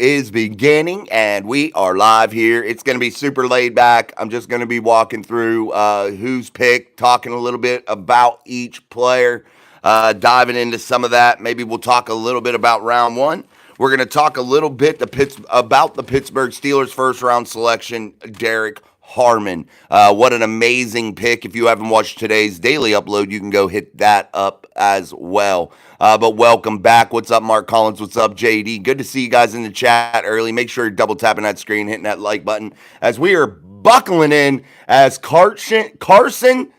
is beginning, and we are live here. It's going to be super laid back. I'm just going to be walking through who's picked, talking a little bit about each player, diving into some of that. Maybe we'll talk a little bit about round one. We're going to talk a little bit about the Pittsburgh Steelers first round selection, Derek Harmon. What an amazing pick. If you haven't watched today's daily upload, you can go hit that up as well. But welcome back. What's up, Mark Collins? What's up, JD? Good to see you guys in the chat early. Make sure you're double tapping that screen, hitting that like button as we are buckling in as Carson Schwissinger,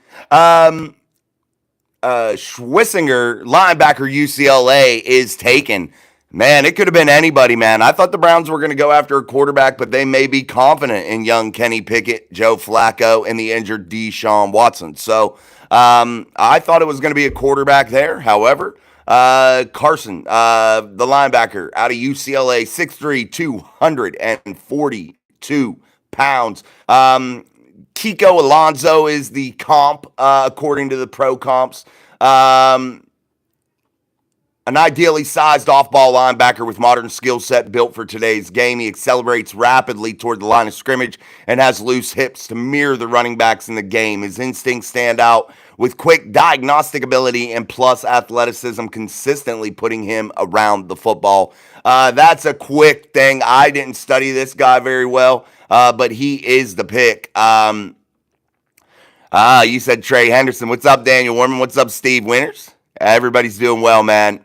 linebacker UCLA, is taken. Man, it could have been anybody, man. I thought the Browns were going to go after a quarterback, but they may be confident in young Kenny Pickett, Joe Flacco, and the injured Deshaun Watson. So I thought it was going to be a quarterback there. However, Carson, the linebacker out of UCLA, 6'3", 242 pounds. Kiko Alonso is the comp, according to the pro comps. An ideally sized off-ball linebacker with modern skill set built for today's game. He accelerates rapidly toward the line of scrimmage and has loose hips to mirror the running backs in the game. His instincts stand out with quick diagnostic ability and plus athleticism, consistently putting him around the football. That's a quick thing. I didn't study this guy very well, but he is the pick. You said Trey Henderson. What's up, Daniel Warman? What's up, Steve Winters? Everybody's doing well, man.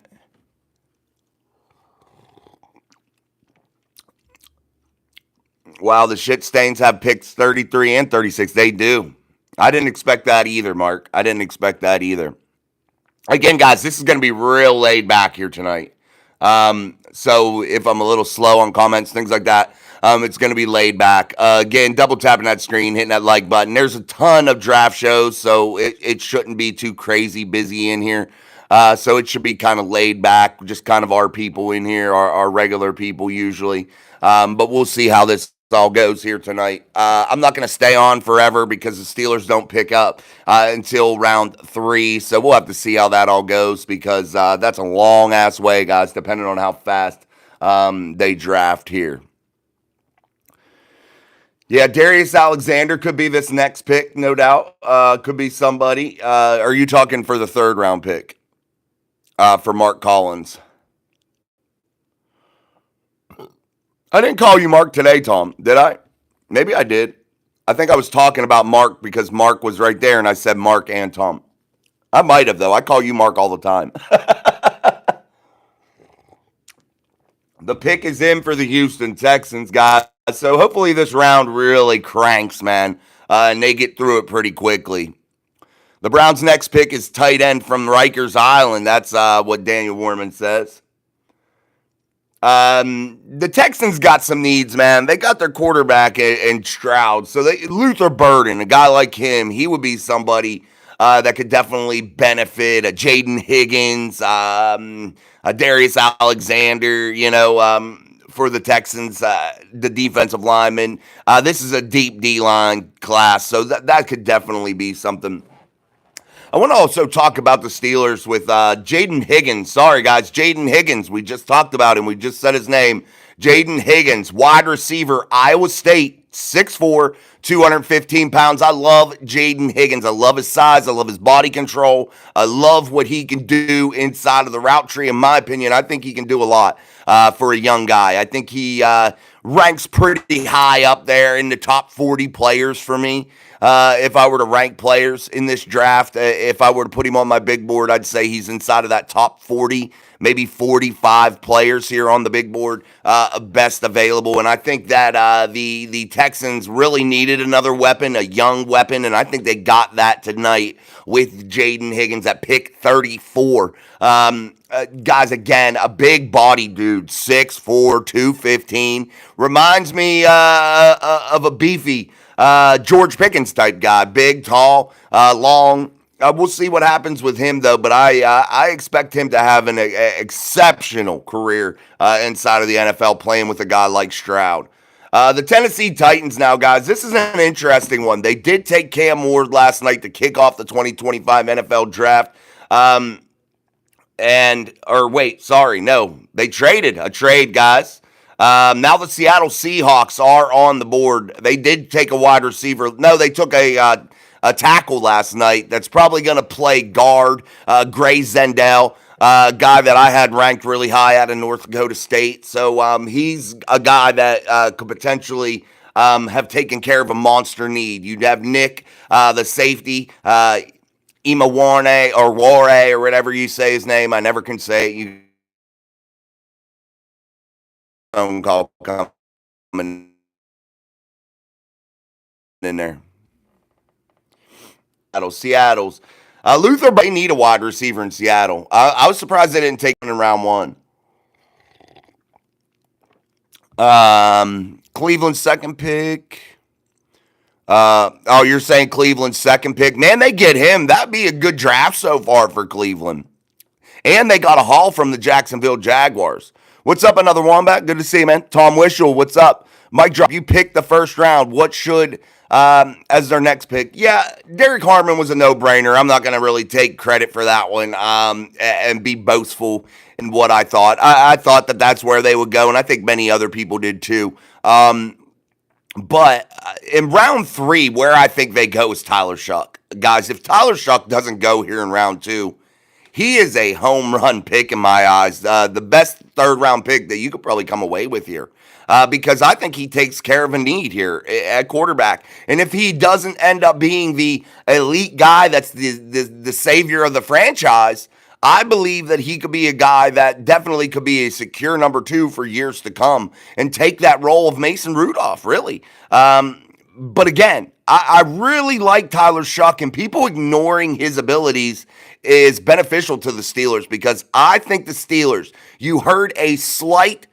Wow, the shit stains have picks 33 and 36. They do. I didn't expect that either, Mark. I didn't expect that either. Again, guys, this is going to be real laid back here tonight. So if I'm a little slow on comments, things like that, it's going to be laid back. Again, double tapping that screen, hitting that like button. There's a ton of draft shows, so it shouldn't be too crazy busy in here. So it should be kind of laid back, just kind of our people in here, our regular people usually. But we'll see how this all goes here tonight. I'm not going to stay on forever because the Steelers don't pick up until round 3. So we'll have to see how that all goes because that's a long-ass way, guys, depending on how fast they draft here. Yeah, Darius Alexander could be this next pick, no doubt. Could be somebody. Are you talking for the 3rd round pick for Mark Collins? I didn't call you Mark today, Tom, did I? Maybe I did. I think I was talking about Mark because Mark was right there and I said Mark and Tom. I might have, though. I call you Mark all the time. The pick is in for the Houston Texans, guys. So hopefully this round really cranks, man, and they get through it pretty quickly. The Browns' next pick is tight end from Rikers Island. That's what Daniel Warman says. The Texans got some needs, man. They got their quarterback in Stroud. So Luther Burden, a guy like him, he would be somebody that could definitely benefit. A Jaden Higgins, a Darius Alexander, for the Texans, the defensive lineman. This is a deep D-line class, so that could definitely be something. I want to also talk about the Steelers with Jaden Higgins. Sorry, guys. Jaden Higgins. We just talked about him. We just said his name. Jaden Higgins, wide receiver, Iowa State, 6'4", 215 pounds. I love Jaden Higgins. I love his size. I love his body control. I love what he can do inside of the route tree. In my opinion, I think he can do a lot for a young guy. I think he ranks pretty high up there in the top 40 players for me. If I were to rank players in this draft, if I were to put him on my big board, I'd say he's inside of that top 40, maybe 45 players here on the big board, best available. And I think that the Texans really needed another weapon, a young weapon, and I think they got that tonight with Jaden Higgins at pick 34. Guys, again, a big body dude, 6'4", 215. Reminds me of a beefy George Pickens type guy, big, tall, long. We'll see what happens with him, though, but I expect him to have an exceptional career inside of the NFL playing with a guy like Stroud. The Tennessee Titans now, guys, this is an interesting one. They did take Cam Ward last night to kick off the 2025 NFL draft. They traded a trade, guys. Now the Seattle Seahawks are on the board. They did take a wide receiver. No, they took a tackle last night that's probably going to play guard, Gray Zendel, guy that I had ranked really high out of North Dakota State. So he's a guy that could potentially have taken care of a monster need. You'd have Nick, the safety, Imawane or Ware or whatever you say his name. I never can say it. You phone call coming in there. Seattle's. Luther, they need a wide receiver in Seattle. I was surprised they didn't take him in round one. Cleveland's second pick. Oh, you're saying Cleveland's second pick? Man, they get him. That'd be a good draft so far for Cleveland. And they got a haul from the Jacksonville Jaguars. What's up, another Wombat? Good to see you, man. Tom Wishel, what's up? Mike Drop, you picked the first round. What should as their next pick? Yeah, Derek Harmon was a no-brainer. I'm not going to really take credit for that one and be boastful in what I thought. I thought that that's where they would go, and I think many other people did too. But in round 3, where I think they go is Tyler Shuck. Guys, if Tyler Shuck doesn't go here in round 2, he is a home run pick in my eyes. The best third-round pick that you could probably come away with here. Because I think he takes care of a need here at quarterback. And if he doesn't end up being the elite guy that's the savior of the franchise, I believe that he could be a guy that definitely could be a secure number 2 for years to come and take that role of Mason Rudolph, really. But again, I really like Tyler Shuck, and people ignoring his abilities is beneficial to the Steelers because I think the Steelers, you heard a slight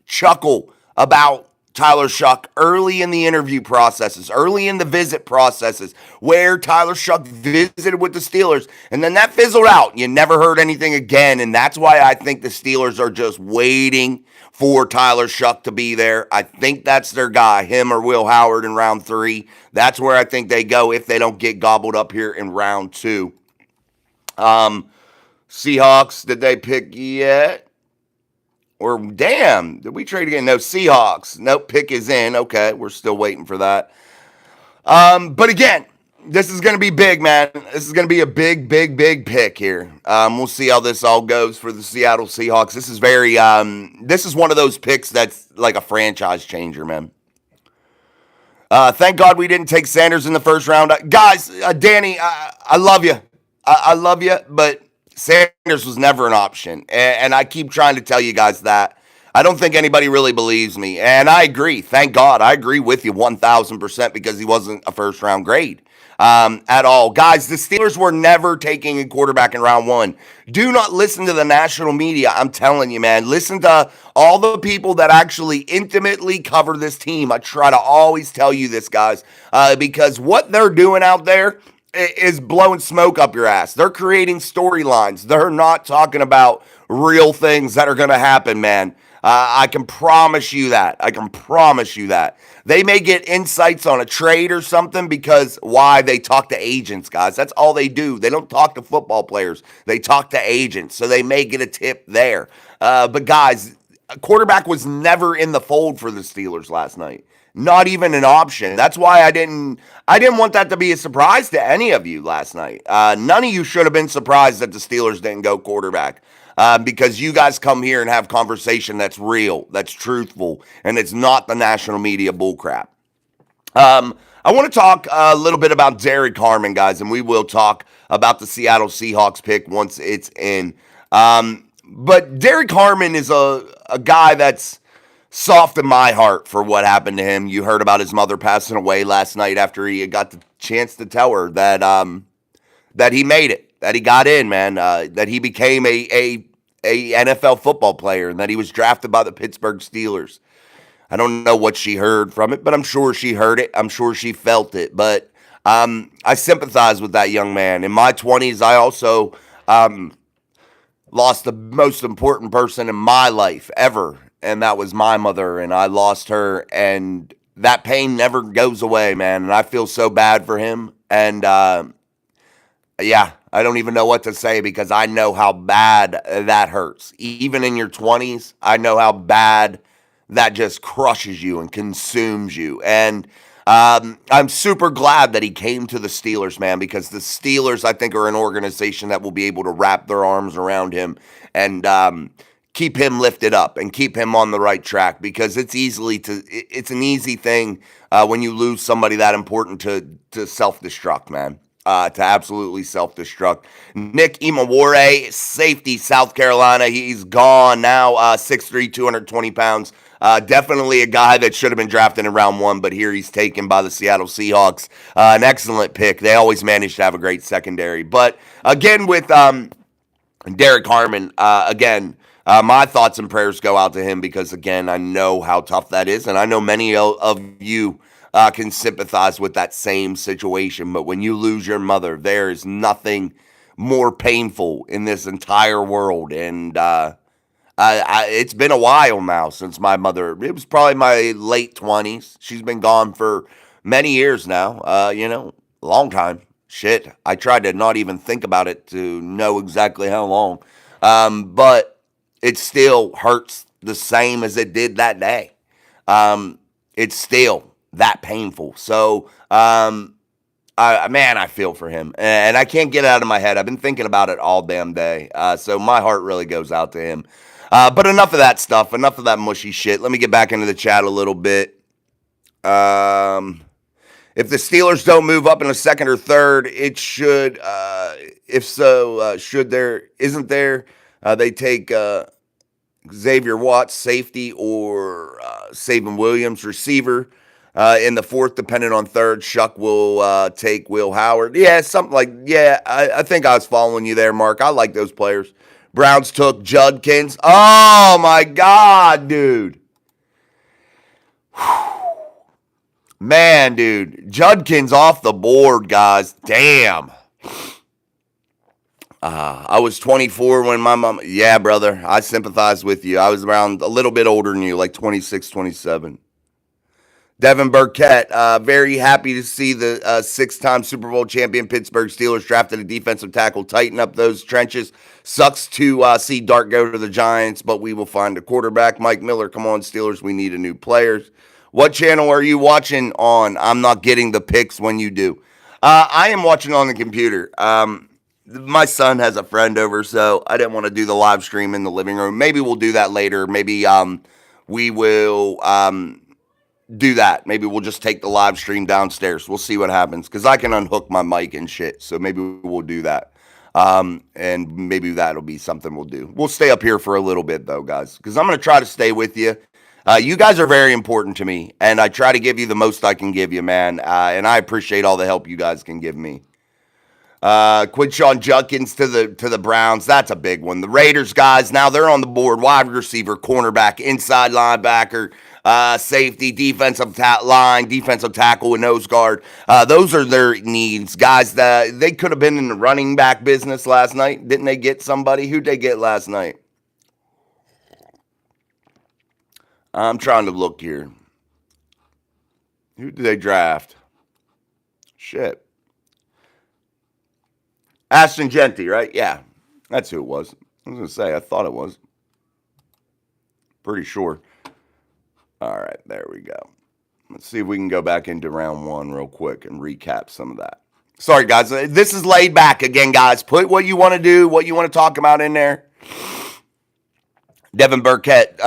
chuckle about Tyler Shuck early in the interview processes, early in the visit processes, where Tyler Shuck visited with the Steelers, and then that fizzled out. You never heard anything again, and that's why I think the Steelers are just waiting for Tyler Shuck to be there. I think that's their guy, him or Will Howard in round 3. That's where I think they go if they don't get gobbled up here in round 2. Seahawks, did they pick yet? Or damn, did we trade again? No, Seahawks. Nope, pick is in. Okay, we're still waiting for that. But again, this is going to be big, man. This is going to be a big pick here. We'll see how this all goes for the Seattle Seahawks. This is this is one of those picks that's like a franchise changer, man. Thank God we didn't take Sanders in the first round. Guys, Danny, I love you. I love you, but Sanders was never an option. And I keep trying to tell you guys that. I don't think anybody really believes me. And I agree. Thank God. I agree with you 1,000% because he wasn't a first-round grade at all. Guys, the Steelers were never taking a quarterback in round 1. Do not listen to the national media. I'm telling you, man. Listen to all the people that actually intimately cover this team. I try to always tell you this, guys, because what they're doing out there is blowing smoke up your ass. They're creating storylines. They're not talking about real things that are going to happen, man. I can promise you that. I can promise you that. They may get insights on a trade or something because why? They talk to agents, guys. That's all they do. They don't talk to football players. They talk to agents. So they may get a tip there. But guys, a quarterback was never in the fold for the Steelers last night. Not even an option. That's why I didn't want that to be a surprise to any of you last night. None of you should have been surprised that the Steelers didn't go quarterback. Because you guys come here and have conversation that's real, that's truthful, and it's not the national media bullcrap. I want to talk a little bit about Derek Harmon, guys, and we will talk about the Seattle Seahawks pick once it's in. But Derek Harmon is a guy that's soft in my heart for what happened to him. You heard about his mother passing away last night after he got the chance to tell her that that he made it, that he got in, man, that he became a NFL football player, and that he was drafted by the Pittsburgh Steelers. I don't know what she heard from it, but I'm sure she heard it. I'm sure she felt it. But I sympathize with that young man. In my 20s, I also lost the most important person in my life ever, and that was my mother, and I lost her, and that pain never goes away, man, and I feel so bad for him, and yeah, I don't even know what to say because I know how bad that hurts. Even in your 20s, I know how bad that just crushes you and consumes you. And I'm super glad that he came to the Steelers, man, because the Steelers, I think, are an organization that will be able to wrap their arms around him and keep him lifted up and keep him on the right track, because it's an easy thing when you lose somebody that important to self-destruct, man. To absolutely self-destruct. Nick Imawore, safety, South Carolina. He's gone now, 6'3", 220 pounds. Definitely a guy that should have been drafted in round one, but here he's taken by the Seattle Seahawks. An excellent pick. They always manage to have a great secondary. But again, with Derek Harmon, my thoughts and prayers go out to him, because, again, I know how tough that is, and I know many of you can sympathize with that same situation. But when you lose your mother, there is nothing more painful in this entire world. And it's been a while now since my mother. It was probably my late 20s. She's been gone for many years now. Long time. Shit, I tried to not even think about it to know exactly how long. But it still hurts the same as it did that day. It's still that painful. So, I feel for him, and I can't get it out of my head. I've been thinking about it all damn day. So my heart really goes out to him. But enough of that stuff. Enough of that mushy shit. Let me get back into the chat a little bit. If the Steelers don't move up in a second or third, it should. If so, should there? Isn't there? They take Xavier Watts, safety, or Saban Williams, receiver. In the fourth, depending on third, Shuck will take Will Howard. Yeah, something like, I think I was following you there, Mark. I like those players. Browns took Judkins. Oh, my God, dude. Man, dude. Judkins off the board, guys. Damn. I was 24 when my mom... Yeah, brother. I sympathize with you. I was around a little bit older than you, like 26, 27. Devin Burkett, very happy to see the six-time Super Bowl champion Pittsburgh Steelers drafted a defensive tackle. Tighten up those trenches. Sucks to see Dart go to the Giants, but we will find a quarterback. Mike Miller, come on, Steelers, we need a new player. What channel are you watching on? I'm not getting the picks when you do. I am watching on the computer. My son has a friend over, so I didn't want to do the live stream in the living room. Maybe we'll do that later. Maybe we will... do that. Maybe we'll just take the live stream downstairs. We'll see what happens, because I can unhook my mic and shit. So maybe we'll do that. And maybe that'll be something we'll do. We'll stay up here for a little bit, though, guys, because I'm going to try to stay with you. You guys are very important to me, and I try to give you the most I can give you, man. And I appreciate all the help you guys can give me. Quinshawn Judkins to the Browns. That's a big one. The Raiders, guys, now they're on the board. Wide receiver, cornerback, inside linebacker, safety, defensive line, defensive tackle, and nose guard. Those are their needs, guys. They could have been in the running back business last night. Didn't they get somebody? Who'd they get last night? I'm trying to look here. Who did they draft? Shit. Ashton Genty, right? Yeah, that's who it was. I was going to say, I thought it was. Pretty sure. All right, there we go. Let's see if we can go back into round one real quick and recap some of that. Sorry, guys. This is laid back again, guys. Put what you want to do, what you want to talk about in there. Devin Burkett,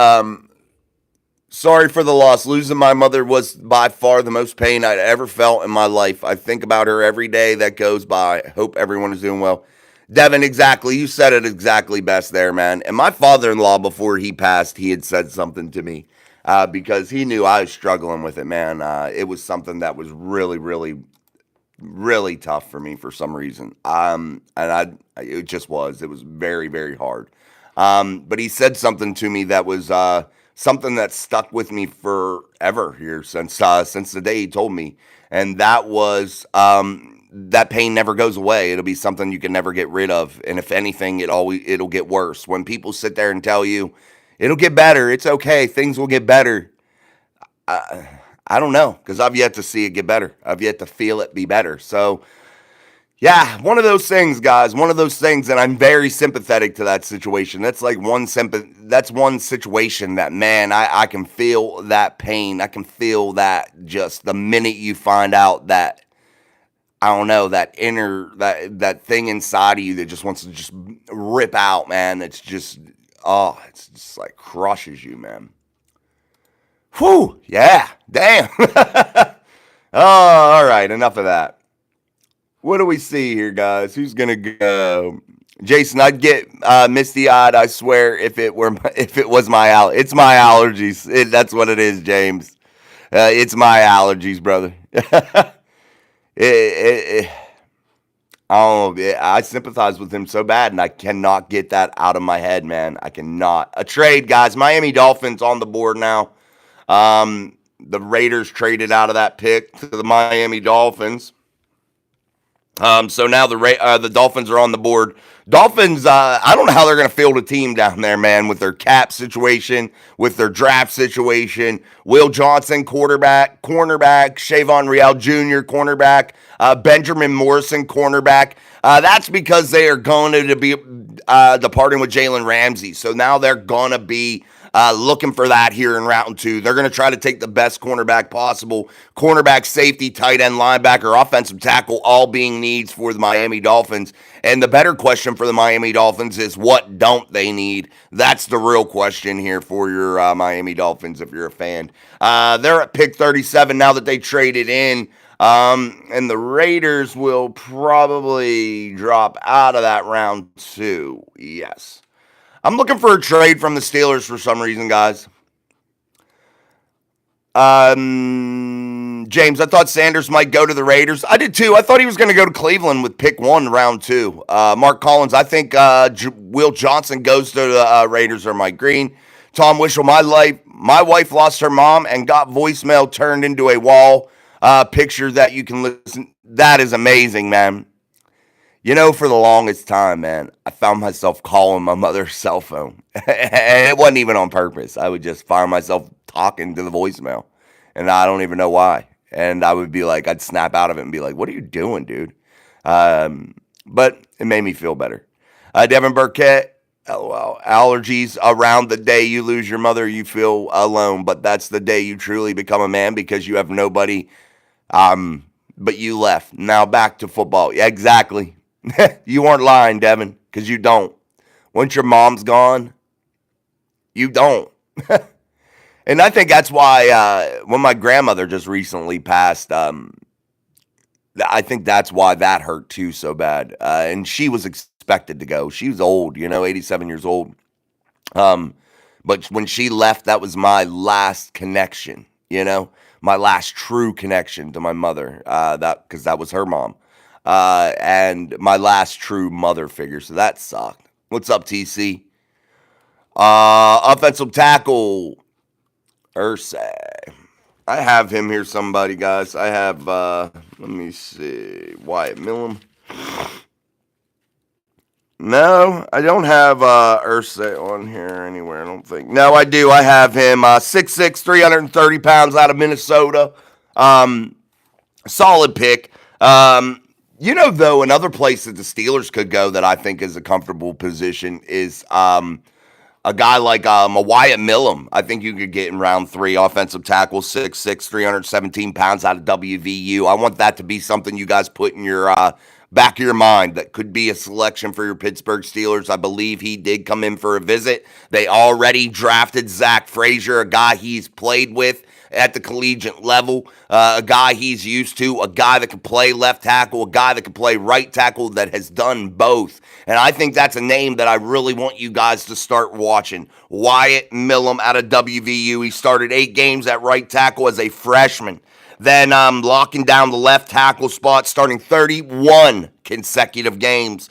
sorry for the loss. Losing my mother was by far the most pain I'd ever felt in my life. I think about her every day that goes by. I hope everyone is doing well. Devin, exactly. You said it exactly best there, man. And my father-in-law, before he passed, he had said something to me because he knew I was struggling with it, man. It was something that was really, really, really tough for me for some reason. It just was. It was very, very hard. But he said something to me that was something that stuck with me forever here since the day he told me. And that was that pain never goes away. It'll be something you can never get rid of. And if anything, it'll get worse. When people sit there and tell you, it'll get better, it's okay, things will get better. I don't know, because I've yet to see it get better. I've yet to feel it be better. So, Yeah, one of those things, guys. One of those things, and I'm very sympathetic to that situation. That's like That's one situation that, man, I can feel that pain. I can feel that just the minute you find out that, I don't know, that thing inside of you that just wants to just rip out, man. It's just like crushes you, man. Whew, yeah, damn. Oh, all right, enough of that. What do we see here, guys? Who's gonna go? Jason, I'd get misty eyed. I swear, if it was it's my allergies. That's what it is, James. It's my allergies, brother. It, oh, I sympathize with him so bad, and I cannot get that out of my head, man. I cannot. A trade, guys. Miami Dolphins on the board now. The Raiders traded out of that pick to the Miami Dolphins. So now the Dolphins are on the board. Dolphins, I don't know how they're going to field a team down there, man, with their cap situation, with their draft situation. Will Johnson, cornerback, Shavon Real Jr., cornerback, Benjamin Morrison, cornerback. That's because they are going to be departing with Jalen Ramsey. So now they're going to be looking for that here in round 2. They're going to try to take the best cornerback possible. Cornerback, safety, tight end, linebacker, offensive tackle, all being needs for the Miami Dolphins. And the better question for the Miami Dolphins is, what don't they need? That's the real question here for your Miami Dolphins if you're a fan. They're at pick 37 now that they traded in. And the Raiders will probably drop out of that round 2. Yes. I'm looking for a trade from the Steelers for some reason, guys. James, I thought Sanders might go to the Raiders. I did too. I thought he was going to go to Cleveland with pick 1, round 2. Mark Collins, I think Will Johnson goes to the Raiders or Mike Green. Tom Wishel, my wife lost her mom and got voicemail turned into a wall picture that you can listen. That is amazing, man. You know, for the longest time, man, I found myself calling my mother's cell phone. And it wasn't even on purpose. I would just find myself talking to the voicemail. And I don't even know why. And I would be like, I'd snap out of it and be like, what are you doing, dude? But it made me feel better. Devin Burkett, LOL. Allergies around the day you lose your mother, you feel alone. But that's the day you truly become a man because you have nobody but you left. Now back to football. Yeah, exactly. You weren't lying, Devin, because you don't. Once your mom's gone, you don't. And I think that's why when my grandmother just recently passed, I think that's why that hurt too so bad. And she was expected to go. She was old, 87 years old. But when she left, that was my last connection, my last true connection to my mother, because that was her mom. And my last true mother figure. So that sucked. What's up, TC? Offensive tackle, Irsay. I have him here, somebody, guys. I have, let me see, Wyatt Millum. No, I don't have Irsay on here anywhere, I don't think. No, I do. I have him 6'6", 330 pounds out of Minnesota. Solid pick. Though, another place that the Steelers could go that I think is a comfortable position is a guy like Wyatt Millum. I think you could get in round 3, offensive tackle, 6'6", 317 pounds out of WVU. I want that to be something you guys put in your back of your mind. That could be a selection for your Pittsburgh Steelers. I believe he did come in for a visit. They already drafted Zach Frazier, a guy he's played with at the collegiate level, a guy he's used to, a guy that can play left tackle, a guy that can play right tackle, that has done both. And I think that's a name that I really want you guys to start watching. Wyatt Millum out of WVU. He started 8 games at right tackle as a freshman. Then locking down the left tackle spot, starting 31 consecutive games.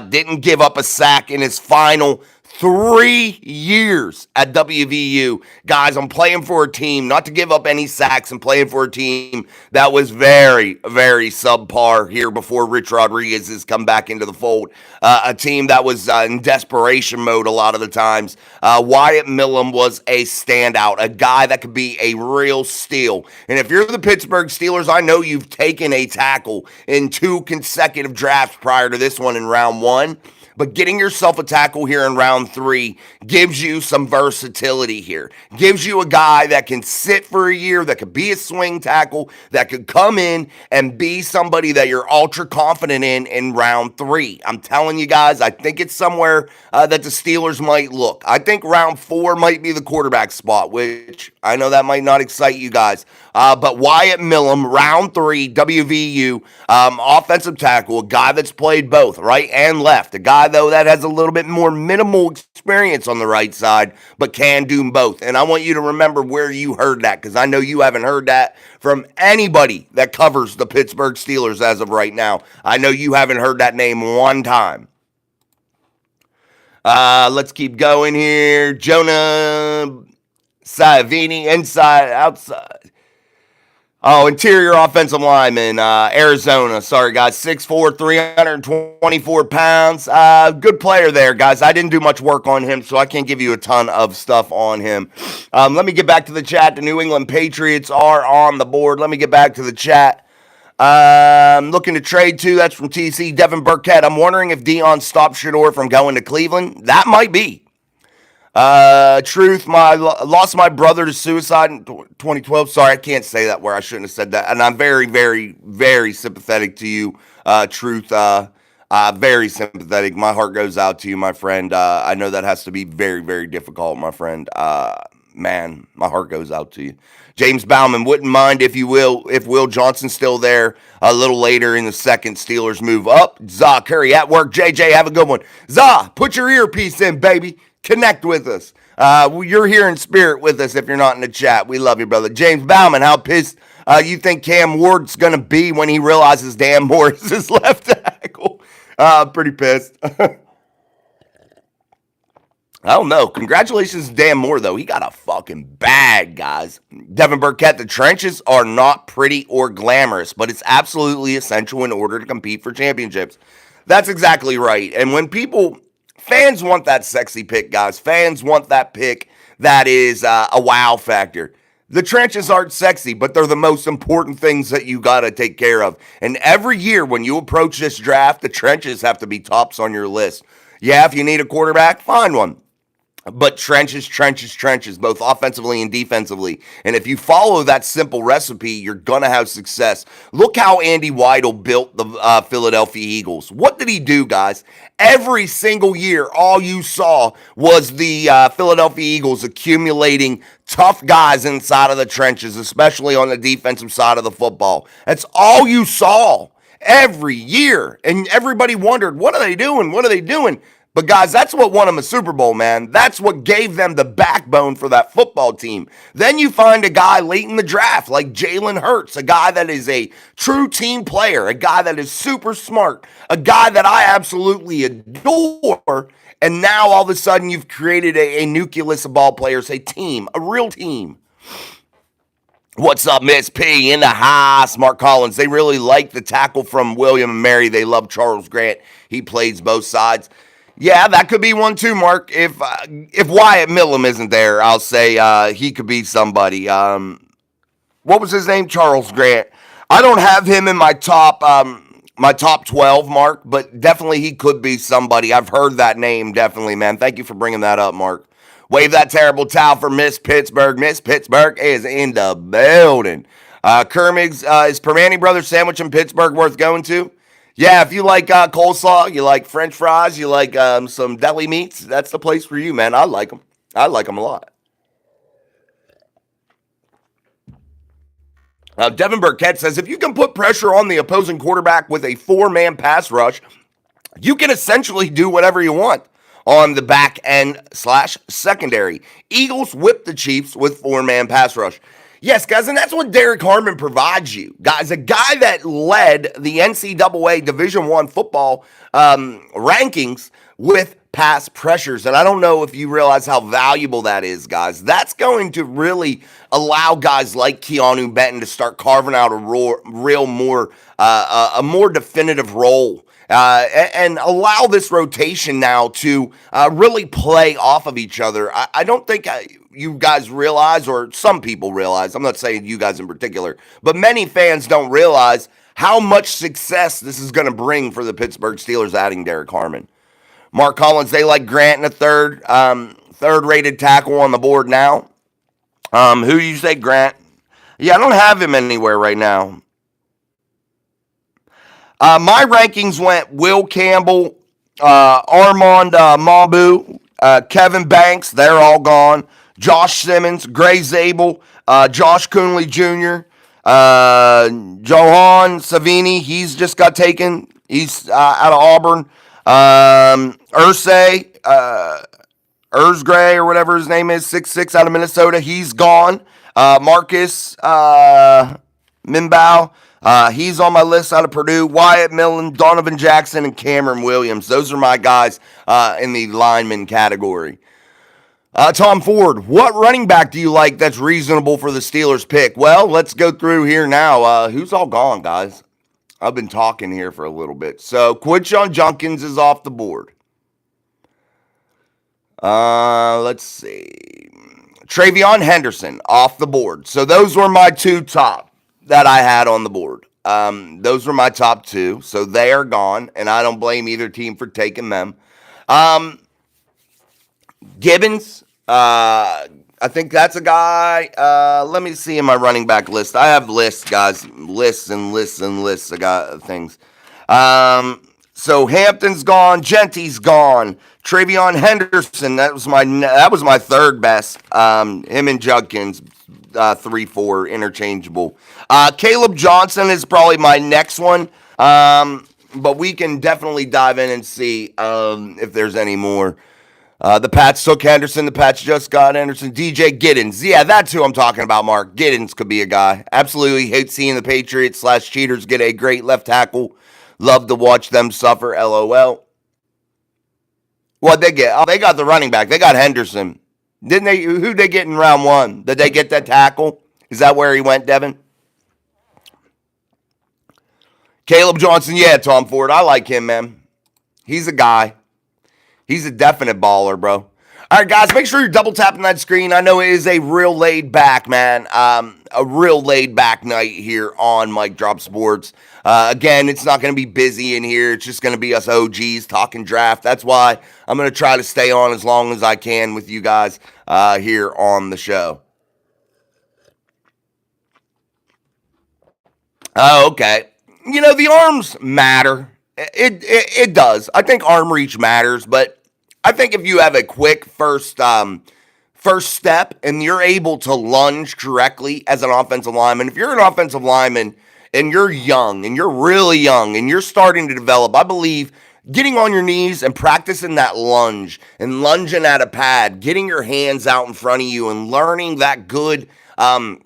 Didn't give up a sack in his final 3 years at WVU. Guys, I'm playing for a team, not to give up any sacks, I'm playing for a team that was very, very subpar here before Rich Rodriguez has come back into the fold. A team that was in desperation mode a lot of the times. Wyatt Millum was a standout, a guy that could be a real steal. And if you're the Pittsburgh Steelers, I know you've taken a tackle in 2 consecutive drafts prior to this one in round 1. But getting yourself a tackle here in round 3 gives you some versatility here. Gives you a guy that can sit for a year, that could be a swing tackle, that could come in and be somebody that you're ultra confident in round 3. I'm telling you guys, I think it's somewhere that the Steelers might look. I think round 4 might be the quarterback spot, which I know that might not excite you guys. But Wyatt Millum, round 3, WVU, offensive tackle, a guy that's played both right and left, a guy though that has a little bit more minimal experience on the right side, but can do both. And I want you to remember where you heard that, because I know you haven't heard that from anybody that covers the Pittsburgh Steelers as of right now. I know you haven't heard that name one time. Let's keep going here. Jonah Savini, inside, outside. Oh, interior offensive lineman, Arizona. Sorry, guys. 6'4", 324 pounds. Good player there, guys. I didn't do much work on him, so I can't give you a ton of stuff on him. Let me get back to the chat. The New England Patriots are on the board. Let me get back to the chat. Looking to trade too. That's from TC. Devin Burkett. I'm wondering if Deion stopped Shedeur from going to Cleveland. That might be. Truth, lost my brother to suicide in 2012. Sorry, I can't say that where I shouldn't have said that. And I'm very, very, very sympathetic to you, Truth. Very sympathetic. My heart goes out to you, my friend. I know that has to be very, very difficult, my friend. Man, my heart goes out to you. James Bauman, wouldn't mind if Will Johnson's still there a little later in the second. Steelers move up. Zah Curry at work. JJ, have a good one. Zah, put your earpiece in, baby. Connect with us. You're here in spirit with us if you're not in the chat. We love you, brother. James Bauman, how pissed you think Cam Ward's going to be when he realizes Dan Moore is his left tackle? Pretty pissed. I don't know. Congratulations to Dan Moore, though. He got a fucking bag, guys. Devin Burkett, the trenches are not pretty or glamorous, but it's absolutely essential in order to compete for championships. That's exactly right. And when fans want that sexy pick, guys. Fans want that pick that is a wow factor. The trenches aren't sexy, but they're the most important things that you got to take care of. And every year when you approach this draft, the trenches have to be tops on your list. Yeah, if you need a quarterback, find one. But trenches, both offensively and defensively. And if you follow that simple recipe, you're going to have success. Look how Andy Weidel built the Philadelphia Eagles. What did he do, guys? Every single year, all you saw was the Philadelphia Eagles accumulating tough guys inside of the trenches, especially on the defensive side of the football. That's all you saw every year. And everybody wondered, what are they doing? What are they doing? But guys, that's what won them a Super Bowl, man. That's what gave them the backbone for that football team. Then you find a guy late in the draft like Jalen Hurts, a guy that is a true team player, a guy that is super smart, a guy that I absolutely adore. And now all of a sudden you've created a nucleus of ball players, a team, a real team. What's up, Miss P? In the house, Mark Collins. They really like the tackle from William and Mary. They love Charles Grant. He plays both sides. Yeah, that could be one too, Mark. If Wyatt Millum isn't there, I'll say he could be somebody. What was his name? Charles Grant. I don't have him in my top 12, Mark, but definitely he could be somebody. I've heard that name, definitely, man. Thank you for bringing that up, Mark. Wave that terrible towel for Miss Pittsburgh. Miss Pittsburgh is in the building. Kermig's, is Permani Brothers sandwich in Pittsburgh worth going to? Yeah, if you like coleslaw, you like French fries, you like some deli meats, that's the place for you, man. I like them. I like them a lot. Devin Burkett says, if you can put pressure on the opposing quarterback with a 4-man pass rush, you can essentially do whatever you want on the back end / secondary. Eagles whip the Chiefs with 4-man pass rush. Yes, guys, and that's what Derek Harmon provides you. Guys, a guy that led the NCAA Division I football rankings with pass pressures. And I don't know if you realize how valuable that is, guys. That's going to really allow guys like Keanu Benton to start carving out a more definitive role. And allow this rotation now to really play off of each other. I don't think you guys realize, or some people realize, I'm not saying you guys in particular, but many fans don't realize how much success this is going to bring for the Pittsburgh Steelers adding Derek Harmon. Mark Collins, they like Grant in a third-rated tackle on the board now. Who do you say, Grant? Yeah, I don't have him anywhere right now. My rankings went Will Campbell, Armand Mambu, Kevin Banks, they're all gone. Josh Simmons, Gray Zabel, Josh Coonley Jr., Johan Savini, he's just got taken. He's out of Auburn. Erzgray or whatever his name is, 6'6", out of Minnesota, he's gone. Marcus Minbow, he's on my list out of Purdue. Wyatt Millen, Donovan Jackson, and Cameron Williams. Those are my guys in the lineman category. Tom Ford, what running back do you like that's reasonable for the Steelers pick? Well, let's go through here now. Who's all gone, guys? I've been talking here for a little bit. So, Quinshon Judkins is off the board. Let's see. Travion Henderson off the board. So, those were my two top that I had on the board. Those were my top two. So, they are gone, and I don't blame either team for taking them. Gibbons, I think that's a guy. Let me see in my running back list. I have lists, guys. Lists and lists and lists. I got things. So Hampton's gone. Genty's gone. Travion Henderson, that was my third best. Him and Judkins, 3-4, interchangeable. Caleb Johnson is probably my next one. But we can definitely dive in and see if there's any more. The Pats took Henderson. The Pats just got Henderson. DJ Giddens. Yeah, that's who I'm talking about, Mark. Giddens could be a guy. Absolutely hate seeing the Patriots/cheaters get a great left tackle. Love to watch them suffer. LOL. What'd they get? Oh, they got the running back. They got Henderson. Didn't they? Who'd they get in round one? Did they get that tackle? Is that where he went, Devin? Caleb Johnson. Yeah, Tom Ford. I like him, man. He's a guy. He's a definite baller, bro. All right, guys, make sure you're double tapping that screen. I know it is a real laid back, man. A real laid back night here on Mike Drop Sports. Again, it's not going to be busy in here. It's just going to be us OGs talking draft. That's why I'm going to try to stay on as long as I can with you guys here on the show. Oh, okay. You know, the arms matter. It does. I think arm reach matters, but I think if you have a quick first step and you're able to lunge correctly as an offensive lineman, if you're an offensive lineman and you're young and you're really young and you're starting to develop, I believe getting on your knees and practicing that lunge and lunging at a pad, getting your hands out in front of you and learning that good arm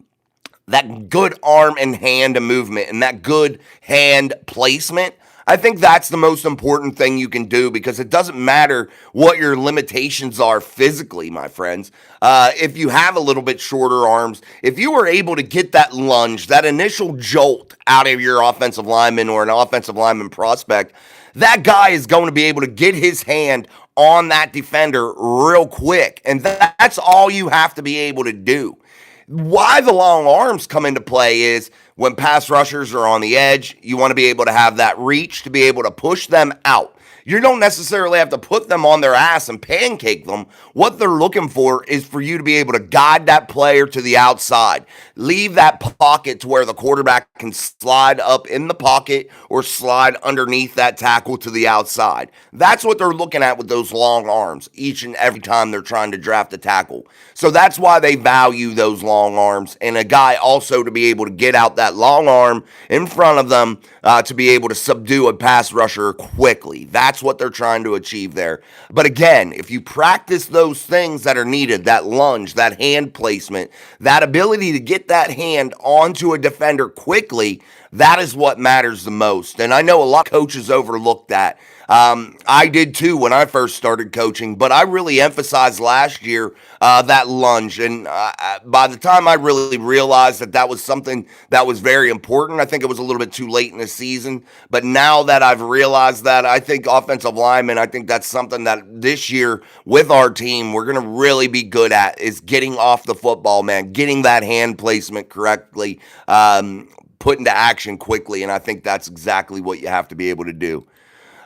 and hand movement and that good hand placement, I think that's the most important thing you can do, because it doesn't matter what your limitations are physically, my friends. If you have a little bit shorter arms, if you were able to get that lunge, that initial jolt out of your offensive lineman or an offensive lineman prospect, that guy is going to be able to get his hand on that defender real quick. And that's all you have to be able to do. Why the long arms come into play is when pass rushers are on the edge, you want to be able to have that reach to be able to push them out. You don't necessarily have to put them on their ass and pancake them. What they're looking for is for you to be able to guide that player to the outside. Leave that pocket to where the quarterback can slide up in the pocket or slide underneath that tackle to the outside. That's what they're looking at with those long arms each and every time they're trying to draft a tackle. So that's why they value those long arms, and a guy also to be able to get out that long arm in front of them to be able to subdue a pass rusher quickly. That's what they're trying to achieve there. But again, if you practice those things that are needed, that lunge, that hand placement, that ability to get that hand onto a defender quickly, that is what matters the most. And I know a lot of coaches overlook that. I did too when I first started coaching, but I really emphasized last year that lunge. And by the time I really realized that that was something that was very important, I think it was a little bit too late in the season. But now that I've realized that, I think offensive linemen, I think that's something that this year with our team, we're going to really be good at is getting off the football, man, getting that hand placement correctly, put into action quickly. And I think that's exactly what you have to be able to do.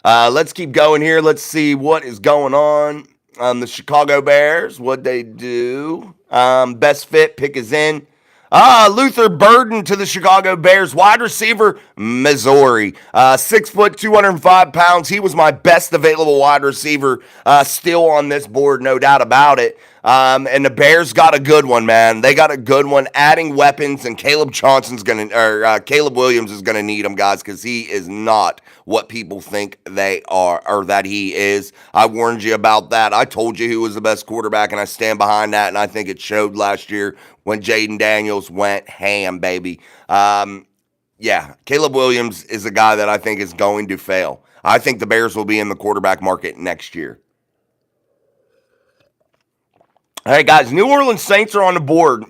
Let's keep going here. Let's see what is going on. The Chicago Bears, what they do. Best fit pick is in. Luther Burden to the Chicago Bears, wide receiver, Missouri. 6 foot, 205 pounds. He was my best available wide receiver, still on this board, no doubt about it. And the Bears got a good one, man. They got a good one, adding weapons, and Caleb Williams is gonna need them, guys, because he is not what people think they are or that he is. I warned you about that. I told you he was the best quarterback, and I stand behind that. And I think it showed last year when Jaden Daniels went ham, baby. Yeah, Caleb Williams is a guy that I think is going to fail. I think the Bears will be in the quarterback market next year. All right, guys, New Orleans Saints are on the board.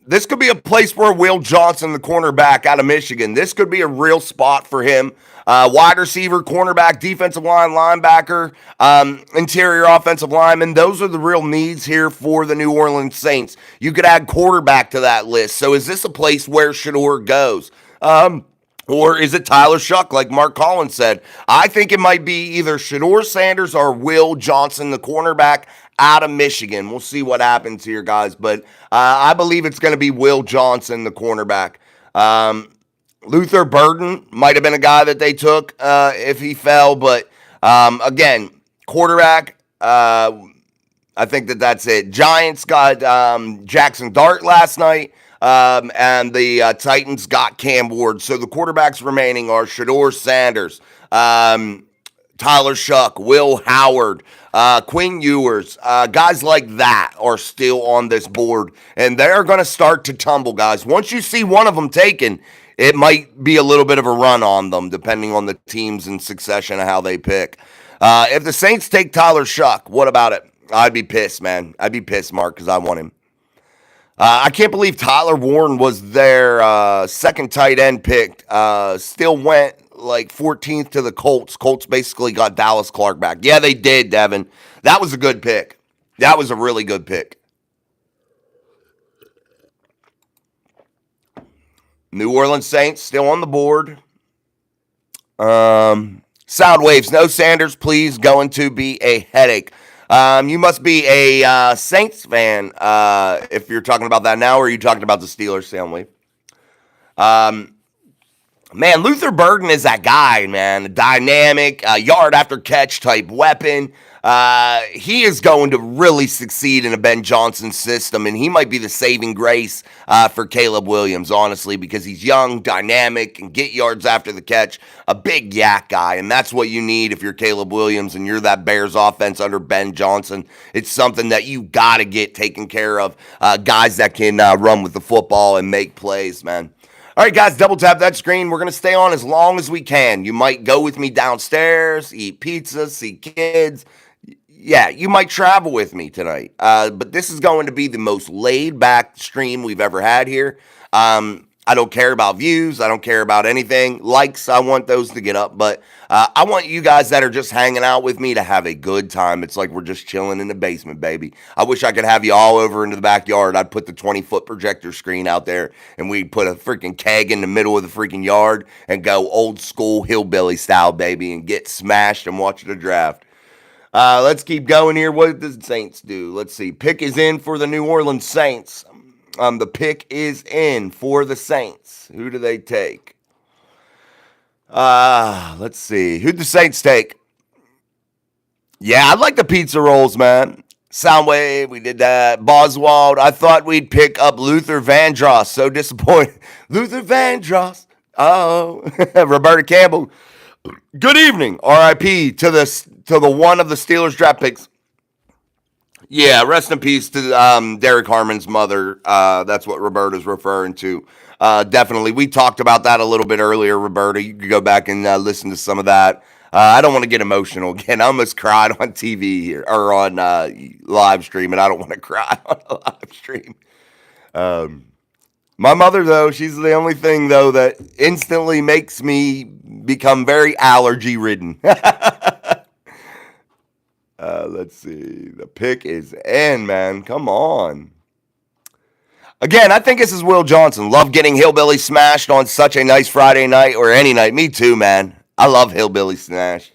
This could be a place where Will Johnson, the cornerback out of Michigan, this could be a real spot for him. Wide receiver, cornerback, defensive line, linebacker, interior offensive lineman. Those are the real needs here for the New Orleans Saints. You could add quarterback to that list. So is this a place where Shador goes? Or is it Tyler Shuck, like Mark Collins said? I think it might be either Shador Sanders or Will Johnson, the cornerback out of Michigan. We'll see what happens here, guys. But I believe it's going to be Will Johnson, the cornerback. Luther Burden might have been a guy that they took if he fell. But again, quarterback, I think that's it. Giants got Jackson Dart last night. And the Titans got Cam Ward. So the quarterbacks remaining are Shador Sanders, Tyler Shuck, Will Howard, Quinn Ewers. Guys like that are still on this board. And they're going to start to tumble, guys. Once you see one of them taken, it might be a little bit of a run on them, depending on the teams in succession of how they pick. If the Saints take Tyler Shuck, what about it? I'd be pissed, man. I'd be pissed, Mark, because I want him. I can't believe Tyler Warren was their second tight end picked. Still went like 14th to the Colts. Colts basically got Dallas Clark back. Yeah, they did, Devin. That was a good pick. That was a really good pick. New Orleans Saints still on the board. Sound waves. No Sanders, please. Going to be a headache. You must be a Saints fan if you're talking about that now, or are you talking about the Steelers, Soundwave? Man, Luther Burden is that guy, man. A dynamic, yard after catch type weapon. He is going to really succeed in a Ben Johnson system, and he might be the saving grace for Caleb Williams, honestly, because he's young, dynamic, and get yards after the catch. A big yak guy, and that's what you need if you're Caleb Williams and you're that Bears offense under Ben Johnson. It's something that you got to get taken care of. Guys that can run with the football and make plays, man. All right, guys, double tap that screen. We're going to stay on as long as we can. You might go with me downstairs, eat pizza, see kids. Yeah, you might travel with me tonight. But this is going to be the most laid-back stream we've ever had here. I don't care about views. I don't care about anything. Likes, I want those to get up. But I want you guys that are just hanging out with me to have a good time. It's like we're just chilling in the basement, baby. I wish I could have you all over into the backyard. I'd put the 20-foot projector screen out there, and we'd put a freaking keg in the middle of the freaking yard and go old school hillbilly style, baby, and get smashed and watch the draft. Let's keep going here. What did the Saints do? Let's see. Pick is in for the New Orleans Saints. The pick is in for the Saints. Who do they take? Let's see. Who'd the Saints take? Yeah, I like the pizza rolls, man. Soundwave, we did that. Boswald, I thought we'd pick up Luther Vandross. So disappointed. Luther Vandross. Oh, Roberta Campbell. Good evening. R.I.P. to the one of the Steelers draft picks. Yeah, rest in peace to Derek Harmon's mother. That's what Roberta's referring to. Definitely. We talked about that a little bit earlier, Roberta. You could go back and listen to some of that. I don't want to get emotional again. I almost cried on TV here or on live stream, and I don't want to cry on a live stream. My mother, though, she's the only thing, though, that instantly makes me become very allergy ridden. Let's see. The pick is in, man. Come on. Again, I think this is Will Johnson. Love getting Hillbilly smashed on such a nice Friday night or any night. Me too, man. I love Hillbilly smashed.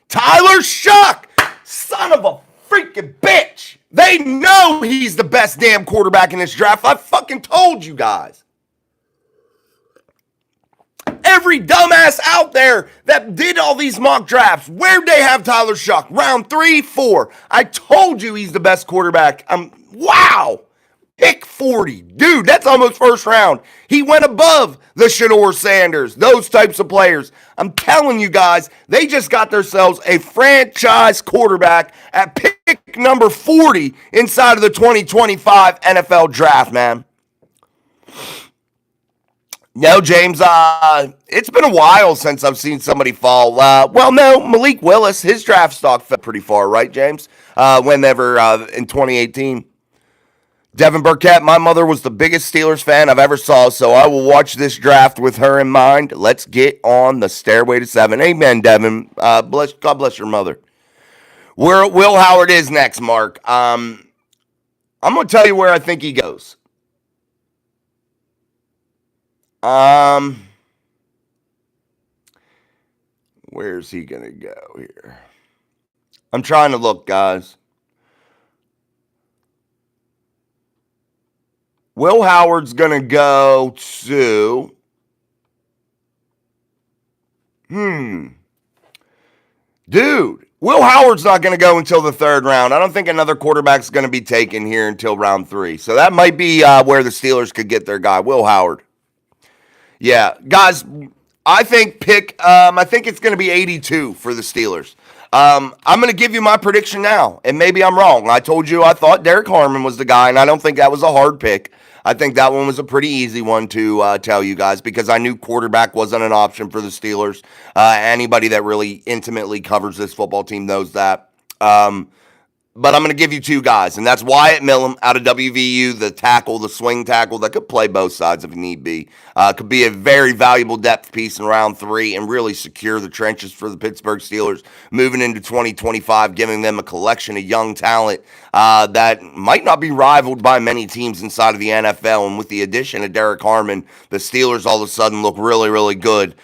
Tyler Shuck! Son of a freaking bitch! They know he's the best damn quarterback in this draft. I fucking told you guys. Every dumbass out there that did all these mock drafts, where'd they have Tyler Shuck? Round 3, 4. I told you he's the best quarterback. Wow. Pick 40. Dude, that's almost first round. He went above the Shador Sanders, those types of players. I'm telling you guys, they just got themselves a franchise quarterback at pick number 40 inside of the 2025 NFL draft, man. No, James, it's been a while since I've seen somebody fall. No, Malik Willis, his draft stock fell pretty far, right, James? Whenever in 2018. Devin Burkett, my mother was the biggest Steelers fan I've ever saw, so I will watch this draft with her in mind. Let's get on the stairway to 7. Amen, Devin. God bless your mother. Where Will Howard is next, Mark. I'm going to tell you where I think he goes. Where's he going to go here? I'm trying to look, guys. Will Howard's going to go to... Dude, Will Howard's not going to go until the 3rd round. I don't think another quarterback's going to be taken here until round 3. So that might be where the Steelers could get their guy, Will Howard. Yeah, guys, I think it's going to be 82 for the Steelers. I'm going to give you my prediction now, and maybe I'm wrong. I told you I thought Derek Harmon was the guy, and I don't think that was a hard pick. I think that one was a pretty easy one to tell you guys because I knew quarterback wasn't an option for the Steelers. Anybody that really intimately covers this football team knows that. But I'm going to give you 2 guys, and that's Wyatt Millam out of WVU, the tackle, the swing tackle that could play both sides if need be. Could be a very valuable depth piece in round 3 and really secure the trenches for the Pittsburgh Steelers moving into 2025, giving them a collection of young talent that might not be rivaled by many teams inside of the NFL. And with the addition of Derek Harmon, the Steelers all of a sudden look really, really good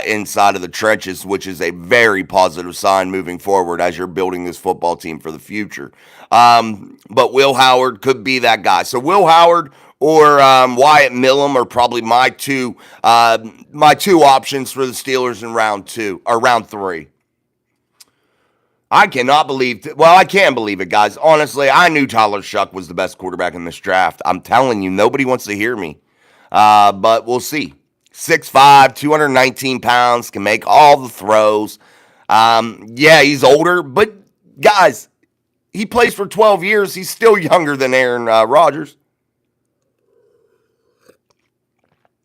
inside of the trenches, which is a very positive sign moving forward as you're building this football team for the future. But Will Howard could be that guy. So Will Howard or Wyatt Millam are probably my two options for the Steelers in round 2 or round 3. I cannot believe I can believe it, guys. Honestly, I knew Tyler Shuck was the best quarterback in this draft. I'm telling you, nobody wants to hear me. But we'll see. 6'5", 219 pounds, can make all the throws. Yeah, he's older, but guys, he plays for 12 years. He's still younger than Aaron Rodgers.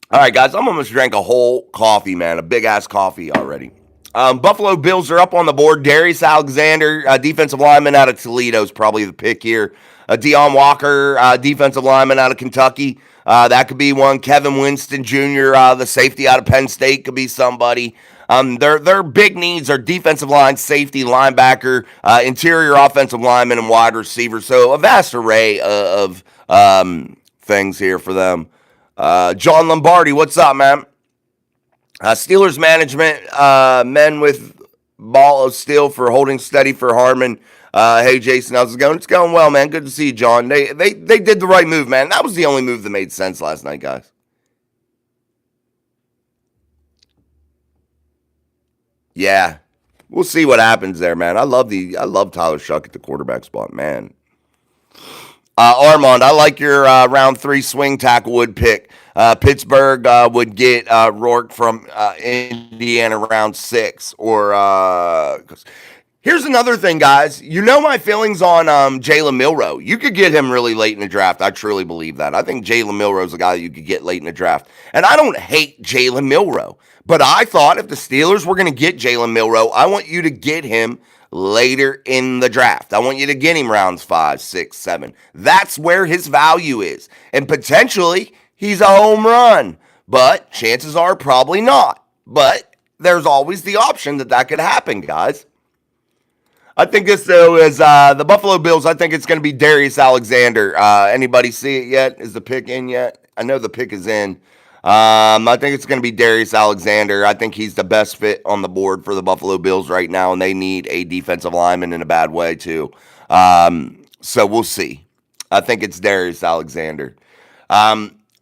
All right, guys, I'm almost drank a whole coffee, man, a big-ass coffee already. Buffalo Bills are up on the board. Darius Alexander, defensive lineman out of Toledo, is probably the pick here. Deion Walker, defensive lineman out of Kentucky. That could be one. Kevin Winston Jr., the safety out of Penn State, could be somebody. Their big needs are defensive line, safety, linebacker, interior offensive lineman, and wide receiver. So a vast array of things here for them. John Lombardi, what's up, man? Steelers management, men with ball of steel for holding steady for Harmon. Hey, Jason, how's it going? It's going well, man. Good to see you, John. They did the right move, man. That was the only move that made sense last night, guys. Yeah, we'll see what happens there, man. I love Tyler Shuck at the quarterback spot, man. Armand, I like your round 3 swing tackle would pick. Pittsburgh would get Rourke from Indiana round 6, or Here's another thing, guys. You know my feelings on Jalen Milroe. You could get him really late in the draft. I truly believe that. I think Jalen Milroe's a guy you could get late in the draft. And I don't hate Jalen Milroe. But I thought if the Steelers were going to get Jalen Milroe, I want you to get him later in the draft. I want you to get him rounds 5, 6, 7. That's where his value is. And potentially, he's a home run. But chances are probably not. But there's always the option that could happen, guys. I think this, though, is the Buffalo Bills. I think it's going to be Darius Alexander. Anybody see it yet? Is the pick in yet? I know the pick is in. I think it's going to be Darius Alexander. I think he's the best fit on the board for the Buffalo Bills right now, and they need a defensive lineman in a bad way, too. So we'll see. I think it's Darius Alexander.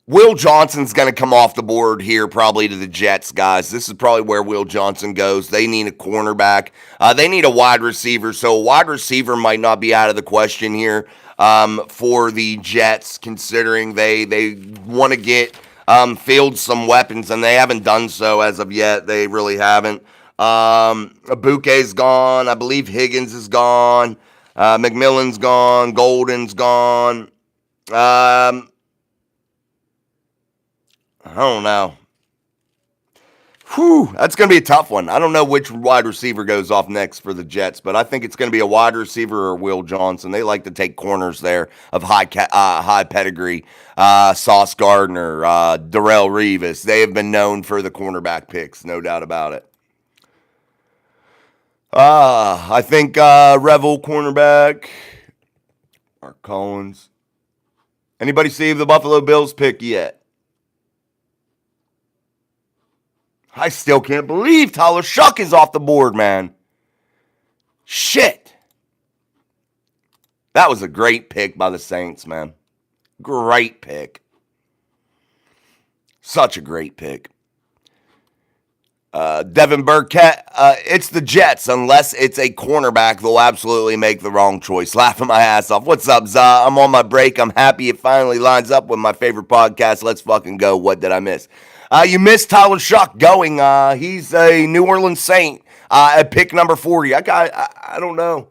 Will Johnson's going to come off the board here probably to the Jets, guys. This is probably where Will Johnson goes. They need a cornerback. They need a wide receiver, so a wide receiver might not be out of the question here for the Jets, considering they want to get field some weapons, and they haven't done so as of yet. They really haven't. Abuke's gone. I believe Higgins is gone. McMillan's gone. Golden's gone. I don't know. That's going to be a tough one. I don't know which wide receiver goes off next for the Jets, but I think it's going to be a wide receiver or Will Johnson. They like to take corners there of high pedigree. Sauce Gardner, Darrelle Revis. They have been known for the cornerback picks, no doubt about it. I think Revel cornerback. Mark Collins. Anybody see the Buffalo Bills pick yet? I still can't believe Tyler Shuck is off the board, man. Shit. That was a great pick by the Saints, man. Great pick. Such a great pick. Devin Burkett, it's the Jets. Unless it's a cornerback, they'll absolutely make the wrong choice. Laughing my ass off. What's up, Za? I'm on my break. I'm happy it finally lines up with my favorite podcast. Let's fucking go. What did I miss? You missed Tyler Shuck going. He's a New Orleans Saint at pick number 40. I don't know.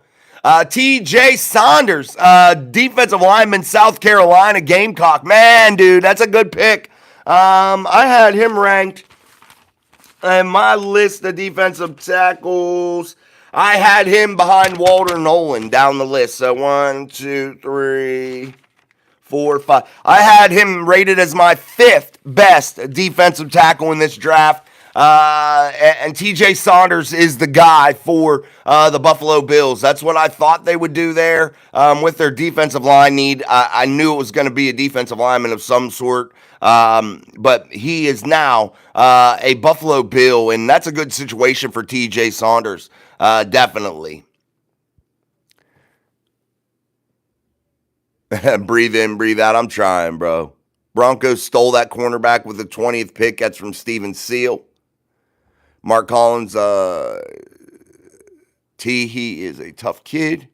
T.J. Saunders, defensive lineman, South Carolina Gamecock. Man, dude, that's a good pick. I had him ranked in my list of defensive tackles. I had him behind Walter Nolan down the list. So 1, 2, 3, 4, 5. I had him rated as my 5th best defensive tackle in this draft. And TJ Saunders is the guy for the Buffalo Bills. That's what I thought they would do there with their defensive line need. I knew it was going to be a defensive lineman of some sort. But he is now a Buffalo Bill, and that's a good situation for TJ Saunders. Definitely. Breathe in, breathe out. I'm trying, bro. Broncos stole that cornerback with the 20th pick. That's from Steven Seal. Mark Collins, he is a tough kid.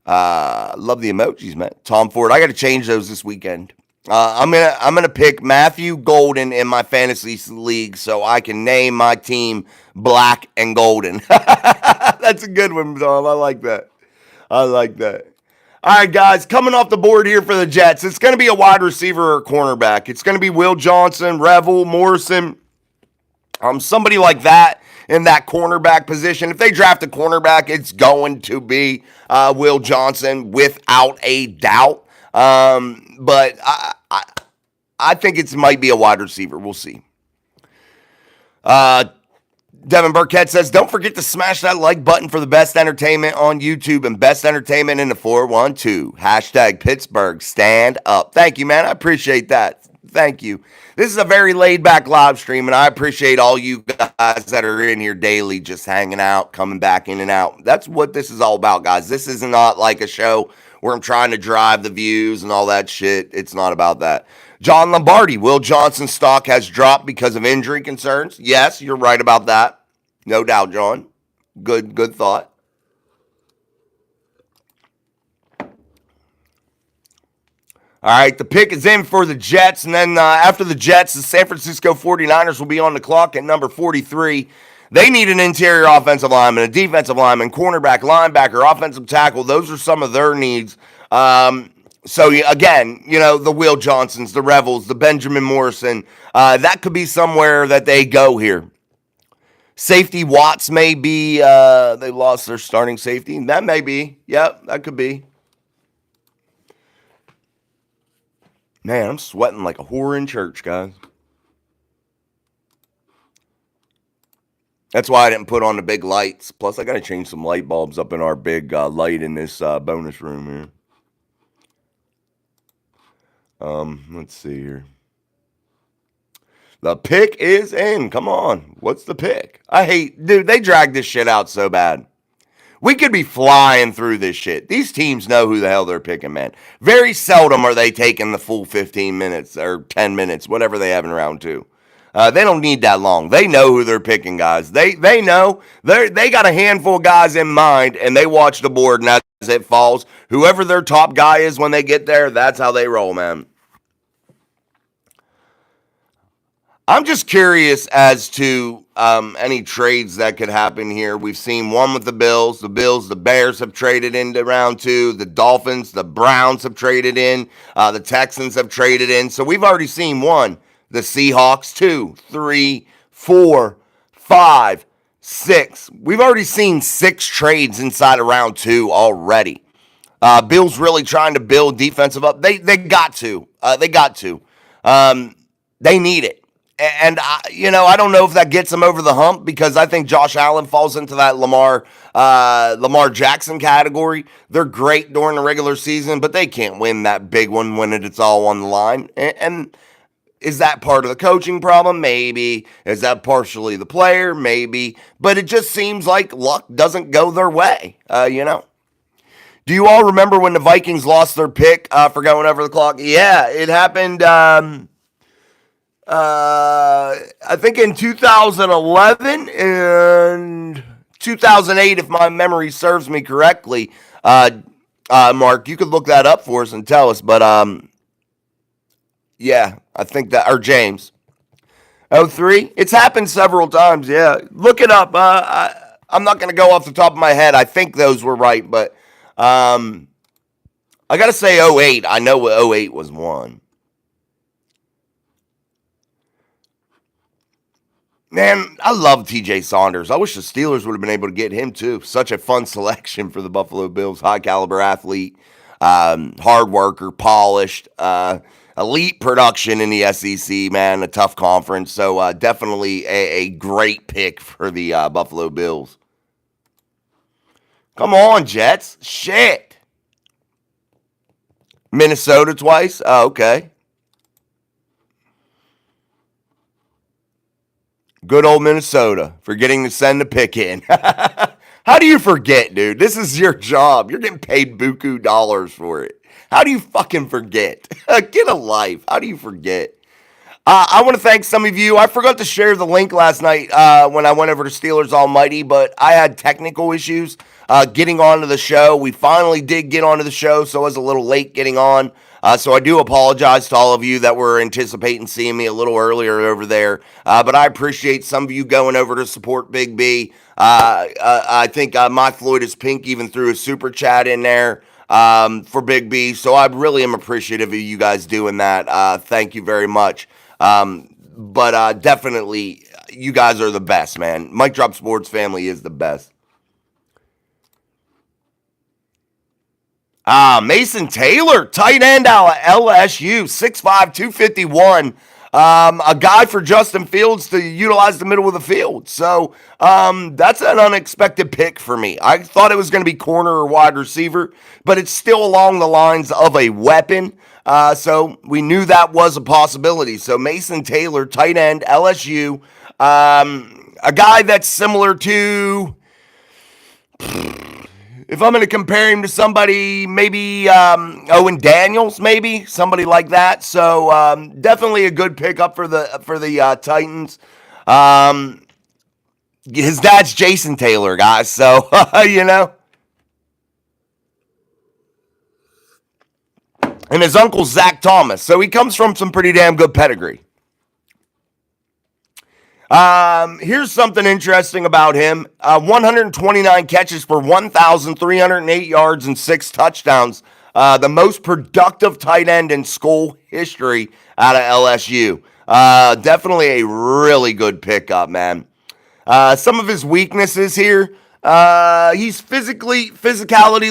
Love the emojis, man. Tom Ford, I got to change those this weekend. I'm gonna pick Matthew Golden in my fantasy league so I can name my team Black and Golden. That's a good one, Tom. I like that. All right, guys, coming off the board here for the Jets, it's going to be a wide receiver or a cornerback. It's going to be Will Johnson, Revel, Morrison, somebody like that in that cornerback position. If they draft a cornerback, it's going to be Will Johnson without a doubt. But I think it might be a wide receiver. We'll see. Devin Burkett says, don't forget to smash that like button for the best entertainment on YouTube and best entertainment in the 412. Hashtag Pittsburgh stand up. Thank you, man. I appreciate that. Thank you. This is a very laid-back live stream, and I appreciate all you guys that are in here daily just hanging out, coming back in and out. That's what this is all about, guys. This is not like a show where I'm trying to drive the views and all that shit. It's not about that. John Lombardi, Will Johnson's stock has dropped because of injury concerns. Yes, you're right about that. No doubt, John. Good thought. All right, the pick is in for the Jets, and then after the Jets, the San Francisco 49ers will be on the clock at number 43. They need an interior offensive lineman, a defensive lineman, cornerback, linebacker, offensive tackle. Those are some of their needs. So again, the Will Johnsons, the Revels, the Benjamin Morrison, that could be somewhere that they go here. Safety Watts may be, they lost their starting safety. That may be. Yep, that could be. Man, I'm sweating like a whore in church, guys. That's why I didn't put on the big lights. Plus, I got to change some light bulbs up in our big light in this bonus room here. Let's see here. The pick is in. Come on. What's the pick? Dude, they drag this shit out so bad. We could be flying through this shit. These teams know who the hell they're picking, man. Very seldom are they taking the full 15 minutes or 10 minutes, whatever they have in round 2. They don't need that long. They know who they're picking, guys. They know. They got a handful of guys in mind, and they watch the board, and as it falls, whoever their top guy is when they get there, that's how they roll, man. I'm just curious as to any trades that could happen here. We've seen one with the Bills. The Bears have traded into round 2. The Dolphins, the Browns have traded in. The Texans have traded in. So we've already seen one. The Seahawks, 2, 3, 4, 5, 6. We've already seen 6 trades inside of round 2 already. Bills really trying to build defensive up. They got to. They need it. And, I don't know if that gets them over the hump because I think Josh Allen falls into that Lamar Jackson category. They're great during the regular season, but they can't win that big one when it's all on the line. And is that part of the coaching problem? Maybe. Is that partially the player? Maybe. But it just seems like luck doesn't go their way, Do you all remember when the Vikings lost their pick for going over the clock? Yeah, it happened... I think in 2011 and 2008, if my memory serves me correctly. Mark, you could look that up for us and tell us. But yeah, I think that, or James, 03. It's happened several times. Yeah, look it up. I'm not going to go off the top of my head. I think those were right, but I got to say 08. I know 08 was one. Man, I love TJ Saunders. I wish the Steelers would have been able to get him too. Such a fun selection for the Buffalo Bills. High caliber athlete, hard worker, polished, elite production in the SEC, man. A tough conference. So definitely a great pick for the Buffalo Bills. Come on, Jets. Shit. Minnesota twice? Oh, okay. Good old Minnesota, forgetting to send the pick in. How do you forget, dude? This is your job. You're getting paid buku dollars for it. How do you fucking forget? Get a life. How do you forget? I want to thank some of you. I forgot to share the link last night when I went over to Steelers Almighty, but I had technical issues getting onto the show. We finally did get onto the show, so I was a little late getting on. So I do apologize to all of you that were anticipating seeing me a little earlier over there. But I appreciate some of you going over to support Big B. I think My Floyd is Pink even threw a super chat in there for Big B. So I really am appreciative of you guys doing that. Thank you very much. But definitely, you guys are the best, man. Mike Drop Sports family is the best. Mason Taylor, tight end out of LSU, 6'5", 251. A guy for Justin Fields to utilize the middle of the field. So that's an unexpected pick for me. I thought it was going to be corner or wide receiver, but it's still along the lines of a weapon. So we knew that was a possibility. So Mason Taylor, tight end, LSU. A guy that's similar to... If I'm going to compare him to somebody, maybe Owen Daniels, maybe somebody like that. So definitely a good pickup for the Titans. His dad's Jason Taylor, guys. So and his uncle's Zach Thomas. So he comes from some pretty damn good pedigree. Here's something interesting about him. 129 catches for 1,308 yards and 6 touchdowns. The most productive tight end in school history out of LSU. Definitely a really good pickup, man. Some of his weaknesses here. Physicality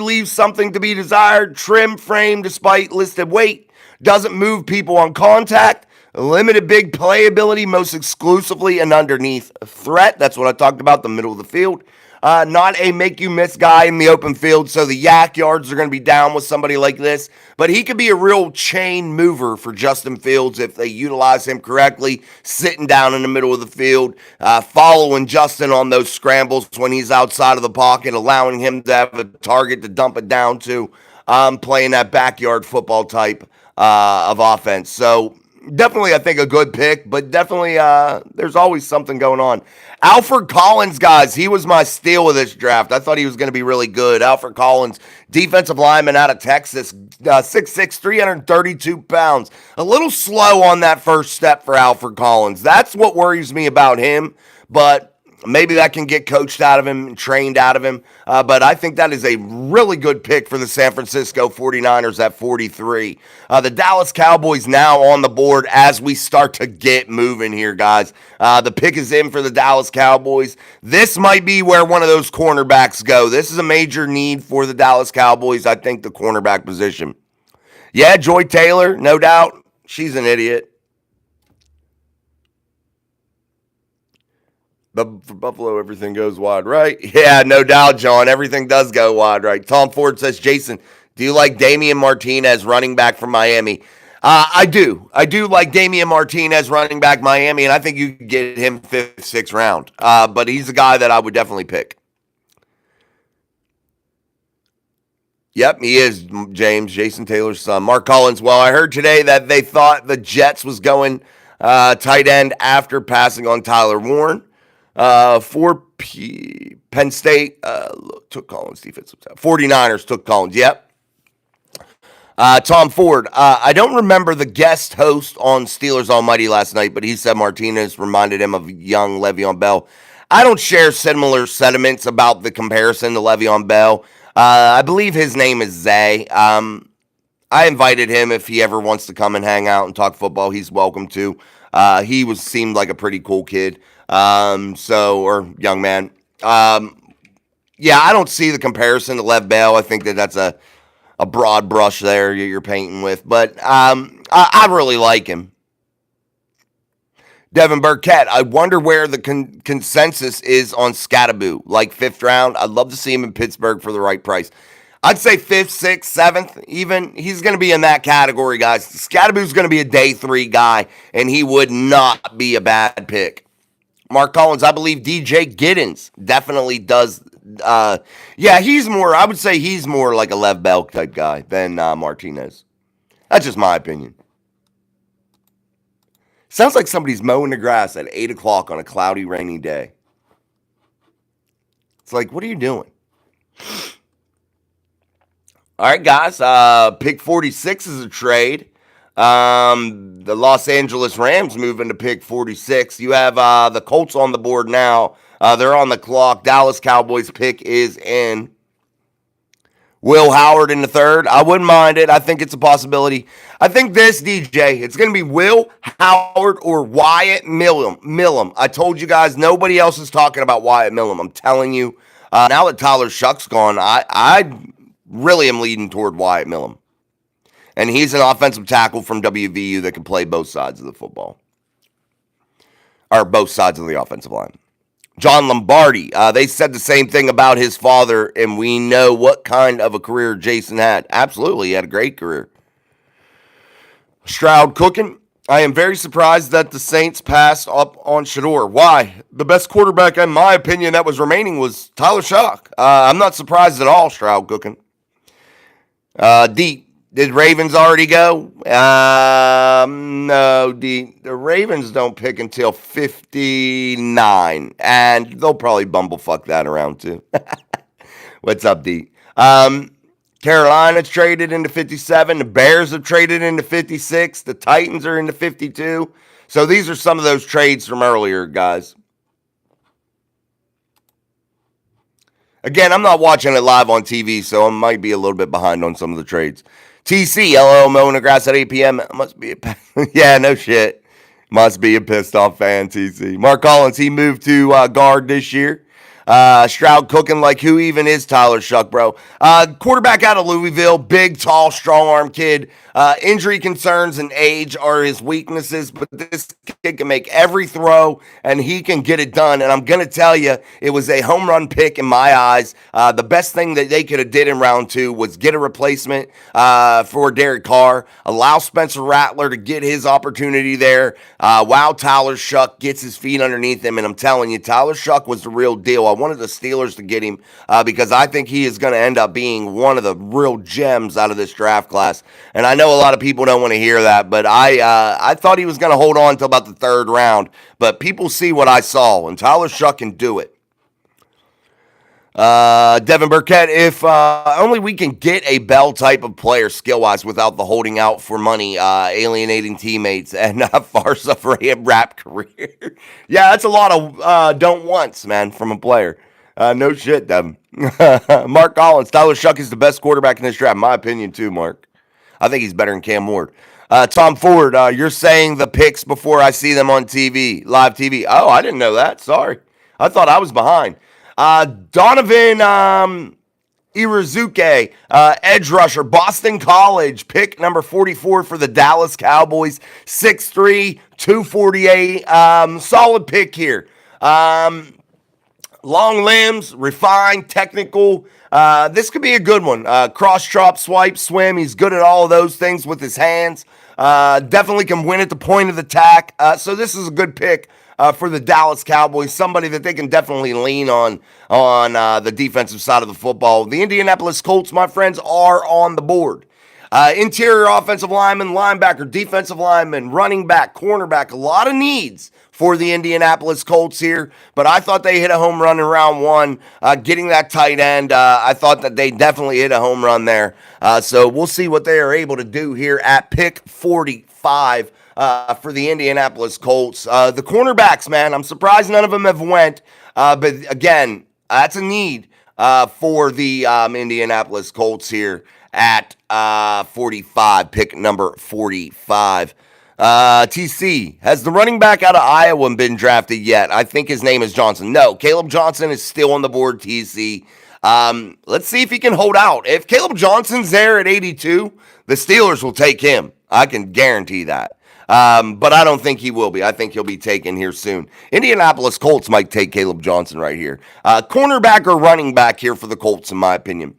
leaves something to be desired. Trim frame despite listed weight. Doesn't move people on contact. Limited big playability, most exclusively an underneath threat. That's what I talked about, the middle of the field. Not a make you miss guy in the open field, so the yak yards are going to be down with somebody like this. But he could be a real chain mover for Justin Fields if they utilize him correctly, sitting down in the middle of the field, following Justin on those scrambles when he's outside of the pocket, allowing him to have a target to dump it down to, playing that backyard football type of offense. So definitely, I think, a good pick, but definitely there's always something going on. Alfred Collins, guys, he was my steal of this draft. I thought he was going to be really good. Alfred Collins, defensive lineman out of Texas, 6'6", 332 pounds. A little slow on that first step for Alfred Collins. That's what worries me about him, but maybe that can get coached out of him, trained out of him. But I think that is a really good pick for the San Francisco 49ers at 43. The Dallas Cowboys now on the board as we start to get moving here, guys. The pick is in for the Dallas Cowboys. This might be where one of those cornerbacks go. This is a major need for the Dallas Cowboys, I think, the cornerback position. Yeah, Joy Taylor, no doubt. She's an idiot. But for Buffalo, everything goes wide right. Yeah, no doubt, John. Everything does go wide right. Tom Ford says, Jason, do you like Damian Martinez running back from Miami? I do. I do like Damian Martinez running back Miami, and I think you could get him 5th, 6th round. But he's a guy that I would definitely pick. Yep, he is, James, Jason Taylor's son. Mark Collins, well, I heard today that they thought the Jets was going tight end after passing on Tyler Warren. Penn State took Collins defensive side. 49ers took Collins. Yep. Tom Ford. I don't remember the guest host on Steelers Almighty last night, but he said Martinez reminded him of young Le'Veon Bell. I don't share similar sentiments about the comparison to Le'Veon Bell. I believe his name is Zay. I invited him if he ever wants to come and hang out and talk football. He's welcome to. He seemed like a pretty cool kid. Or young man. Yeah, I don't see the comparison to Lev Bell. I think that's a broad brush there you're painting with, but I really like him. Devin Burkett, I wonder where the consensus is on Scattaboo. Like 5th round, I'd love to see him in Pittsburgh for the right price. I'd say 5th, 6th, 7th, even. He's going to be in that category, guys. Scattaboo's going to be a day 3 guy, and he would not be a bad pick. Mark Collins, I believe DJ Giddens definitely does. He's more, I would say he's more like a Lev Bell type guy than Martinez. That's just my opinion. Sounds like somebody's mowing the grass at 8 o'clock on a cloudy, rainy day. It's like, what are you doing? All right, guys. Pick 46 is a trade. The Los Angeles Rams move into pick 46. You have the Colts on the board now. They're on the clock. Dallas Cowboys pick is in. Will Howard in the 3rd. I wouldn't mind it. I think it's a possibility. I think this, DJ, it's going to be Will Howard or Wyatt Millum. I told you guys, nobody else is talking about Wyatt Millum. I'm telling you. Now that Tyler Shuck's gone, I really am leading toward Wyatt Millum. And he's an offensive tackle from WVU that can play both sides of the football. Or both sides of the offensive line. John Lombardi. They said the same thing about his father, and we know what kind of a career Jason had. Absolutely, he had a great career. Stroud cooking. I am very surprised that the Saints passed up on Shador. Why? The best quarterback, in my opinion, that was remaining was Tyler Shock. I'm not surprised at all, Stroud cooking. Deep. Did Ravens already go? No, the Ravens don't pick until 59, and they'll probably bumblefuck that around too. What's up, D? Carolina's traded into 57. The Bears have traded into 56. The Titans are into 52. So these are some of those trades from earlier, guys. Again, I'm not watching it live on TV, so I might be a little bit behind on some of the trades. TC, LL mowing the grass at 8 p.m. Must be yeah, no shit. Must be a pissed off fan, TC. Mark Collins, he moved to guard this year. Stroud cooking like who even is Tyler Shuck, bro? Quarterback out of Louisville, big, tall, strong arm kid. Injury concerns and age are his weaknesses, but this kid can make every throw and he can get it done. And I'm going to tell you, it was a home run pick in my eyes. The best thing that they could have did in round 2 was get a replacement for Derek Carr, allow Spencer Rattler to get his opportunity there. While Tyler Shuck gets his feet underneath him. And I'm telling you, Tyler Shuck was the real deal. I wanted the Steelers to get him because I think he is going to end up being one of the real gems out of this draft class. And I know a lot of people don't want to hear that, but I thought he was going to hold on until about the 3rd round. But people see what I saw, and Tyler Shuck can do it. Devin Burkett, if only we can get a Bell type of player skill-wise without the holding out for money, alienating teammates, and far suffering rap career. Yeah, that's a lot of don't wants, man, from a player. No shit, Devin. Mark Collins, Tyler Shuck is the best quarterback in this draft, in my opinion, too, Mark. I think he's better than Cam Ward. Tom Ford, you're saying the picks before I see them on TV, live TV. Oh, I didn't know that. Sorry. I thought I was behind. Donovan Irazuke, edge rusher, Boston College, pick number 44 for the Dallas Cowboys, 6'3", 248, solid pick here. Long limbs, refined, technical. This could be a good one. Cross chop, swipe, swim. He's good at all of those things with his hands. Definitely can win at the point of attack. So this is a good pick for the Dallas Cowboys. Somebody that they can definitely lean on the defensive side of the football. The Indianapolis Colts, my friends, are on the board. Interior offensive lineman, linebacker, defensive lineman, running back, cornerback. A lot of needs for the Indianapolis Colts here, but I thought they hit a home run in round 1, getting that tight end. I thought that they definitely hit a home run there. So we'll see what they are able to do here at pick 45 for the Indianapolis Colts. The cornerbacks, man, I'm surprised none of them have went, but again, that's a need for the Indianapolis Colts here at 45, pick number 45. TC, has the running back out of Iowa been drafted yet? I think his name is Johnson. No, Caleb Johnson is still on the board, TC. Let's see if he can hold out. If Caleb Johnson's there at 82, the Steelers will take him. I can guarantee that. But I don't think he will be. I think he'll be taken here soon. Indianapolis Colts might take Caleb Johnson right here. Cornerback or running back here for the Colts, in my opinion.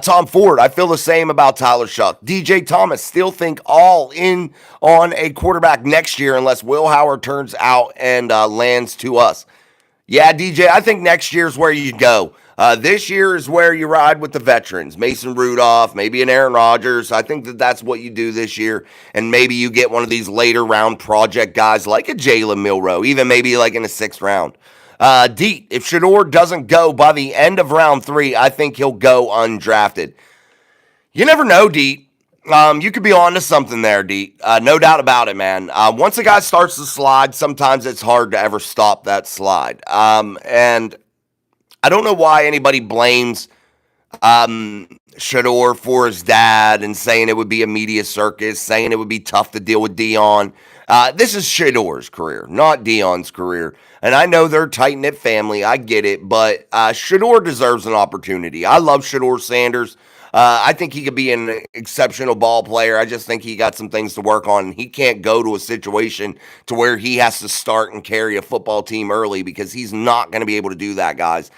Tom Ford, I feel the same about Tyler Shuck. DJ Thomas, still think all in on a quarterback next year unless Will Howard turns out and lands to us. Yeah, DJ, I think next year's where you go. This year is where you ride with the veterans. Mason Rudolph, maybe an Aaron Rodgers. I think that that's what you do this year. And maybe you get one of these later round project guys like a Jalen Milroe, even maybe like in the 6th round. Deet, if Shador doesn't go by the end of round 3, I think he'll go undrafted. You never know, Deet. You could be on to something there, Deet. No doubt about it, man. Once a guy starts to slide, sometimes it's hard to ever stop that slide. And I don't know why anybody blames Shador for his dad and saying it would be a media circus, saying it would be tough to deal with Dion. This is Shador's career, not Dion's career. And I know they're tight-knit family. I get it. But Shador deserves an opportunity. I love Shador Sanders. I think he could be an exceptional ball player. I just think he got some things to work on. He can't go to a situation to where he has to start and carry a football team early because he's not going to be able to do that, guys.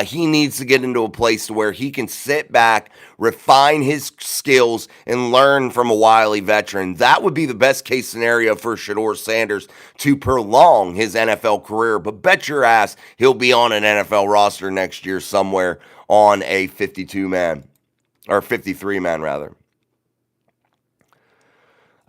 He needs to get into a place to where he can sit back, refine his skills, and learn from a wily veteran. That would be the best case scenario for Shador Sanders to prolong his NFL career. But bet your ass he'll be on an NFL roster next year somewhere on a 52-man. Or 53-man, rather.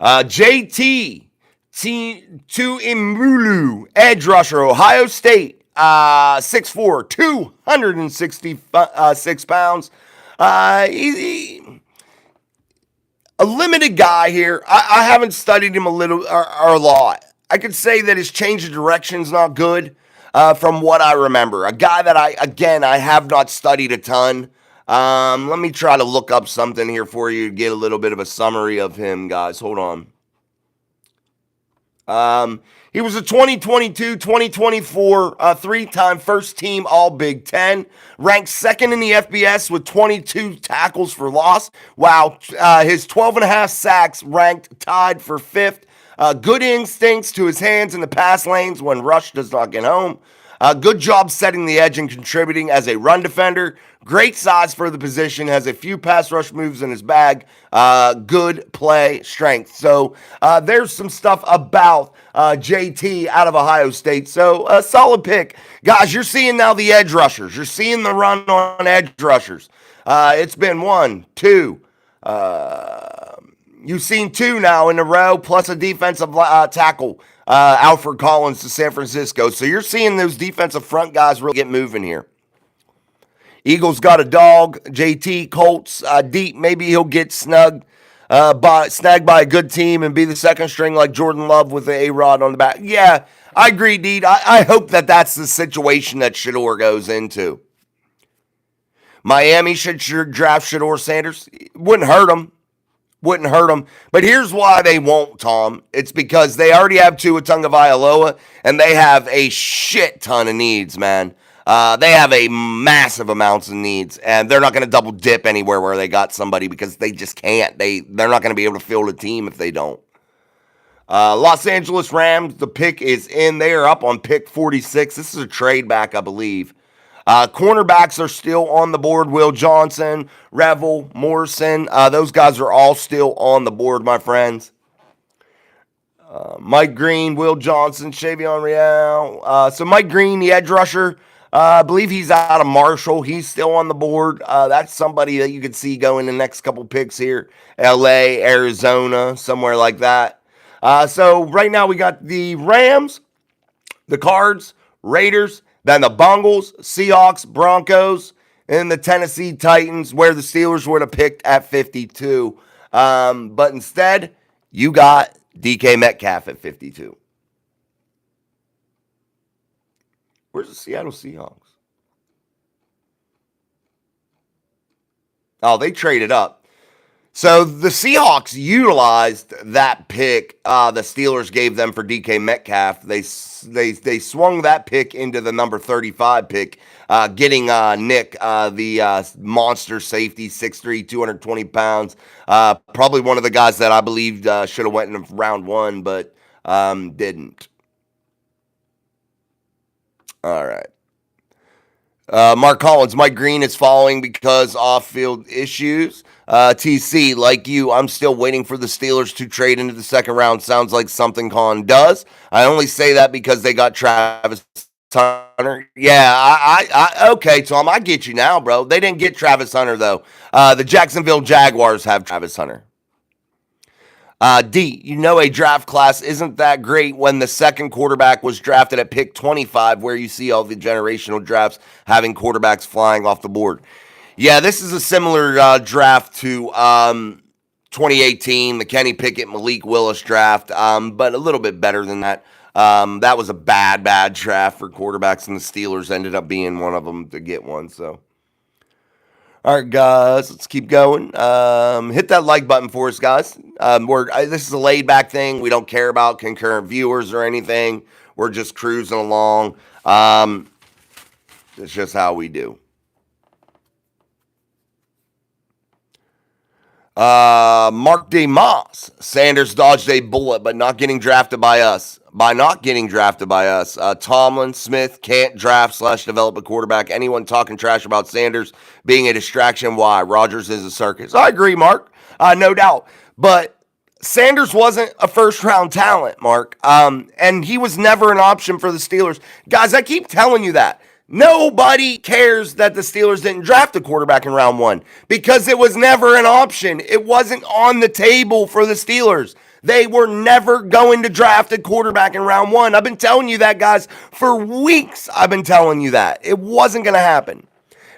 JT Tuimulu, edge rusher, Ohio State, 6'4", 266 pounds. A limited guy here. I haven't studied him a lot. I could say that his change of direction's not good. From what I remember, a guy that I have not studied a ton. Let me try to look up something here for you to get a little bit of a summary of him, guys. Hold on. He was a 2022-2024 three-time first-team All-Big Ten, ranked second in the FBS with 22 tackles for loss. Wow, his 12.5 sacks ranked tied for fifth. Good instincts to his hands in the pass lanes when rush does not get home. Good job setting the edge and contributing as a run defender. Great size for the position. Has a few pass rush moves in his bag. Good play strength. So there's some stuff about JT out of Ohio State. So a solid pick. Guys, you're seeing now the edge rushers. You're seeing the run on edge rushers. It's been 1, 2. You've seen 2 now in a row, plus a defensive tackle. Alfred Collins to San Francisco. So you're seeing those defensive front guys really get moving here. Eagles got a dog. JT, Colts, deep. Maybe he'll get snagged by a good team and be the second string like Jordan Love with the A-Rod on the back. Yeah, I agree, Deed. I hope that that's the situation that Shedeur goes into. Miami should draft Shedeur Sanders. Wouldn't hurt him. Wouldn't hurt them. But here's why they won't, Tom. It's because they already have Tua Tagovailoa, and they have a shit ton of needs, man. They have a massive amounts of needs, and they're not going to double dip anywhere where they got somebody because they just can't. They're not going to be able to field a team if they don't. Los Angeles Rams, the pick is in. They are up on pick 46. This is a trade back, I believe. Cornerbacks are still on the board. Will Johnson, Revel, Morrison. Those guys are all still on the board, my friends. Mike Green, Will Johnson, Shavion Real. So Mike Green, the edge rusher, I believe he's out of Marshall. He's still on the board. That's somebody that you could see go in the next couple picks here. LA, Arizona, somewhere like that. So right now we got the Rams, the Cards, Raiders, then the Bengals, Seahawks, Broncos, and the Tennessee Titans, where the Steelers would have picked at 52. But instead, you got DK Metcalf at 52. Where's the Seattle Seahawks? Oh, they traded up. So the Seahawks utilized that pick the Steelers gave them for DK Metcalf. They swung that pick into the number 35 pick, getting Nick, the monster safety, 6'3", 220 pounds. Probably one of the guys that I believe should have went in round 1, but didn't. All right. Mark Collins, Mike Green is following because off-field issues. TC, like you, I'm still waiting for the Steelers to trade into the second round. Sounds like something Colin does. I only say that because they got Travis Hunter. Yeah, I okay, Tom, I get you now, bro. They didn't get Travis Hunter, though. The Jacksonville Jaguars have Travis Hunter. D, a draft class isn't that great when the second quarterback was drafted at pick 25, where you see all the generational drafts having quarterbacks flying off the board. Yeah, this is a similar draft to 2018, the Kenny Pickett, Malik Willis draft, but a little bit better than that. That was a bad draft for quarterbacks, and the Steelers ended up being one of them to get one, so. All right, guys, let's keep going. Hit that like button for us, guys. This is a laid-back thing. We don't care about concurrent viewers or anything. We're just cruising along. It's just how we do. Mark D. Moss. Sanders dodged a bullet, but not getting drafted by us. By not getting drafted by us, Tomlin, Smith can't draft/develop a quarterback. Anyone talking trash about Sanders being a distraction, why? Rodgers is a circus. I agree, Mark. No doubt. But Sanders wasn't a first-round talent, Mark. And he was never an option for the Steelers. Guys, I keep telling you that. Nobody cares that the Steelers didn't draft a quarterback in round 1 because it was never an option. It wasn't on the table for the Steelers. They were never going to draft a quarterback in round 1. I've been telling you that, guys, for weeks. I've been telling you that. It wasn't going to happen.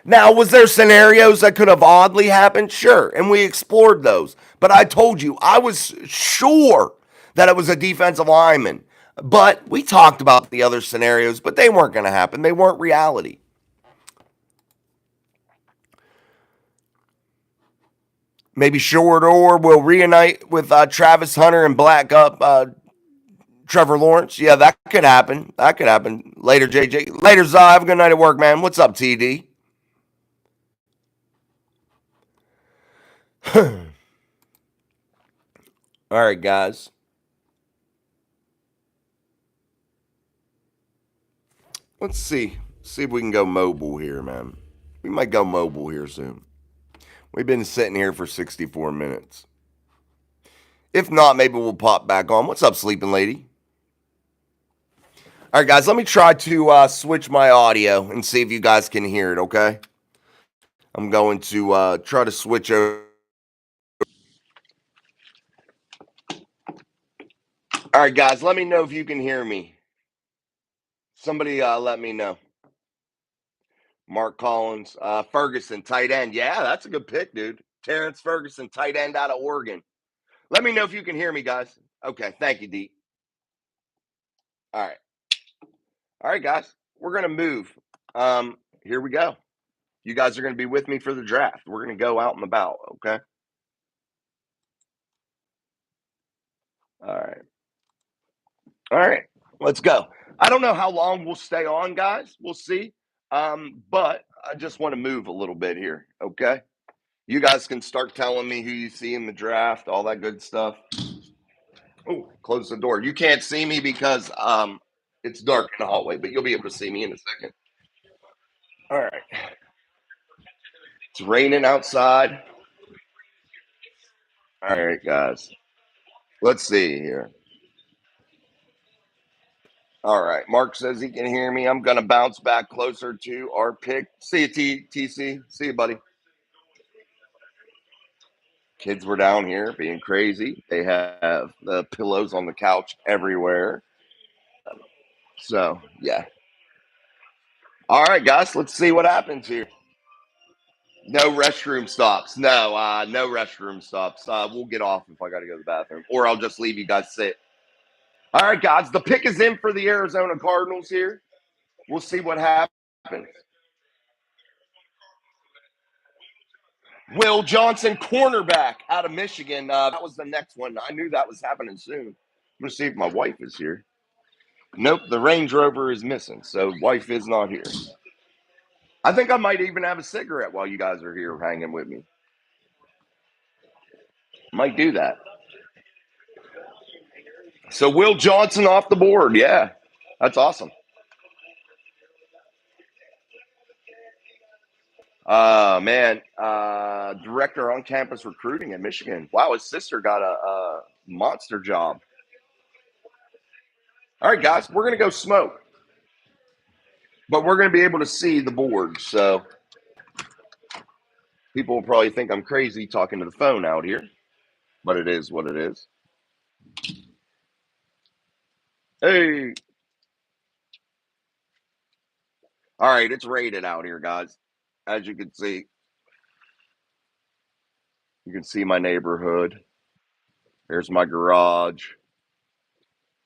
Now, was there scenarios that could have oddly happened? Sure, and we explored those. But I told you, I was sure that it was a defensive lineman. But we talked about the other scenarios, but they weren't going to happen. They weren't reality. Maybe Short will reunite with Travis Hunter and black up Trevor Lawrence. Yeah, that could happen. That could happen. Later, JJ. Later, Zah. Have a good night at work, man. What's up, TD? All right, guys. Let's see. See if we can go mobile here, man. We might go mobile here soon. We've been sitting here for 64 minutes. If not, maybe we'll pop back on. What's up, sleeping lady? All right, guys, let me try to switch my audio and see if you guys can hear it, okay? I'm going to try to switch over. All right, guys, let me know if you can hear me. Somebody let me know. Mark Collins, Ferguson, tight end. Yeah, that's a good pick, dude. Terrence Ferguson, tight end out of Oregon. Let me know if you can hear me, guys. Okay, thank you, D. All right. All right, guys, we're going to move. Here we go. You guys are going to be with me for the draft. We're going to go out and about, okay? All right. All right. Let's go. I don't know how long we'll stay on, guys. We'll see. But I just want to move a little bit here, okay? You guys can start telling me who you see in the draft, all that good stuff. Oh, close the door. You can't see me because it's dark in the hallway, but you'll be able to see me in a second. All right. It's raining outside. All right, guys. Let's see here. All right. Mark says he can hear me. I'm going to bounce back closer to our pick. See you, TC. See you, buddy. Kids were down here being crazy. They have the pillows on the couch everywhere. So, yeah. All right, guys. Let's see what happens here. No restroom stops. No restroom stops. We'll get off if I got to go to the bathroom, or I'll just leave you guys sit. All right, guys. The pick is in for the Arizona Cardinals here. We'll see what happens. Will Johnson, cornerback out of Michigan. That was the next one. I knew that was happening soon. I'm going to see if my wife is here. Nope, the Range Rover is missing, so wife is not here. I think I might even have a cigarette while you guys are here hanging with me. Might do that. So Will Johnson off the board. Yeah, that's awesome. Man, director on campus recruiting in Michigan. Wow, his sister got a monster job. All right, guys, we're going to go smoke, but we're going to be able to see the board. So people will probably think I'm crazy talking to the phone out here, but it is what it is. Hey. All right, it's rated out here, guys. As you can see my neighborhood. There's my garage.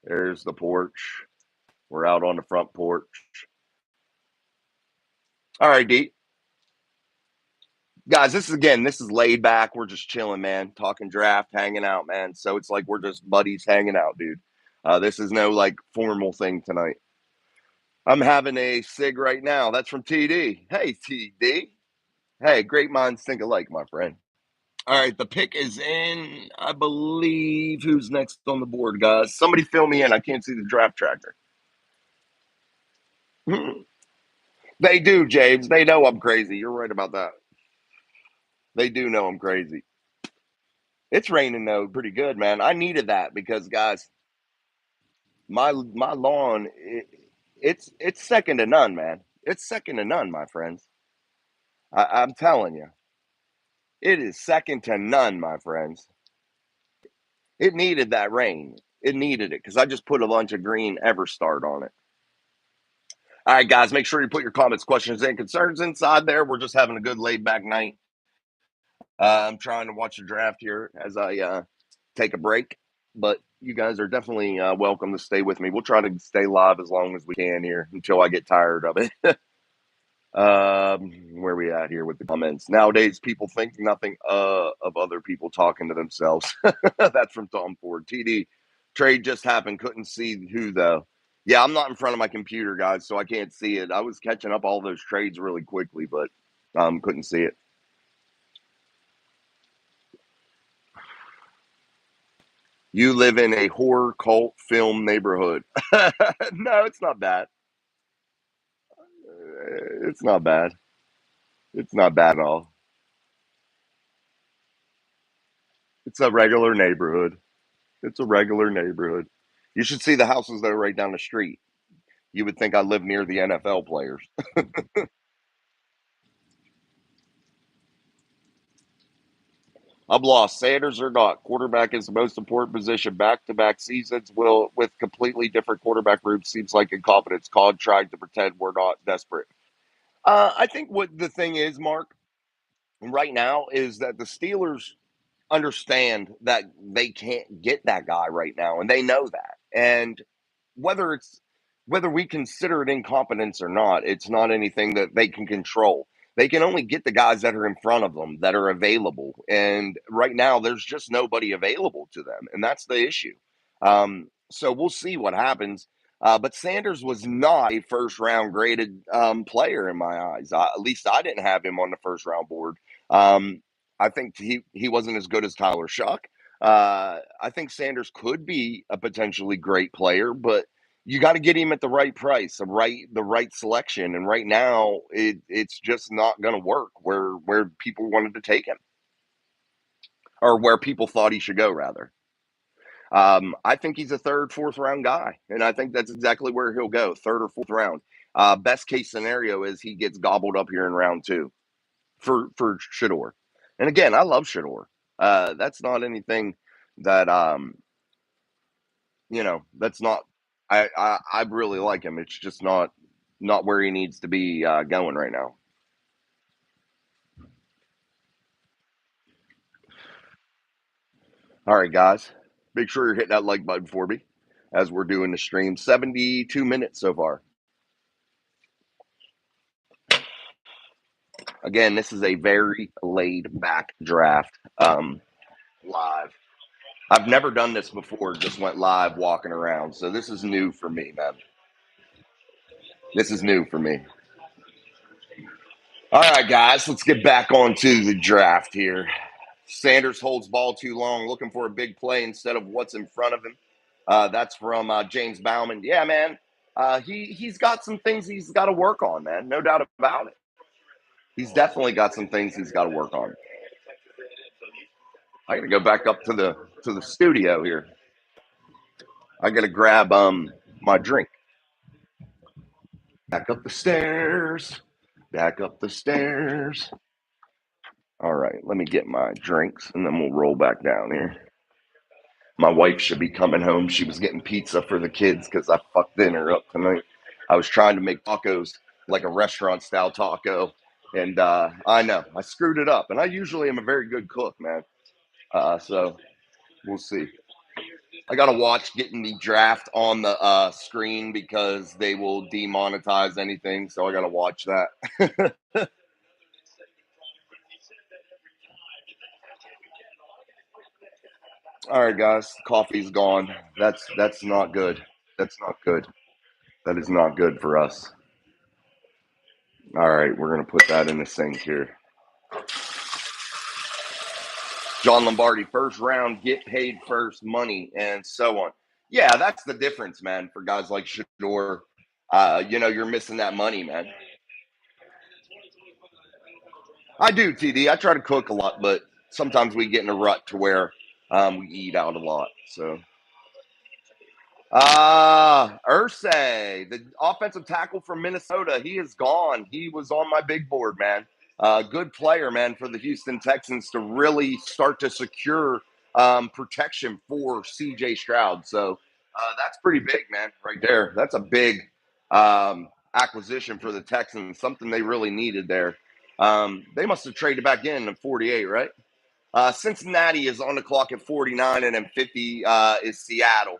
There's the porch. We're out on the front porch. All right, D. Guys, this is laid back. We're just chilling, man. Talking draft, hanging out, man. So it's like we're just buddies hanging out, dude. This is no like formal thing tonight. I'm having a cig right now. That's from TD. Hey, TD. Hey, great minds think alike, my friend. All right, the pick is in. I believe who's next on the board, guys. Somebody fill me in. I can't see the draft tracker. They do, James. They know I'm crazy. You're right about that. They do know I'm crazy. It's raining though, pretty good, man. I needed that because, guys, my lawn, it's second to none, man. It's second to none, my friends. I'm telling you, it is second to none, my friends. It needed that rain. It needed it because I just put a bunch of green Everstart on it. All right, guys, make sure you put your comments, questions, and concerns inside there. We're just having a good laid back night. I'm trying to watch the draft here as I take a break, but You guys are definitely welcome to stay with me. We'll try to stay live as long as we can here until I get tired of it. Where are we at here with the comments? Nowadays, people think nothing of other people talking to themselves. That's from Tom Ford. TD, trade just happened. Couldn't see who, though. Yeah, I'm not in front of my computer, guys, so I can't see it. I was catching up all those trades really quickly, but couldn't see it. You live in a horror cult film neighborhood. No, it's not bad. It's not bad. It's not bad at all. It's a regular neighborhood. It's a regular neighborhood. You should see the houses that are right down the street. You would think I live near the NFL players. I'm lost. Sanders or not, quarterback is the most important position. Back-to-back seasons will with completely different quarterback groups seems like incompetence. Called trying to pretend we're not desperate. I think what the thing is, Mark, right now is that the Steelers understand that they can't get that guy right now, and they know that. And whether it's whether we consider it incompetence or not, it's not anything that they can control. They can only get the guys that are in front of them that are available. And right now, there's just nobody available to them. And that's the issue. So we'll see what happens. But Sanders was not a first round graded player in my eyes. At least I didn't have him on the first round board. Um, I think he wasn't as good as Tyler Shuck. I think Sanders could be a potentially great player, but you got to get him at the right price, the right selection. And right now, it's just not going to work where people wanted to take him or where people thought he should go. Rather, I think he's a third, fourth round guy, and I think that's exactly where he'll go, third or fourth round. Best case scenario is he gets gobbled up here in round two for Shador. And again, I love Shador. That's not anything that that's not. I really like him. It's just not where he needs to be going right now. All right, guys, make sure you're hitting that like button for me as we're doing the stream. 72 minutes so far. Again, this is a very laid back draft. Live. I've never done this before. Just went live walking around, so this is new for me, man. This is new for me. All right, guys, let's get back onto the draft here. Sanders holds ball too long, looking for a big play instead of what's in front of him. That's from James Bauman. Yeah, man, he's got some things he's got to work on, man. No doubt about it. He's definitely got some things he's got to work on. I got to go back up to the studio here. I got to grab my drink. Back up the stairs. Back up the stairs. All right, let me get my drinks and then we'll roll back down here. My wife should be coming home. She was getting pizza for the kids because I fucked dinner up tonight. I was trying to make tacos like a restaurant style taco, and I know I screwed it up. And I usually am a very good cook, man. So we'll see. I gotta watch getting the draft on the screen because they will demonetize anything. So I gotta watch that. All right, guys, coffee's gone. That's not good. That's not good. That is not good for us. All right, we're gonna put that in the sink here. John Lombardi, first round, get paid first, money, and so on. Yeah, that's the difference, man. For guys like Shador, you're missing that money, man. I do, TD. I try to cook a lot, but sometimes we get in a rut to where we eat out a lot. So Ursay, the offensive tackle from Minnesota, he is gone. He was on my big board, man. Good player, man, for the Houston Texans to really start to secure protection for CJ Stroud. So that's pretty big, man, right there. That's a big acquisition for the Texans, something they really needed there. They must have traded back in 48, right? Cincinnati is on the clock at 49, and then 50 is Seattle.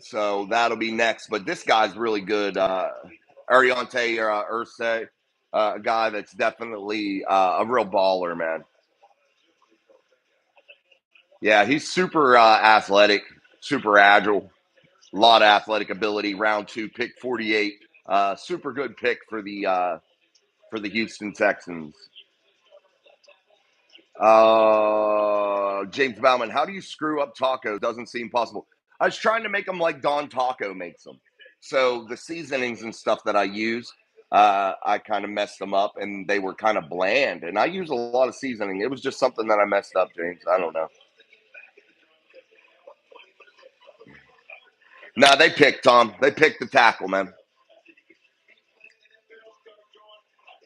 So that'll be next. But this guy's really good. Ariante Ursay, a guy that's definitely a real baller, man. Yeah, he's super athletic, super agile, a lot of athletic ability. Round two, pick 48. Super good pick for the Houston Texans. James Bauman, how do you screw up tacos? Doesn't seem possible. I was trying to make them like Don Taco makes them. So the seasonings and stuff that I use, I kind of messed them up, and they were kind of bland. And I use a lot of seasoning. It was just something that I messed up, James. I don't know. No, they picked Tom. They picked the tackle, man.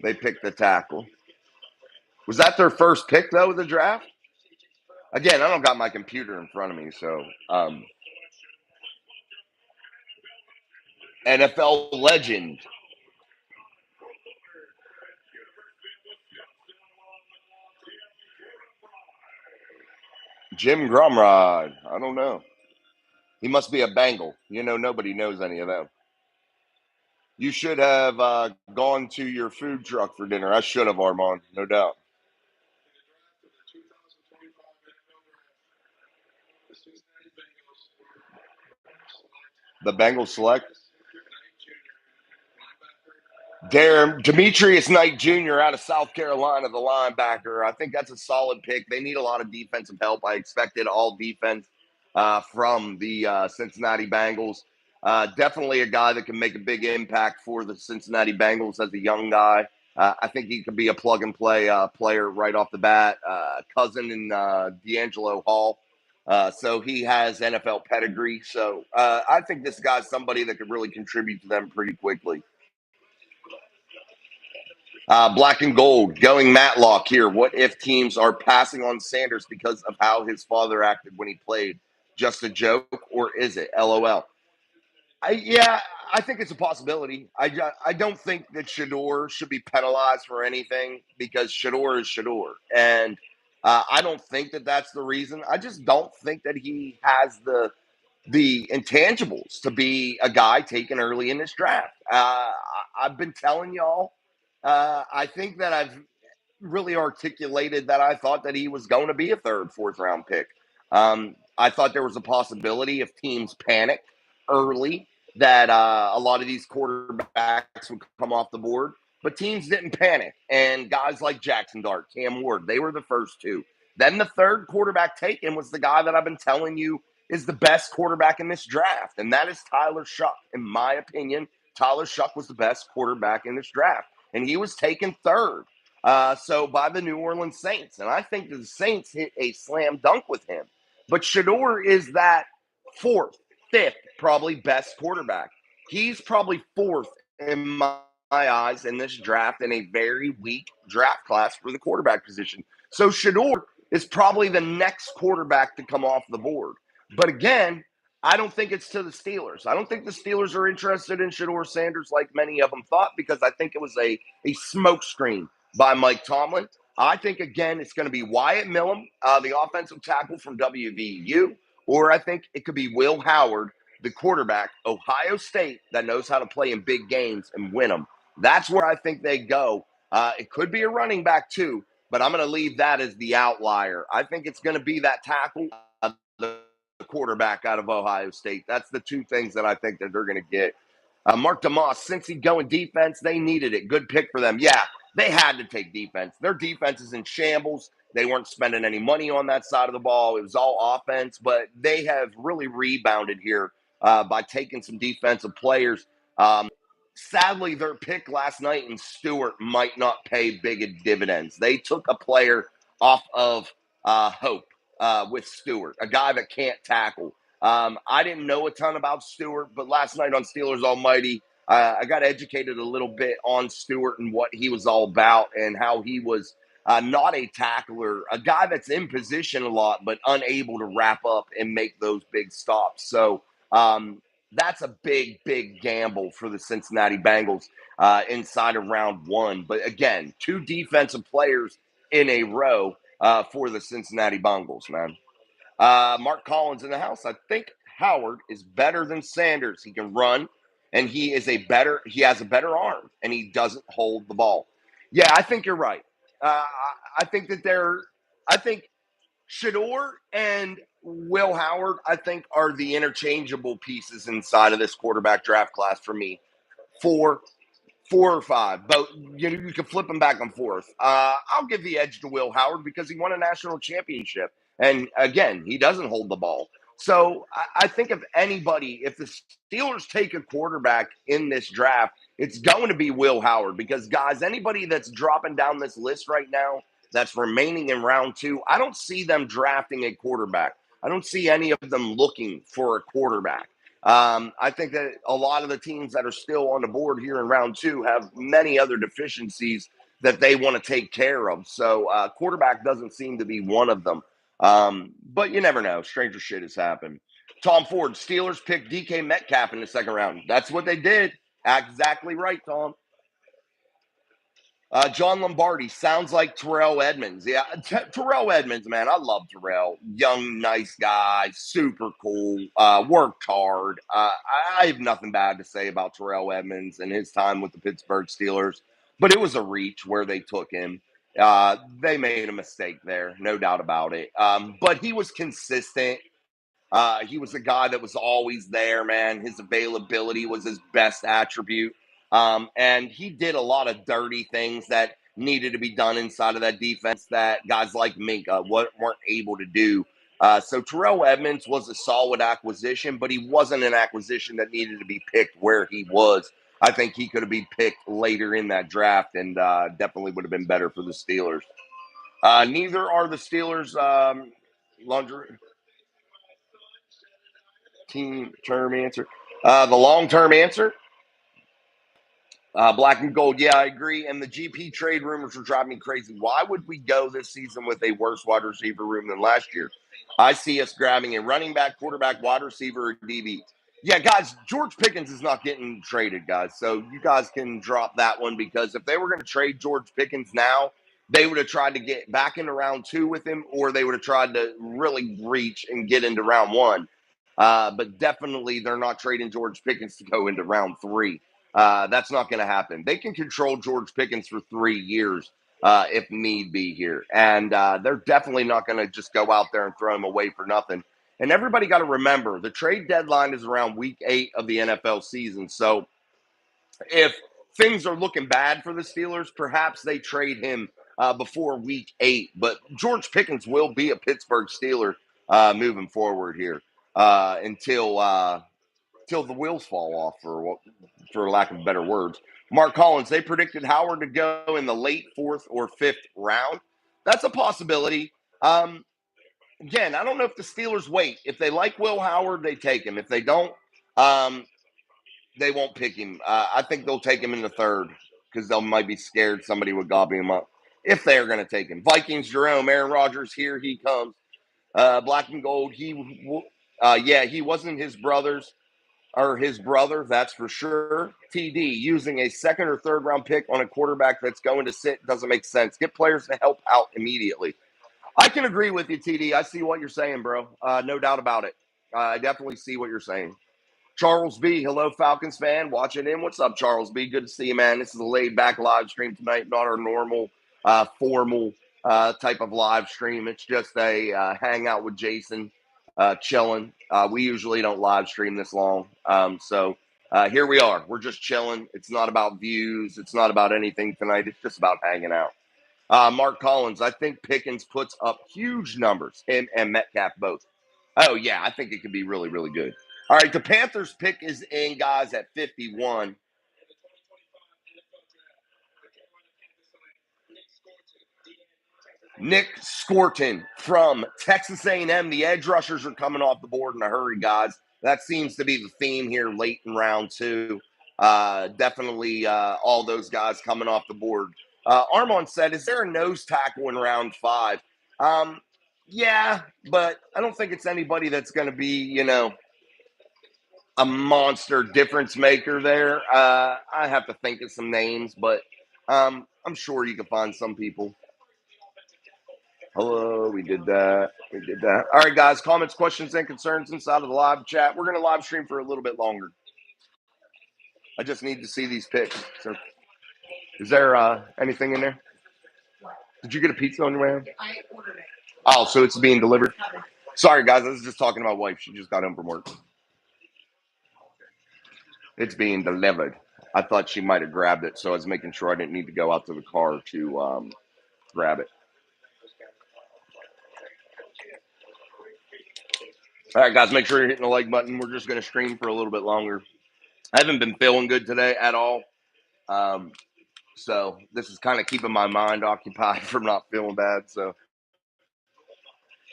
They picked the tackle. Was that their first pick though of the draft? Again, I don't got my computer in front of me, so NFL legend. Jim Grumrod. I don't know. He must be a Bengal. Nobody knows any of them. You should have gone to your food truck for dinner. I should have, Armand, no doubt. The Bengals select Demetrius Knight Jr. out of South Carolina, the linebacker. I think that's a solid pick. They need a lot of defensive help. I expected all defense from the Cincinnati Bengals. Definitely a guy that can make a big impact for the Cincinnati Bengals as a young guy. I think he could be a plug and play player right off the bat. Cousin in D'Angelo Hall. So he has NFL pedigree. So I think this guy's somebody that could really contribute to them pretty quickly. Black and gold, going Matlock here. What if teams are passing on Sanders because of how his father acted when he played? Just a joke, or is it? LOL. Yeah, I think it's a possibility. I don't think that Shador should be penalized for anything because Shador is Shador, and I don't think that that's the reason. I just don't think that he has the intangibles to be a guy taken early in this draft. I've been telling y'all. I think that I've really articulated that I thought that he was going to be a third, fourth round pick. I thought there was a possibility if teams panicked early that a lot of these quarterbacks would come off the board, but teams didn't panic. And guys like Jackson Dart, Cam Ward, they were the first two. Then the third quarterback taken was the guy that I've been telling you is the best quarterback in this draft, and that is Tyler Shuck. In my opinion, Tyler Shuck was the best quarterback in this draft, and he was taken third. So by the New Orleans Saints. And I think the Saints hit a slam dunk with him. But Shador is that fourth, fifth, probably best quarterback. He's probably fourth in my eyes in this draft in a very weak draft class for the quarterback position. So Shador is probably the next quarterback to come off the board. But again, I don't think it's to the Steelers. I don't think the Steelers are interested in Shador Sanders like many of them thought because I think it was a smokescreen by Mike Tomlin. I think, again, it's going to be Wyatt Millum, the offensive tackle from WVU, or I think it could be Will Howard, the quarterback, Ohio State, that knows how to play in big games and win them. That's where I think they go. It could be a running back, too, but I'm going to leave that as the outlier. I think it's going to be that tackle, the quarterback out of Ohio State. That's the two things that I think that they're going to get. Mark DeMoss, since he's going defense, they needed it. Good pick for them. Yeah, they had to take defense. Their defense is in shambles. They weren't spending any money on that side of the ball. It was all offense, but they have really rebounded here by taking some defensive players. Sadly, their pick last night in Stewart might not pay big dividends. They took a player off of hope with Stewart, a guy that can't tackle. I didn't know a ton about Stewart, but last night on Steelers Almighty, I got educated a little bit on Stewart and what he was all about and how he was not a tackler, a guy that's in position a lot, but unable to wrap up and make those big stops. So that's a big, big gamble for the Cincinnati Bengals inside of round one. But again, two defensive players in a row for the Cincinnati Bengals, man. Mark Collins in the house. I think Howard is better than Sanders. He can run, and he has a better arm, and he doesn't hold the ball. Yeah, I think you're right. I think that I think Shador and Will Howard, I think, are the interchangeable pieces inside of this quarterback draft class for me. Four, 4 or 5, but you can flip them back and forth. I'll give the edge to Will Howard because he won a national championship, and again, he doesn't hold the ball. So I think if the Steelers take a quarterback in this draft, it's going to be Will Howard because guys, anybody that's dropping down this list right now that's remaining in round 2, I don't see them drafting a quarterback. I don't see any of them looking for a quarterback. I think that a lot of the teams that are still on the board here in round 2 have many other deficiencies that they want to take care of. So quarterback doesn't seem to be one of them. But you never know. Stranger shit has happened. Tom Ford, Steelers picked DK Metcalf in the second round. That's what they did. Exactly right, Tom. John Lombardi sounds like Terrell Edmonds. Yeah, Terrell Edmonds, man. I love Terrell. Young, nice guy, super cool, worked hard. I have nothing bad to say about Terrell Edmonds and his time with the Pittsburgh Steelers, but it was a reach where they took him. They made a mistake there, no doubt about it. But he was consistent. He was a guy that was always there, man. His availability was his best attribute. And he did a lot of dirty things that needed to be done inside of that defense that guys like Minka weren't able to do. So Terrell Edmonds was a solid acquisition, but he wasn't an acquisition that needed to be picked where he was. I think he could have been picked later in that draft and definitely would have been better for the Steelers. Neither are the Steelers laundry team term answer. The long term answer, black and gold. Yeah, I agree. And the GP trade rumors are driving me crazy. Why would we go this season with a worse wide receiver room than last year? I see us grabbing a running back, quarterback, wide receiver, or DB. Yeah, guys, George Pickens is not getting traded, guys. So you guys can drop that one because if they were going to trade George Pickens now, they would have tried to get back into round 2 with him, or they would have tried to really reach and get into round 1. But definitely, they're not trading George Pickens to go into round 3. That's not going to happen. They can control George Pickens for 3 years if need be here. And they're definitely not going to just go out there and throw him away for nothing. And everybody got to remember the trade deadline is around week 8 of the NFL season. So if things are looking bad for the Steelers, perhaps they trade him before week 8. But George Pickens will be a Pittsburgh Steeler moving forward here till the wheels fall off, for lack of better words. Mark Collins, they predicted Howard to go in the late 4th or 5th round. That's a possibility. Again, I don't know if the Steelers wait. If they like Will Howard, they take him. If they don't, they won't pick him. I think they'll take him in the 3rd because they might be scared somebody would gobble him up if they're going to take him. Vikings, Jerome, Aaron Rodgers, here he comes. Black and gold. He wasn't his brother's or his brother, that's for sure. TD, using a 2nd or 3rd round pick on a quarterback that's going to sit doesn't make sense. Get players to help out immediately. I can agree with you, TD. I see what you're saying, bro. No doubt about it. I definitely see what you're saying. Charles B, hello, Falcons fan, watching in. What's up, Charles B? Good to see you, man. This is a laid-back live stream tonight, not our normal, formal type of live stream. It's just a hangout with Jason, chilling. We usually don't live stream this long, so here we are. We're just chilling. It's not about views. It's not about anything tonight. It's just about hanging out. Mark Collins, I think Pickens puts up huge numbers, him and Metcalf both. Oh, yeah, I think it could be really, really good. All right, the Panthers pick is in, guys, at 51. Nick Scorton from Texas A&M. The edge rushers are coming off the board in a hurry, guys. That seems to be the theme here late in round 2. Definitely all those guys coming off the board. Armand said, is there a nose tackle in round 5? Yeah, but I don't think it's anybody that's going to be, a monster difference maker there. I have to think of some names, but I'm sure you can find some people. Hello, we did that. We did that. All right, guys. Comments, questions, and concerns inside of the live chat. We're going to live stream for a little bit longer. I just need to see these pics. So, is there anything in there? Did you get a pizza on your way home? I ordered it. Oh, so it's being delivered? Sorry, guys. I was just talking to my wife. She just got home from work. It's being delivered. I thought she might have grabbed it, so I was making sure I didn't need to go out to the car to grab it. All right, guys, make sure you're hitting the like button. We're just going to stream for a little bit longer. I haven't been feeling good today at all. So this is kind of keeping my mind occupied from not feeling bad. So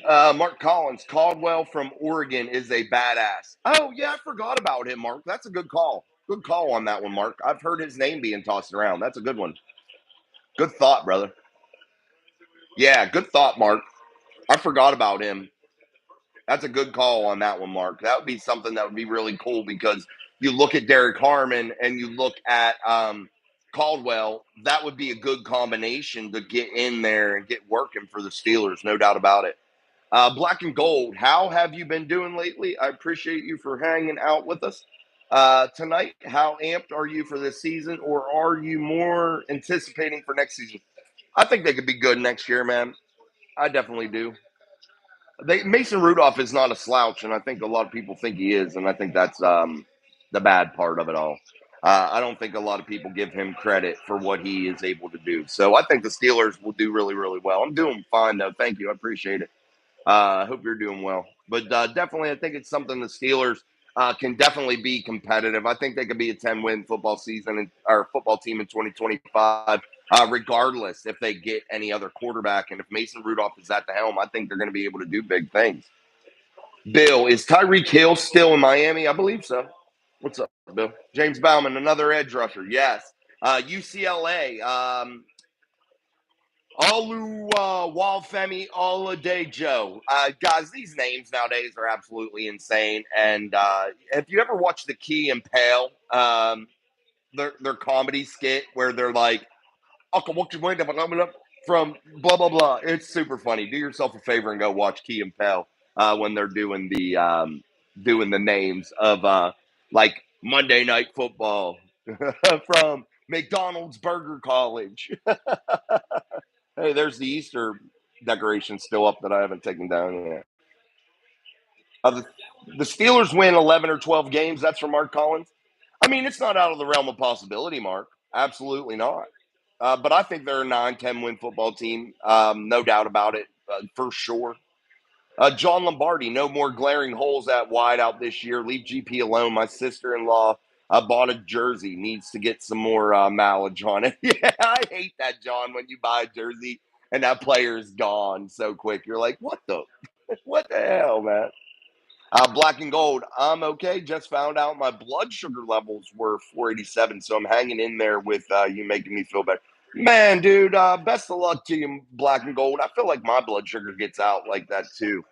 Mark Collins, Caldwell from Oregon is a badass. Oh, yeah, I forgot about him, Mark. That's a good call. Good call on that one, Mark. I've heard his name being tossed around. That's a good one. Good thought, brother. Yeah, good thought, Mark. I forgot about him. That's a good call on that one, Mark. That would be something that would be really cool because you look at Derek Harmon and you look at Caldwell. That would be a good combination to get in there and get working for the Steelers, no doubt about it. Black and Gold, how have you been doing lately? I appreciate you for hanging out with us tonight. How amped are you for this season, or are you more anticipating for next season? I think they could be good next year, man. I definitely do. Mason Rudolph is not a slouch, and I think a lot of people think he is, and I think that's the bad part of it all. I don't think a lot of people give him credit for what he is able to do. So I think the Steelers will do really, really well. I'm doing fine, though. Thank you. I appreciate it. I hope you're doing well. But definitely, I think it's something the Steelers can definitely be competitive. I think they could be a 10-win football season or football team in 2025, regardless if they get any other quarterback. And if Mason Rudolph is at the helm, I think they're going to be able to do big things. Bill, is Tyreek Hill still in Miami? I believe so. What's up, Bill? James Bauman, another edge rusher. Yes. UCLA. Olu Walfemi Oladejo. Guys, these names nowadays are absolutely insane. And have you ever watched the Key and Pale, their comedy skit where they're like, from blah, blah, blah. It's super funny. Do yourself a favor and go watch Key and Pale when they're doing the names of like Monday Night Football from McDonald's Burger College. Hey, there's the Easter decoration still up that I haven't taken down yet. The Steelers win 11 or 12 games. That's from Mark Collins. I mean, it's not out of the realm of possibility, Mark. Absolutely not. But I think they're a 9-10 win football team. No doubt about it, for sure. John Lombardi, no more glaring holes at wide out this year. Leave GP alone. My sister-in-law bought a jersey. Needs to get some more mileage on it. Yeah, I hate that, John, when you buy a jersey and that player is gone so quick. You're like, what the hell, man? Black and Gold, I'm okay. Just found out my blood sugar levels were 487, so I'm hanging in there with you making me feel better. Man, dude, best of luck to you, Black and Gold. I feel like my blood sugar gets out like that too.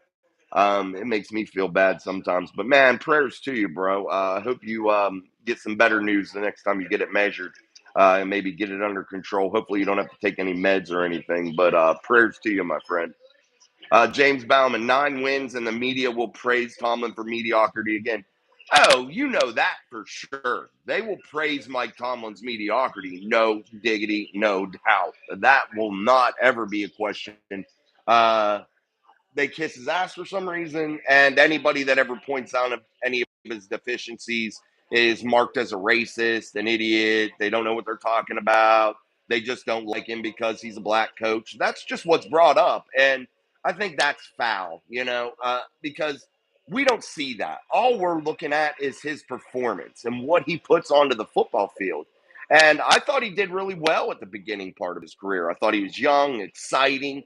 It makes me feel bad sometimes. But man, prayers to you, bro. I hope you get some better news the next time you get it measured and maybe get it under control. Hopefully, you don't have to take any meds or anything. But prayers to you, my friend. James Bauman, 9 wins, and the media will praise Tomlin for mediocrity again. Oh, you know that for sure. They will praise Mike Tomlin's mediocrity. No diggity, no doubt. That will not ever be a question. Uh, they kiss his ass for some reason, and anybody that ever points out any of his deficiencies is marked as a racist, an idiot. They don't know what they're talking about. They just don't like him because he's a black coach. That's just what's brought up, and I think that's foul, because we don't see that. All we're looking at is his performance and what he puts onto the football field. And I thought he did really well at the beginning part of his career. I thought he was young, exciting,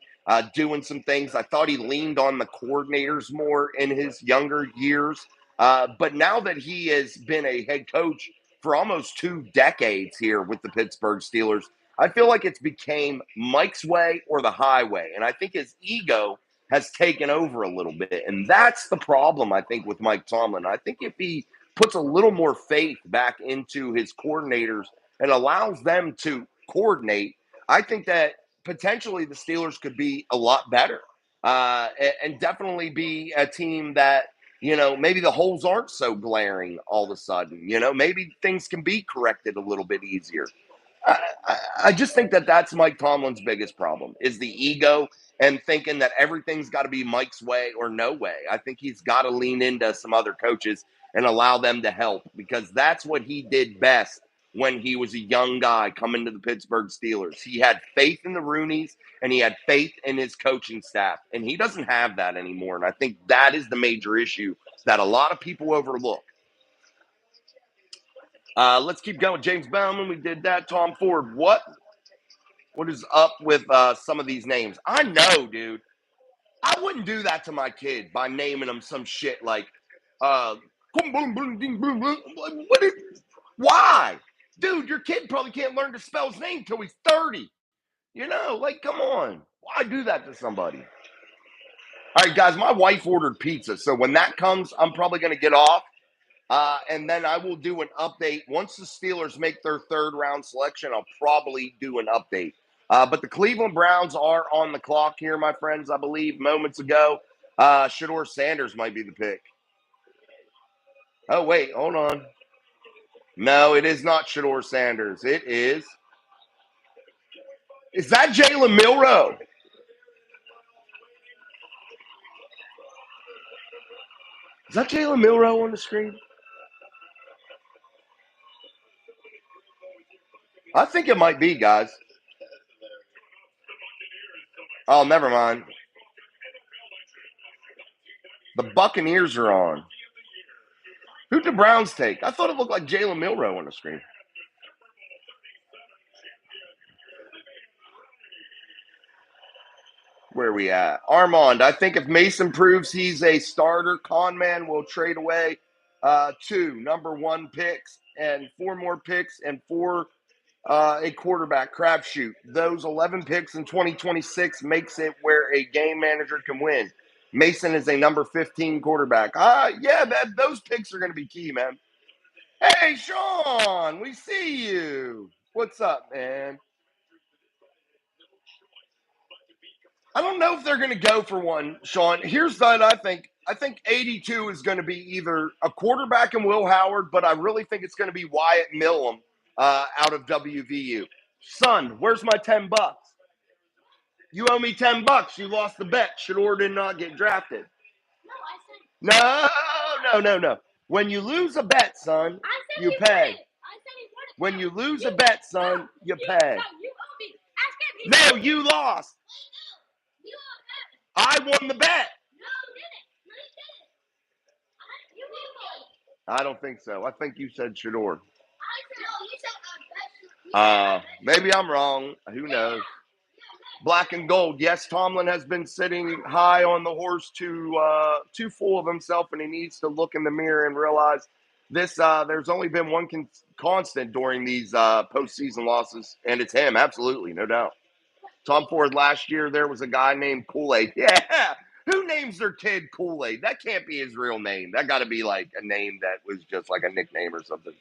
doing some things. I thought he leaned on the coordinators more in his younger years. But now that he has been a head coach for almost 2 decades here with the Pittsburgh Steelers, I feel like it's became Mike's way or the highway. And I think his ego has taken over a little bit. And that's the problem, I think, with Mike Tomlin. I think if he puts a little more faith back into his coordinators and allows them to coordinate, I think that potentially the Steelers could be a lot better, and definitely be a team that, maybe the holes aren't so glaring all of a sudden. Maybe things can be corrected a little bit easier. I just think that that's Mike Tomlin's biggest problem is the ego and thinking that everything's got to be Mike's way or no way. I think he's got to lean into some other coaches and allow them to help, because that's what he did best when he was a young guy coming to the Pittsburgh Steelers. He had faith in the Rooneys and he had faith in his coaching staff, and he doesn't have that anymore. And I think that is the major issue that a lot of people overlook. Let's keep going. James Bauman, we did that. Tom Ford, what is up with some of these names? I know, dude. I wouldn't do that to my kid by naming him some shit like, what is, why? Dude, your kid probably can't learn to spell his name till he's 30. Come on. Why do that to somebody? All right, guys, my wife ordered pizza. So when that comes, I'm probably going to get off. And then I will do an update. Once the Steelers make their third round selection, I'll probably do an update. But the Cleveland Browns are on the clock here, my friends, I believe, moments ago. Shedeur Sanders might be the pick. Oh, wait, hold on. No, it is not Shedeur Sanders. It is. Is that Jalen Milroe? Is that Jalen Milroe on the screen? I think it might be, guys. Oh, never mind. The Buccaneers are on. Who'd the Browns take? I thought it looked like Jalen Milroe on the screen. Where are we at? Armand, I think if Mason proves he's a starter, Conman will trade away 2 number 1 picks and 4 more picks and 4 a quarterback crapshoot. Those 11 picks in 2026 makes it where a game manager can win. Mason is a number 15 quarterback. Yeah, those picks are going to be key, man. Hey, Sean, we see you. What's up, man? I don't know if they're going to go for one, Sean. Here's what I think. I think 82 is going to be either a quarterback and Will Howard, but I really think it's going to be Wyatt Millum out of WVU. Son, where's my $10? You owe me $10. You lost the bet. Shedeur did not get drafted. No. When you lose a bet, son, you pay. When you lose a bet, son, you pay. No, you lost. I won the bet. I don't think so. I think you said Shedeur. Maybe I'm wrong. Who knows? Black and gold. Yes, Tomlin has been sitting high on the horse, too full of himself, and he needs to look in the mirror and realize this. There's only been one constant during these postseason losses, and it's him. Absolutely, no doubt. Tom Ford, last year there was a guy named Kool-Aid. Yeah. Who names their kid Kool-Aid? That can't be his real name. That got to be like a name that was just like a nickname or something.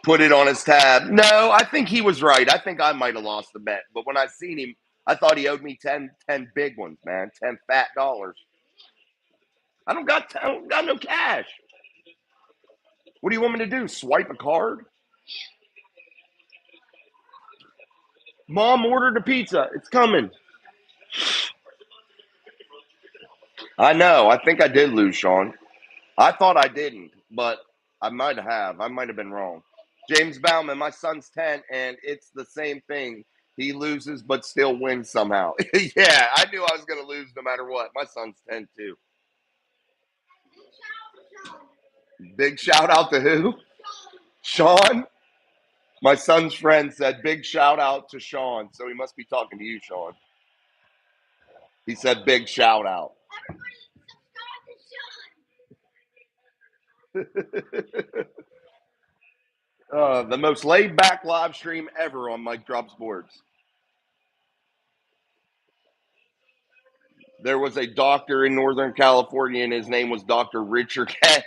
Put it on his tab. No, I think he was right. I think I might have lost the bet. But when I seen him, I thought he owed me 10 big ones, man. 10 fat dollars. I don't got no cash. What do you want me to do? Swipe a card? Mom ordered a pizza. It's coming. I know. I think I did lose, Sean. I thought I didn't, but I might have. I might have been wrong. James Bauman, my son's 10, and it's the same thing. He loses, but still wins somehow. Yeah, I knew I was going to lose no matter what. My son's 10, too. Big shout out to who? Sean? My son's friend said big shout out to Sean, so he must be talking to you, Sean. He said big shout out. The most laid back live stream ever on Mike Drop Sports. There was a doctor in Northern California, and his name was Dr. Richard Head.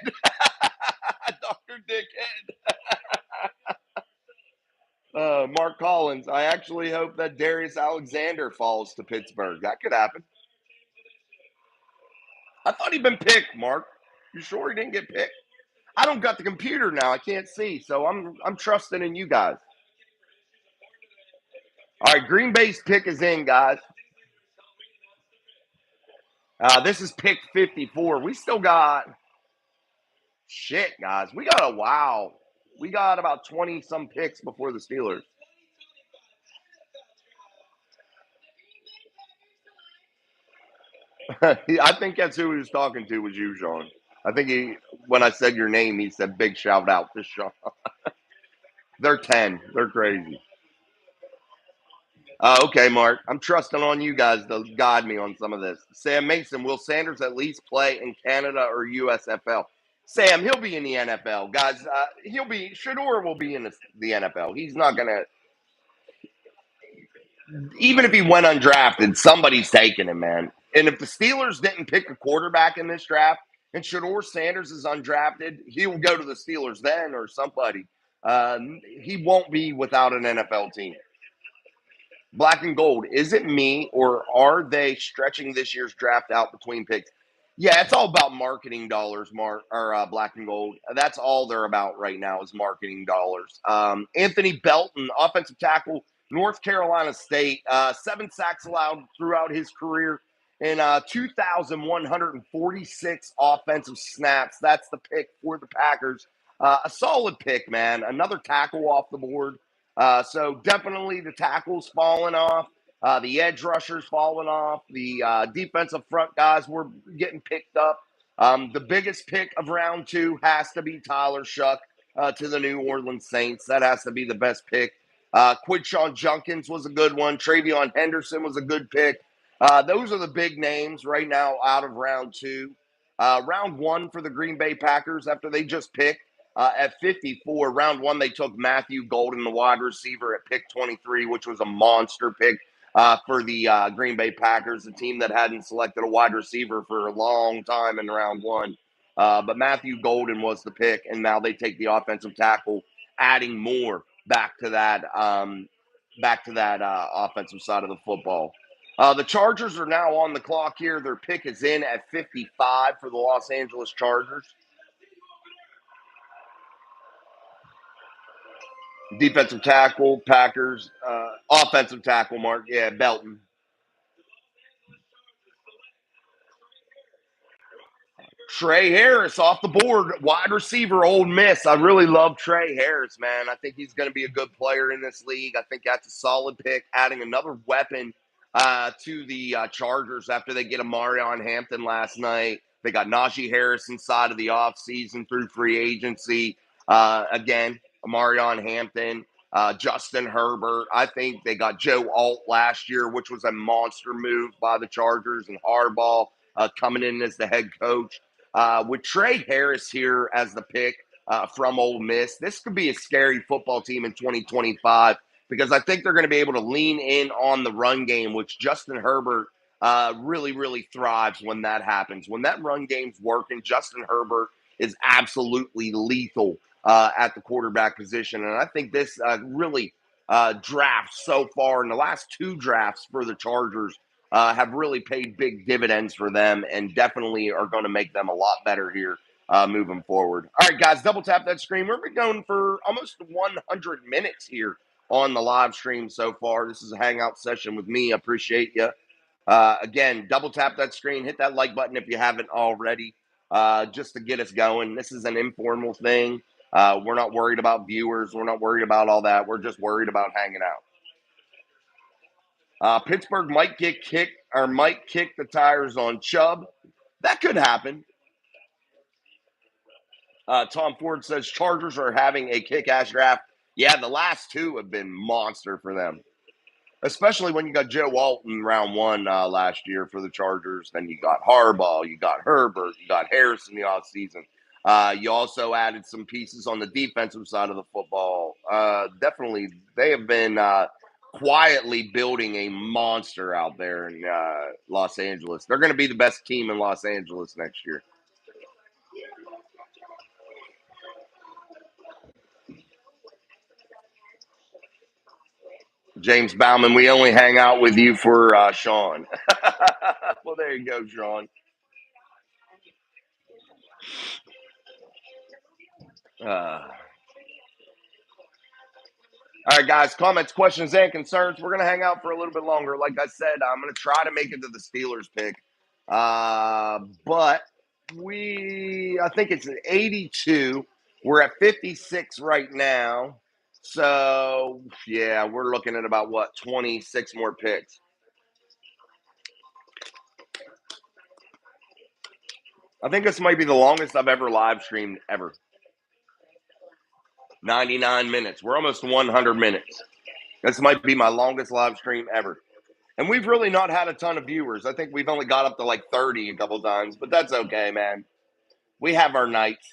Dr. Dickhead. Oh, Mark Collins. I actually hope that Darius Alexander falls to Pittsburgh. That could happen. I thought he'd been picked, Mark. You sure he didn't get picked? I don't got the computer now. I can't see, so I'm trusting in you guys. All right, Green Bay's pick is in, guys. This is pick 54. We still got shit, guys. We got We got about 20 some picks before the Steelers. I think that's who he was talking to was you, Sean. I think when I said your name, he said big shout out to Sean. They're 10. They're crazy. Okay, Mark. I'm trusting on you guys to guide me on some of this. Sam Mason, will Sanders at least play in Canada or USFL? Sam, he'll be in the NFL, guys. Shador will be in the NFL. He's not gonna. Even if he went undrafted, somebody's taking him, man. And if the Steelers didn't pick a quarterback in this draft, and Shador Sanders is undrafted, he will go to the Steelers then or somebody. He won't be without an NFL team. Black and gold, is it me or are they stretching this year's draft out between picks? Yeah, it's all about marketing dollars, Mark or black and gold. That's all they're about right now is marketing dollars. Anthony Belton, offensive tackle, North Carolina State, 7 sacks allowed throughout his career and 2,146 offensive snaps. That's the pick for the Packers. A solid pick, man. Another tackle off the board. So definitely the tackles falling off. The edge rushers falling off. The defensive front guys were getting picked up. The biggest pick of round two has to be Tyler Shuck to the New Orleans Saints. That has to be the best pick. Quidshawn Junkins was a good one. Travion Henderson was a good pick. Those are the big names right now out of round two. Round one for the Green Bay Packers after they just picked. At 54, round one, they took Matthew Golden, the wide receiver, at pick 23, which was a monster pick for the Green Bay Packers, a team that hadn't selected a wide receiver for a long time in round one. But Matthew Golden was the pick, and now they take the offensive tackle, adding more back to that offensive side of the football. The Chargers are now on the clock here. Their pick is in at 55 for the Los Angeles Chargers. Defensive tackle, Packers. Offensive tackle, Mark. Yeah, Belton. Trey Harris off the board, wide receiver, Ole Miss. I really love Trey Harris, man. I think he's going to be a good player in this league. I think that's a solid pick, adding another weapon to the Chargers after they get Amarion Hampton last night. They got Najee Harris inside of the offseason through free agency. Again, Amarion Hampton, Justin Herbert. I think they got Joe Alt last year, which was a monster move by the Chargers, and Harbaugh coming in as the head coach. With Trey Harris here as the pick from Ole Miss, this could be a scary football team in 2025 because I think they're going to be able to lean in on the run game, which Justin Herbert really, really thrives when that happens. When that run game's working, Justin Herbert is absolutely lethal at the quarterback position. And I think this really draft so far in the last two drafts for the Chargers have really paid big dividends for them and definitely are going to make them a lot better here moving forward. All right, guys, double tap that screen. We're going for almost 100 minutes here on the live stream so far. This is a hangout session with me. I appreciate you. Again, double tap that screen. Hit that like button if you haven't already just to get us going. This is an informal thing. We're not worried about viewers. We're not worried about all that. We're just worried about hanging out. Pittsburgh might get kicked or might kick the tires on Chubb. That could happen. Tom Ford says Chargers are having a kick-ass draft. Yeah, the last two have been monster for them, especially when you got Joe Walton round one last year for the Chargers. Then you got Harbaugh, you got Herbert, you got Harris in the offseason. You also added some pieces on the defensive side of the football. Definitely, they have been quietly building a monster out there in Los Angeles. They're going to be the best team in Los Angeles next year. James Bauman, we only hang out with you for Sean. Well, there you go, Sean. All right, guys, comments, questions, and concerns. We're going to hang out for a little bit longer. Like I said, I'm going to try to make it to the Steelers pick. But I think it's an 82. We're at 56 right now. So, yeah, we're looking at about, 26 more picks. I think this might be the longest I've ever live streamed ever. 99 minutes. We're almost 100 minutes. This might be my longest live stream ever. And we've really not had a ton of viewers. I think we've only got up to like 30 a couple times, but that's okay, man. We have our nights.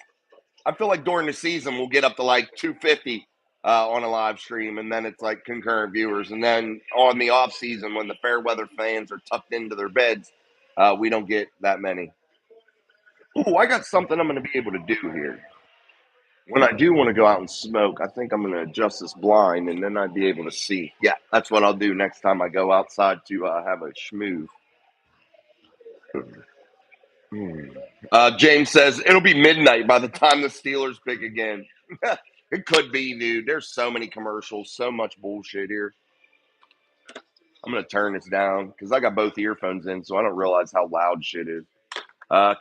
I feel like during the season we'll get up to like 250 on a live stream, and then it's like concurrent viewers. And then on the off season, when the fair weather fans are tucked into their beds, we don't get that many. Oh, I got something I'm going to be able to do here. When I do want to go out and smoke, I think I'm going to adjust this blind, and then I'd be able to see. Yeah, that's what I'll do next time I go outside to have a schmooze. James says it'll be midnight by the time the Steelers pick again. It could be, dude. There's so many commercials, so much bullshit here. I'm going to turn this down because I got both earphones in, so I don't realize how loud shit is.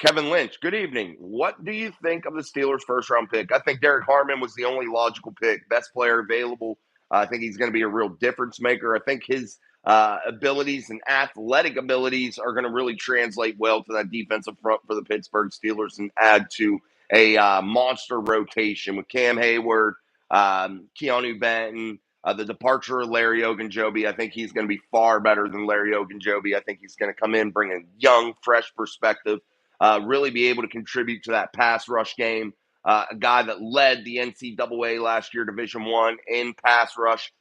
Kevin Lynch, good evening. What do you think of the Steelers' first-round pick? I think Derek Harmon was the only logical pick. Best player available. I think he's going to be a real difference maker. I think his abilities and athletic abilities are going to really translate well to that defensive front for the Pittsburgh Steelers and add to a monster rotation with Cam Hayward, Keanu Benton, the departure of Larry Ogunjobi. I think he's going to be far better than Larry Ogunjobi. I think he's going to come in, bring a young, fresh perspective. Really be able to contribute to that pass rush game. A guy that led the NCAA last year, Division I, in pass rush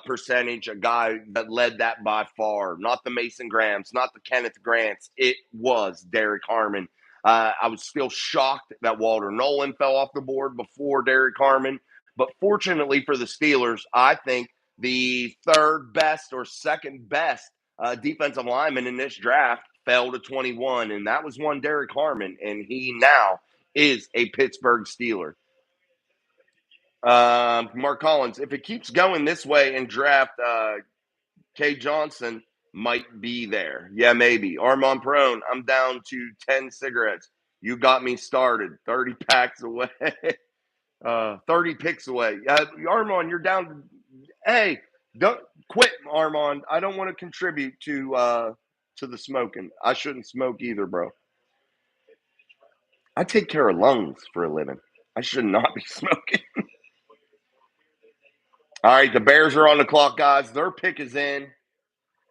percentage. A guy that led that by far. Not the Mason Grahams, not the Kenneth Grants. It was Derek Harmon. I was still shocked that Walter Nolan fell off the board before Derek Harmon. But fortunately for the Steelers, I think the third best or second best defensive lineman in this draft fell to 21, and that was one Derek Harmon, and he now is a Pittsburgh Steeler. Mark Collins, if it keeps going this way in draft, Kay Johnson might be there. Yeah, maybe. Armand Prone, I'm down to 10 cigarettes. You got me started. 30 packs away. 30 picks away. Armand, you're down. Hey, don't quit, Armand. I don't want to contribute to the smoking. I shouldn't smoke either, bro. I take care of lungs for a living. I should not be smoking. All right, the Bears are on the clock, guys. Their pick is in.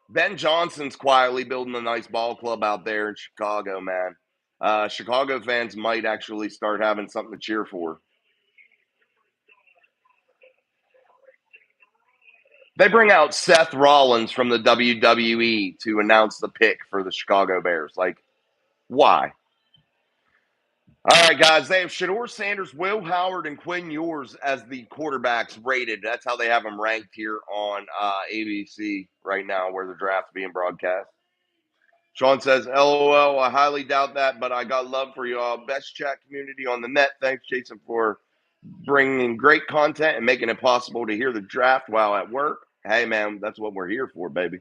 Ben Johnson's quietly building a nice ball club out there in Chicago, man. Chicago fans might actually start having something to cheer for. They bring out Seth Rollins from the WWE to announce the pick for the Chicago Bears. Like, why? All right, guys. They have Shedeur Sanders, Will Howard, and Quinn Ewers as the quarterbacks rated. That's how they have them ranked here on ABC right now, where the draft's being broadcast. Sean says, LOL, I highly doubt that, but I got love for you all. Best chat community on the net. Thanks, Jason, for bringing great content and making it possible to hear the draft while at work. Hey, man, that's what we're here for, baby.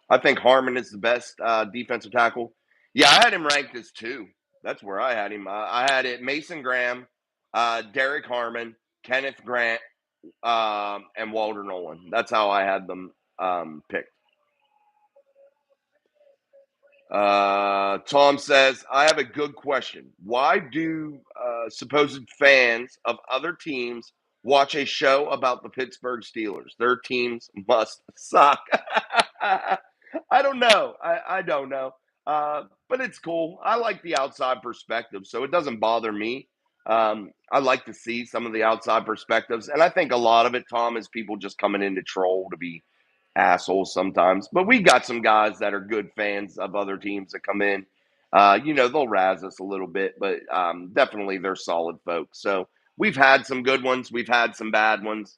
I think Harmon is the best defensive tackle. Yeah, I had him ranked as 2. That's where I had him. I had it Mason Graham, Derek Harmon, Kenneth Grant, and Walter Nolan. That's how I had them picked. Tom says, I have a good question. Why do supposed fans of other teams watch a show about the Pittsburgh Steelers? Their teams must suck. I don't know. I don't know. But it's cool. I like the outside perspective, so it doesn't bother me. I like to see some of the outside perspectives. And I think a lot of it, Tom, is people just coming in to troll, to be assholes sometimes. But we got some guys that are good fans of other teams that come in. They'll razz us a little bit, but definitely they're solid folks. So we've had some good ones. We've had some bad ones.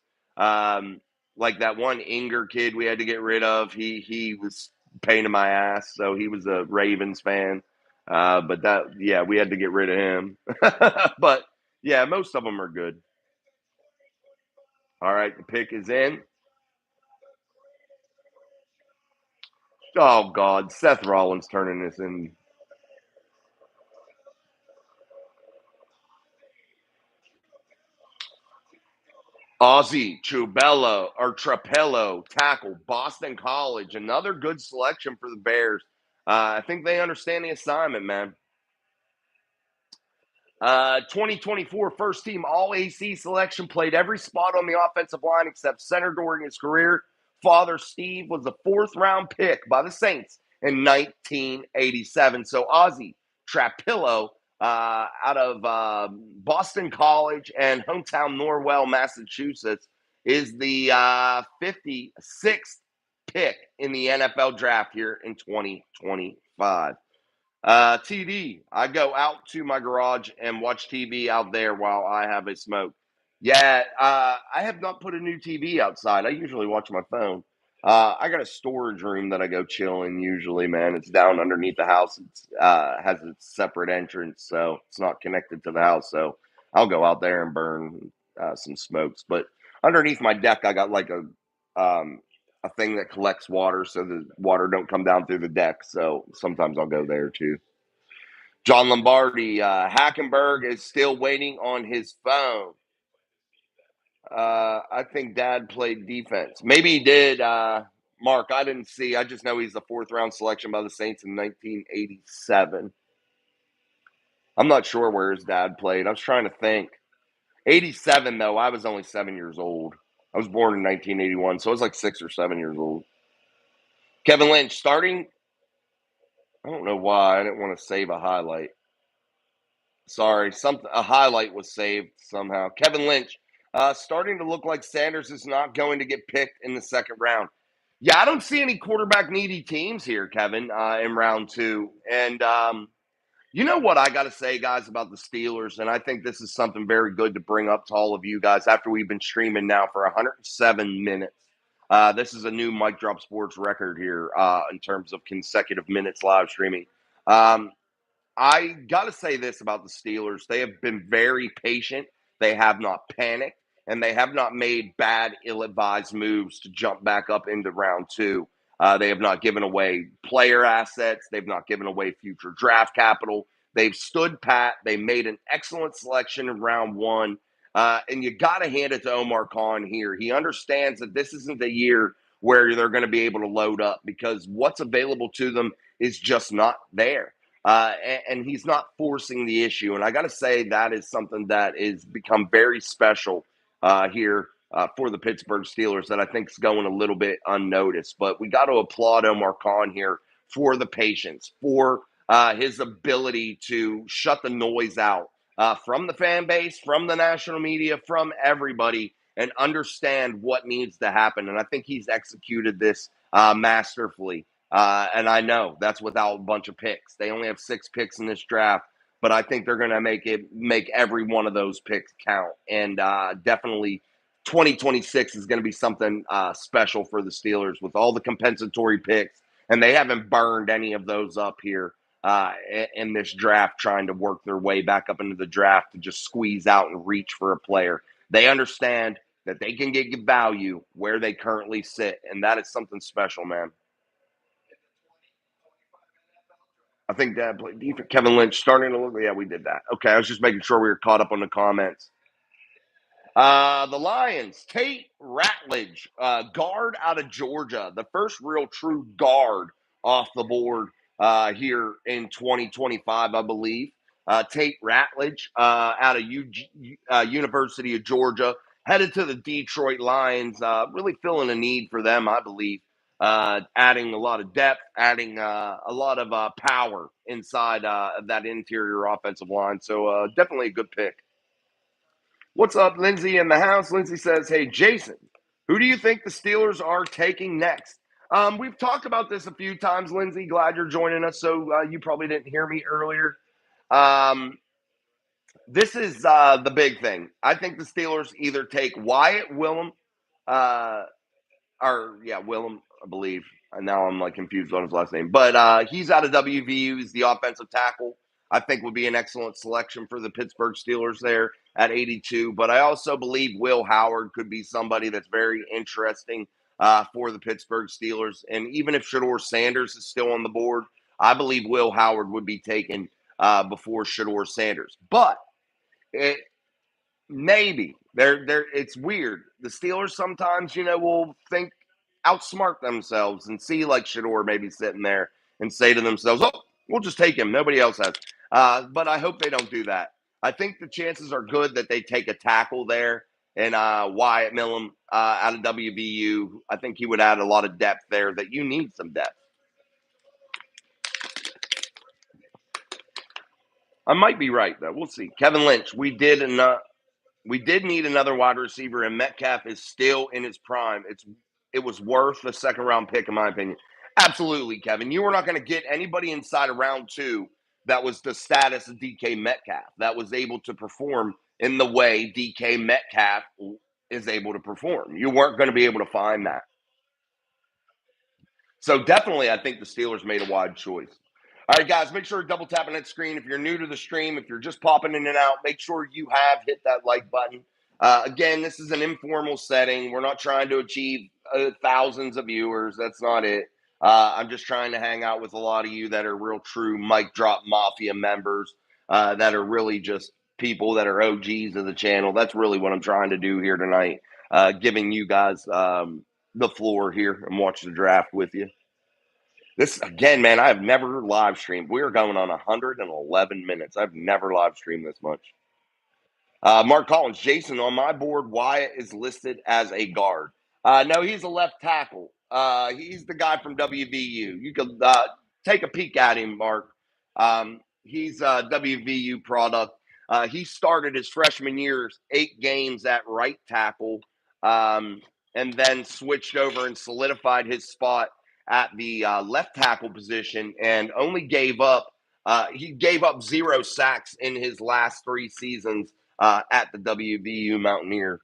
Like that one Inger kid we had to get rid of. He was a pain in my ass, so he was a Ravens fan. But yeah, we had to get rid of him. But yeah, most of them are good. All right, the pick is in. Oh God, Seth Rollins turning this in. Ozzy Trubello or Trapello tackle Boston College. Another good selection for the Bears. I think they understand the assignment, man. 2024 first team All AC selection, played every spot on the offensive line except center during his career. Father Steve was the fourth round pick by the Saints in 1987. So Ozzy Trapillo out of Boston College and hometown Norwell, Massachusetts, is the 56th pick in the NFL draft here in 2025. TV. I go out to my garage and watch TV out there while I have a smoke. Yeah, I have not put a new TV outside. I usually watch my phone. I got a storage room that I go chill in usually, man. It's down underneath the house. It's has a separate entrance, so it's not connected to the house. So I'll go out there and burn some smokes. But underneath my deck, I got like a thing that collects water so the water don't come down through the deck. So sometimes I'll go there too. John Lombardi, Hackenberg is still waiting on his phone. I think Dad played defense. Maybe he did. Mark, I didn't see. I just know he's the fourth round selection by the Saints in 1987. I'm not sure where his dad played. I was trying to think. 87, though, I was only 7 years old. I was born in 1981, so I was like 6 or 7 years old. Kevin Lynch starting. I don't know why. I didn't want to save a highlight. Sorry, a highlight was saved somehow. Kevin Lynch, starting to look like Sanders is not going to get picked in the second round. Yeah, I don't see any quarterback needy teams here, Kevin, in round two. And you know what I got to say, guys, about the Steelers, and I think this is something very good to bring up to all of you guys after we've been streaming now for 107 minutes. This is a new Mic Drop Sports record here in terms of consecutive minutes live streaming. Um, I got to say this about the Steelers. They have been very patient. They have not panicked, and they have not made bad, ill advised moves to jump back up into round two. They have not given away player assets. They've not given away future draft capital. They've stood pat. They made an excellent selection in round one. And you got to hand it to Omar Khan here. He understands that this isn't the year where they're going to be able to load up because what's available to them is just not there. And he's not forcing the issue. And I got to say that is something that is become very special here for the Pittsburgh Steelers that I think is going a little bit unnoticed. But we got to applaud Omar Khan here for the patience, for his ability to shut the noise out from the fan base, from the national media, from everybody, and understand what needs to happen. And I think he's executed this masterfully. And I know that's without a bunch of picks. They only have 6 picks in this draft, but I think they're going to make every one of those picks count. And definitely 2026 is going to be something special for the Steelers with all the compensatory picks. And they haven't burned any of those up here in this draft, trying to work their way back up into the draft to just squeeze out and reach for a player. They understand that they can get value where they currently sit. And that is something special, man. I think Dad played defense. Kevin Lynch starting to look. Yeah, we did that. Okay, I was just making sure we were caught up on the comments. The Lions, Tate Ratledge, guard out of Georgia, the first real true guard off the board here in 2025, I believe. Tate Ratledge out of University of Georgia, headed to the Detroit Lions, really filling a need for them, I believe. Adding a lot of depth, adding a lot of power inside that interior offensive line. So definitely a good pick. What's up, Lindsay in the house? Lindsay says, hey, Jason, who do you think the Steelers are taking next? We've talked about this a few times, Lindsay. Glad you're joining us. So you probably didn't hear me earlier. This is the big thing. I think the Steelers either take Wyatt Willem, or yeah, Willem, I believe. And now I'm like confused on his last name, but he's out of WVU. He's the offensive tackle. I think would be an excellent selection for the Pittsburgh Steelers there at 82. But I also believe Will Howard could be somebody that's very interesting for the Pittsburgh Steelers. And even if Shador Sanders is still on the board, I believe Will Howard would be taken before Shador Sanders. But it, maybe they're it's weird. The Steelers sometimes, will think outsmart themselves and see like Shador maybe sitting there and say to themselves, "Oh, we'll just take him. Nobody else has." But I hope they don't do that. I think the chances are good that they take a tackle there and Wyatt Millum out of WVU. I think he would add a lot of depth there that you need some depth. I might be right though. We'll see. Kevin Lynch, we did need another wide receiver, and Metcalf is still in his prime. It was worth a second round pick, in my opinion. Absolutely, Kevin. You were not going to get anybody inside of round two that was the status of DK Metcalf, that was able to perform in the way DK Metcalf is able to perform. You weren't going to be able to find that. So definitely, I think the Steelers made a wide choice. All right, guys, make sure to double tap on that screen. If you're new to the stream, if you're just popping in and out, make sure you have hit that like button. Again, this is an informal setting. We're not trying to achieve thousands of viewers. That's not it. I'm just trying to hang out with a lot of you that are real true mic drop mafia members that are really just people that are OGs of the channel. That's really what I'm trying to do here tonight, giving you guys the floor here and watch the draft with you. This again, man, I have never live streamed. We are going on 111 minutes. I've never live streamed this much. Mark Collins, Jason, on my board, Wyatt is listed as a guard. No, he's a left tackle. He's the guy from WVU. You can take a peek at him, Mark. He's a WVU product. He started his freshman year 8 games at right tackle, and then switched over and solidified his spot at the left tackle position, and only gave up. He gave up 0 sacks in his last 3 seasons at the WVU Mountaineer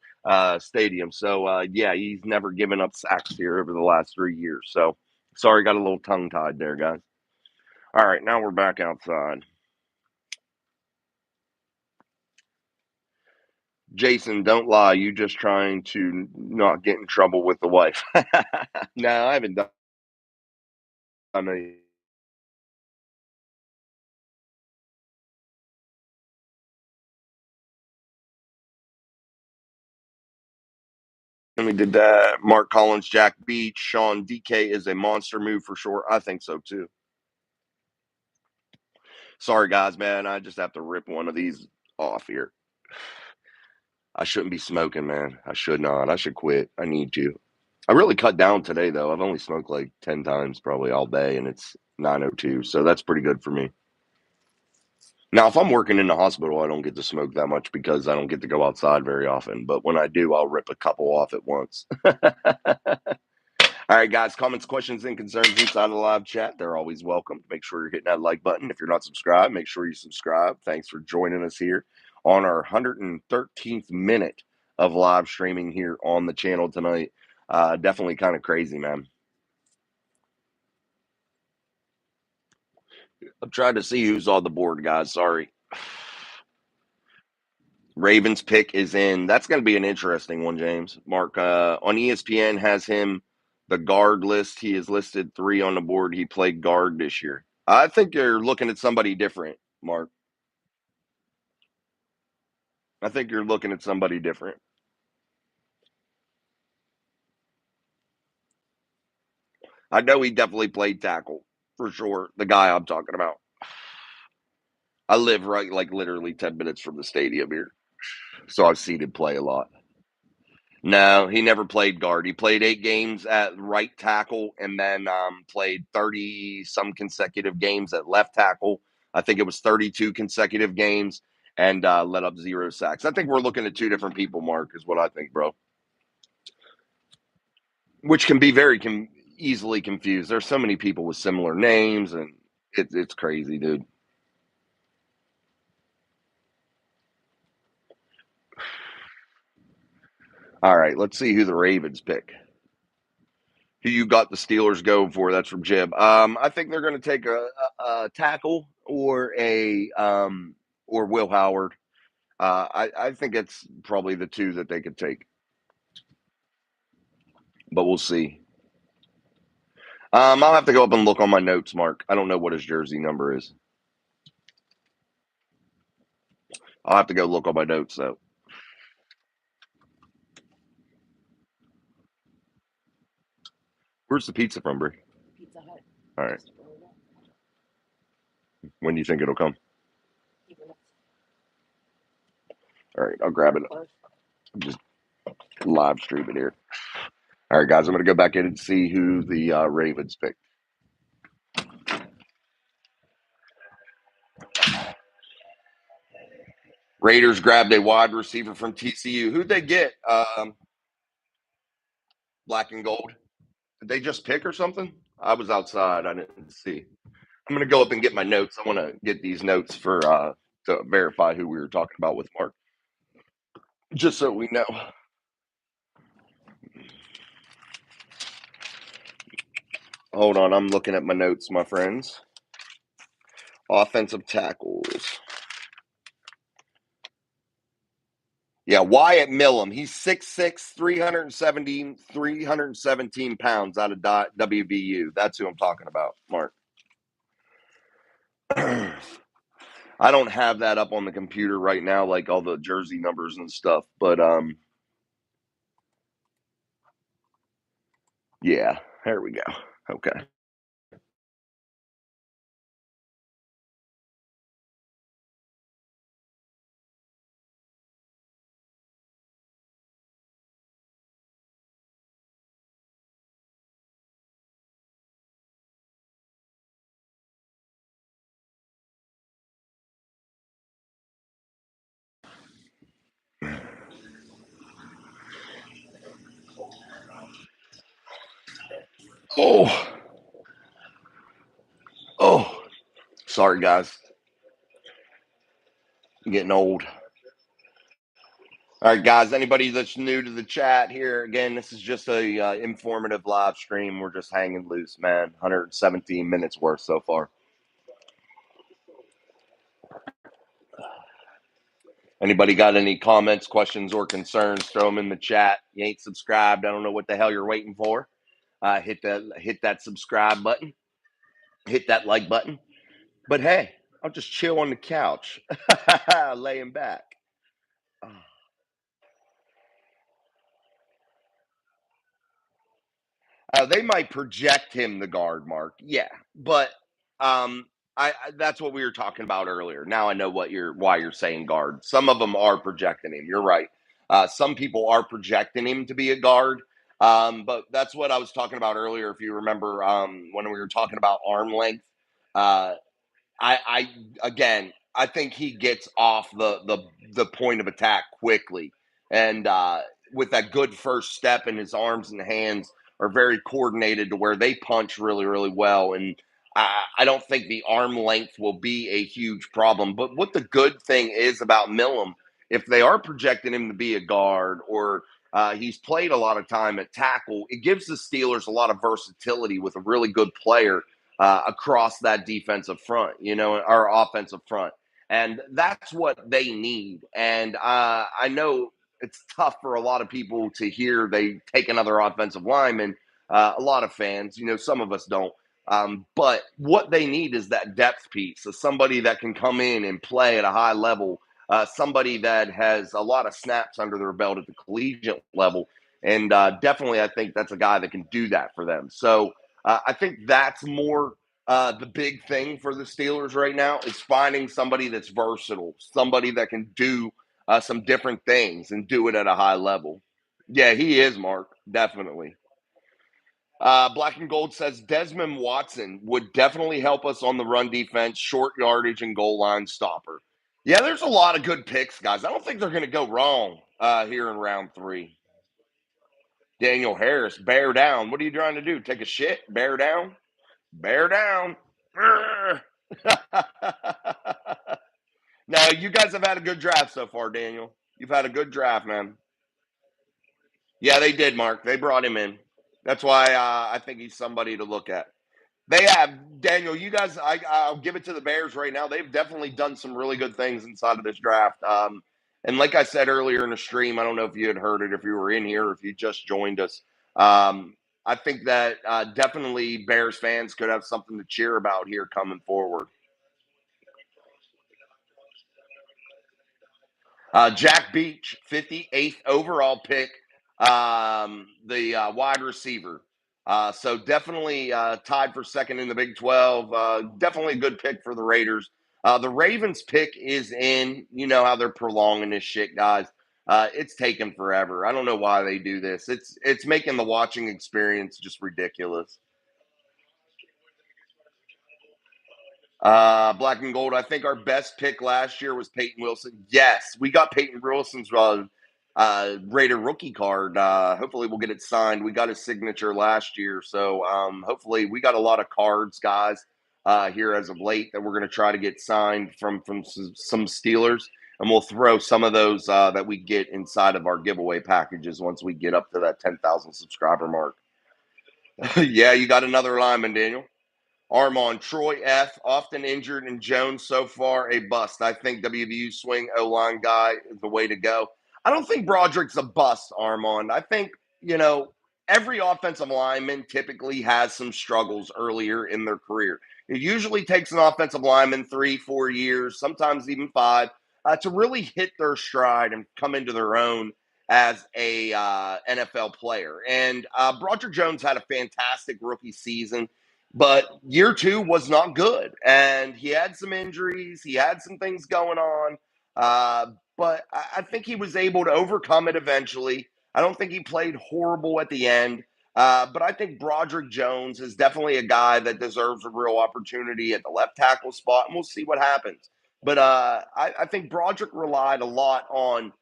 Stadium. So, yeah, he's never given up sacks here over the last 3 years. So, sorry, got a little tongue tied there, guys. All right, now we're back outside. Jason, don't lie. You just trying to not get in trouble with the wife. No, I haven't done anything. We did that. Mark Collins, Jack Beach, Sean DK is a monster move for sure. I think so too. Sorry, guys, man. I just have to rip one of these off here. I shouldn't be smoking, man. I should not. I should quit. I need to. I really cut down today, though. I've only smoked like 10 times probably all day, and it's 9:02, so that's pretty good for me. Now, if I'm working in the hospital, I don't get to smoke that much because I don't get to go outside very often. But when I do, I'll rip a couple off at once. All right, guys, comments, questions, and concerns inside of the live chat, they're always welcome. Make sure you're hitting that like button. If you're not subscribed, make sure you subscribe. Thanks for joining us here on our 113th minute of live streaming here on the channel tonight. Definitely kind of crazy, man. I'm trying to see who's on the board, guys. Sorry. Ravens pick is in. That's going to be an interesting one, James. Mark on ESPN has him the guard list. He is listed 3 on the board. He played guard this year. I think you're looking at somebody different, Mark. I think you're looking at somebody different. I know he definitely played tackle for sure. The guy I'm talking about. I live right like literally 10 minutes from the stadium here. So I've seen him play a lot. No, he never played guard. He played 8 games at right tackle and then played 30 some consecutive games at left tackle. I think it was 32 consecutive games and let up 0 sacks. I think we're looking at 2 different people, Mark, is what I think, bro. Which can be very easily confused. There's so many people with similar names, and it's crazy, dude. All right, let's see who the Ravens pick. Who you got the Steelers go for? That's from Jib. I think they're going to take a tackle or Will Howard. I think it's probably the two that they could take, but we'll see. I'll have to go up and look on my notes, Mark. I don't know what his jersey number is. I'll have to go look on my notes though. Where's the pizza from, Brie? Pizza Hut. All right. When do you think it'll come? All right, I'll grab it. Just live stream it here. All right, guys, I'm going to go back in and see who the Ravens picked. Raiders grabbed a wide receiver from TCU. Who'd they get? Black and gold. Did they just pick or something? I was outside. I didn't see. I'm going to go up and get my notes. I want to get these notes for to verify who we were talking about with Mark, just so we know. Hold on, I'm looking at my notes, my friends. Offensive tackles. Yeah, Wyatt Millum. He's 6'6", 317 pounds out of WVU. That's who I'm talking about, Mark. I don't have that up on the computer right now, like all the jersey numbers and stuff, but yeah, there we go. Okay. Oh, oh, sorry guys, I'm getting old. All right, guys. Anybody that's new to the chat here, again, this is just a informative live stream. We're just hanging loose, man. 117 minutes worth so far. Anybody got any comments, questions, or concerns? Throw them in the chat. You ain't subscribed. I don't know what the hell you're waiting for. Hit that subscribe button. Hit that like button. But hey, I'll just chill on the couch, laying back. They might project him the guard, Mark. Yeah, but I that's what we were talking about earlier. Now I know why you're saying guard. Some of them are projecting him. You're right. Some people are projecting him to be a guard. But that's what I was talking about earlier. If you remember, when we were talking about arm length, uh, I again, I think he gets off the point of attack quickly, and with that good first step, and his arms and hands are very coordinated to where they punch really, really well. And I don't think the arm length will be a huge problem. But what the good thing is about Millum, if they are projecting him to be a guard or he's played a lot of time at tackle, it gives the Steelers a lot of versatility with a really good player across that defensive front, our offensive front. And that's what they need. And I know it's tough for a lot of people to hear they take another offensive lineman. A lot of fans, some of us don't. But what they need is that depth piece, so somebody that can come in and play at a high level, somebody that has a lot of snaps under their belt at the collegiate level. And definitely, I think that's a guy that can do that for them. So I think that's more the big thing for the Steelers right now is finding somebody that's versatile, somebody that can do some different things and do it at a high level. Yeah, he is, Mark. Definitely. Black and Gold says Desmond Watson would definitely help us on the run defense, short yardage, and goal line stopper. Yeah, there's a lot of good picks, guys. I don't think they're going to go wrong here in round 3. Daniel Harris, bear down. What are you trying to do? Take a shit? Bear down? Bear down. No, you guys have had a good draft so far, Daniel. You've had a good draft, man. Yeah, they did, Mark. They brought him in. That's why I think he's somebody to look at. They have Daniel. You guys, I'll give it to the Bears right now. They've definitely done some really good things inside of this draft. And like I said earlier in the stream, I don't know if you had heard it, if you were in here, or if you just joined us. I think that definitely Bears fans could have something to cheer about here coming forward. Jack Beach, 58th overall pick, the wide receiver. So definitely tied for second in the Big 12. Definitely a good pick for the Raiders. The Ravens pick is in. You know how they're prolonging this shit, guys. It's taken forever. I don't know why they do this. It's making the watching experience just ridiculous. Black and gold. I think our best pick last year was Peyton Wilson. Yes, we got Peyton Wilson's Raider rookie card. Hopefully, we'll get it signed. We got his signature last year, so hopefully, we got a lot of cards, guys, here as of late that we're going to try to get signed from some Steelers, and we'll throw some of those that we get inside of our giveaway packages once we get up to that 10,000 subscriber mark. Yeah, you got another lineman, Daniel. Armon, Troy F., often injured, and Jones so far a bust. I think WVU swing O-line guy is the way to go. I don't think Broderick's a bust, Armon. I think, every offensive lineman typically has some struggles earlier in their career. It usually takes an offensive lineman 3-4 years, sometimes even 5, to really hit their stride and come into their own as a NFL player. And Broderick Jones had a fantastic rookie season. But year 2 was not good, and he had some injuries. He had some things going on, but I think he was able to overcome it eventually. I don't think he played horrible at the end, but I think Broderick Jones is definitely a guy that deserves a real opportunity at the left tackle spot, and we'll see what happens. But I think Broderick relied a lot on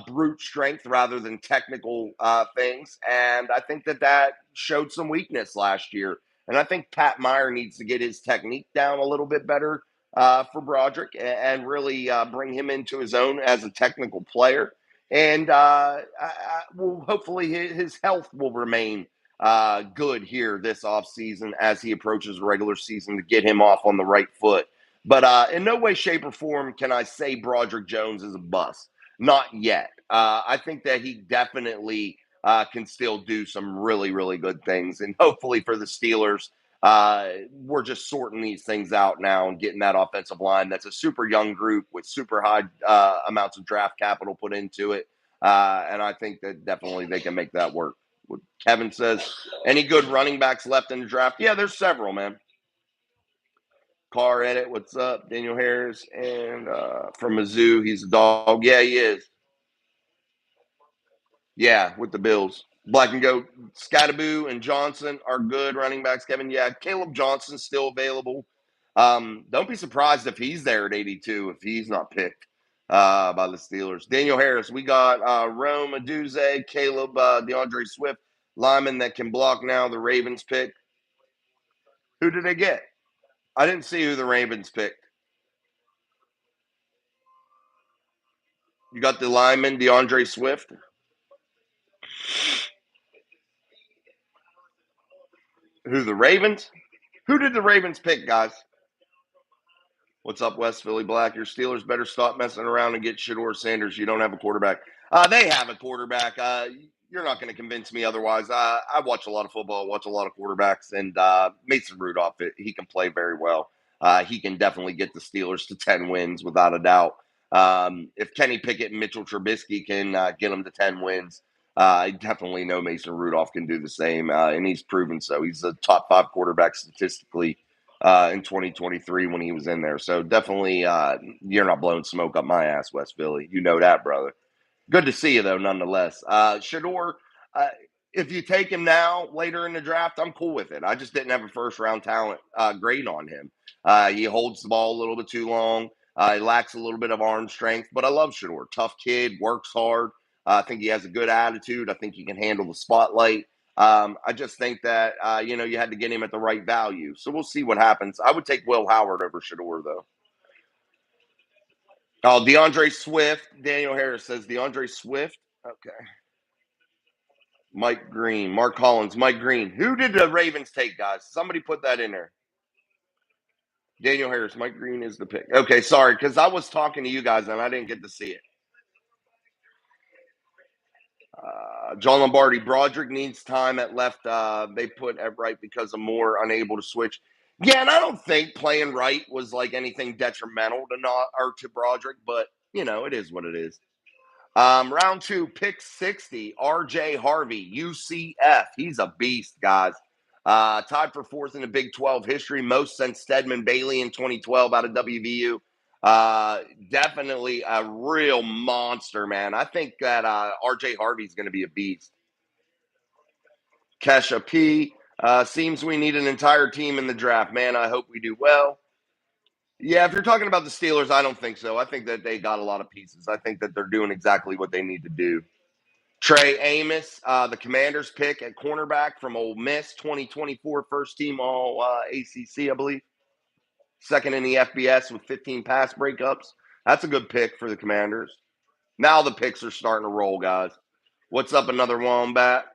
brute strength rather than technical things, and I think that showed some weakness last year. And I think Pat Meyer needs to get his technique down a little bit better for Broderick and really bring him into his own as a technical player. And well, hopefully his health will remain good here this offseason as he approaches regular season to get him off on the right foot. But in no way, shape, or form can I say Broderick Jones is a bust. Not yet. I think that he definitely can still do some really, really good things. And hopefully for the Steelers, we're just sorting these things out now and getting that offensive line. That's a super young group with super high amounts of draft capital put into it. And I think that definitely they can make that work. What Kevin says, any good running backs left in the draft? Yeah, there's several, man. Car Edit, what's up? Daniel Harris, and from Mizzou, he's a dog. Yeah, he is. Yeah, with the Bills. Black and Goat, Scattaboo and Johnson are good running backs. Kevin, yeah, Caleb Johnson's still available. Don't be surprised if he's there at 82 if he's not picked by the Steelers. Daniel Harris, we got Rome Aduze, Caleb, DeAndre Swift, lineman that can block now. The Ravens pick. Who did they get? I didn't see who the Ravens picked. You got the lineman, DeAndre Swift. Who, the Ravens? Who did the Ravens pick, guys? What's up, West Philly Black? Your Steelers better stop messing around and get Shador Sanders. You don't have a quarterback. They have a quarterback. You're not going to convince me otherwise. I watch a lot of football, watch a lot of quarterbacks, and Mason Rudolph, he can play very well. He can definitely get the Steelers to 10 wins without a doubt. If Kenny Pickett and Mitchell Trubisky can get them to 10 wins, I definitely know Mason Rudolph can do the same, and he's proven so. He's a top 5 quarterback statistically in 2023 when he was in there. So definitely, you're not blowing smoke up my ass, West Philly. You know that, brother. Good to see you, though, nonetheless. Shador, uh, if you take him now, later in the draft, I'm cool with it. I just didn't have a first round talent grade on him. He holds the ball a little bit too long. He lacks a little bit of arm strength, but I love Shador. Tough kid, works hard. I think he has a good attitude. I think he can handle the spotlight. I just think that you had to get him at the right value. So we'll see what happens. I would take Will Howard over Shador, though. Oh, DeAndre Swift. Daniel Harris says DeAndre Swift. Okay. Mike Green, Mark Collins, Mike Green. Who did the Ravens take, guys? Somebody put that in there. Daniel Harris, Mike Green is the pick. Okay, sorry, because I was talking to you guys and I didn't get to see it. John Lombardi, Broderick needs time at left. They put at right because of Moore unable to switch. Yeah, and I don't think playing right was like anything detrimental to not or to Broderick, but it is what it is. Round two, pick 60, RJ Harvey, UCF. He's a beast, guys. Tied for fourth in the Big 12 history, most since Stedman Bailey in 2012 out of WVU. Definitely a real monster, man. I think that RJ Harvey's going to be a beast. Kesha P. Seems we need an entire team in the draft. Man, I hope we do well. Yeah, if you're talking about the Steelers, I don't think so. I think that they got a lot of pieces. I think that they're doing exactly what they need to do. Trey Amos, the Commanders pick at cornerback from Ole Miss, 2024 first team all ACC, I believe. Second in the FBS with 15 pass breakups. That's a good pick for the Commanders. Now the picks are starting to roll, guys. What's up, another Wombat?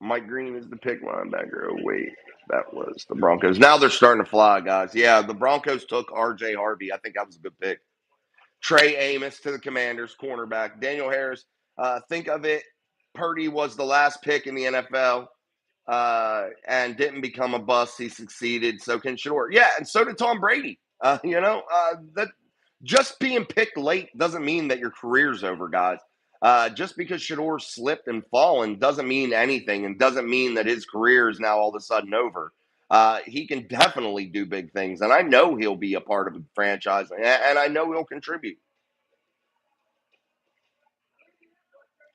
Mike Green is the pick linebacker. Oh, wait. That was the Broncos. Now they're starting to fly, guys. Yeah, the Broncos took RJ Harvey. I think that was a good pick. Trey Amos to the Commanders, cornerback. Daniel Harris, think of it. Purdy was the last pick in the NFL and didn't become a bust. He succeeded. So can Shador. Yeah, and so did Tom Brady. That just being picked late doesn't mean that your career's over, guys. Just because Shador slipped and fallen doesn't mean anything and doesn't mean that his career is now all of a sudden over. He can definitely do big things, and I know he'll be a part of a franchise, and I know he'll contribute.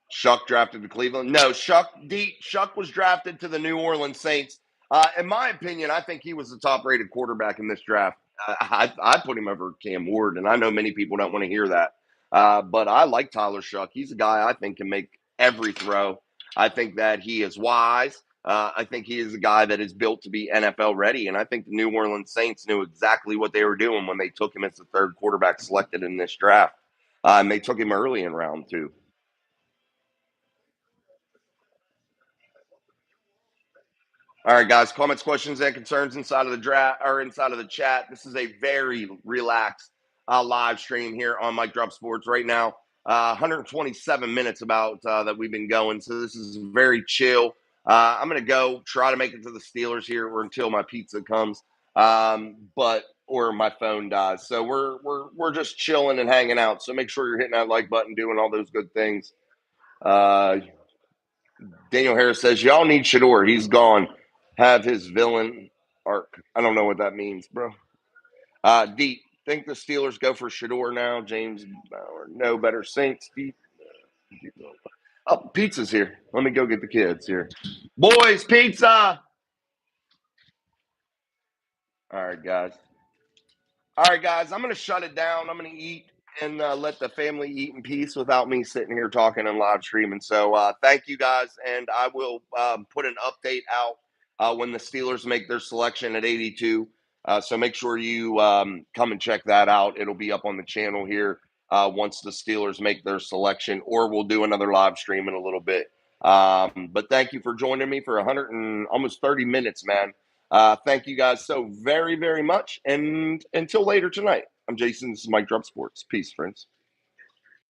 Shuck drafted to Cleveland. No, Shuck was drafted to the New Orleans Saints. In my opinion, I think he was the top-rated quarterback in this draft. I put him over Cam Ward, and I know many people don't want to hear that. But I like Tyler Shuck. He's a guy I think can make every throw. I think that he is wise. I think he is a guy that is built to be NFL ready. And I think the New Orleans Saints knew exactly what they were doing when they took him as the third quarterback selected in this draft. And they took him early in round two. All right, guys. Comments, questions, and concerns inside of the draft or inside of the chat. This is a very relaxed live stream here on Mike Drop Sports right now. 127 minutes about that we've been going, so this is very chill. I'm gonna go try to make it to the Steelers here, or until my pizza comes, but or my phone dies. So we're just chilling and hanging out. So make sure you're hitting that like button, doing all those good things. Uh, Daniel Harris says, y'all need Shador. He's gone. Have his villain arc. I don't know what that means, bro. Deep. Think the Steelers go for Shador now. James Bauer. No better Saints. Deep. Oh, pizza's here. Let me go get the kids here. Boys, pizza. All right, guys. All right, guys. I'm going to shut it down. I'm going to eat and let the family eat in peace without me sitting here talking and live streaming. So thank you guys, and I will put an update out when the Steelers make their selection at 82. So make sure you come and check that out. It'll be up on the channel here once the Steelers make their selection, or we'll do another live stream in a little bit. But thank you for joining me for 100 and almost 30 minutes, man. Thank you guys so very, very much. And until later tonight, I'm Jason. This is Mike Drop Sports. Peace, friends.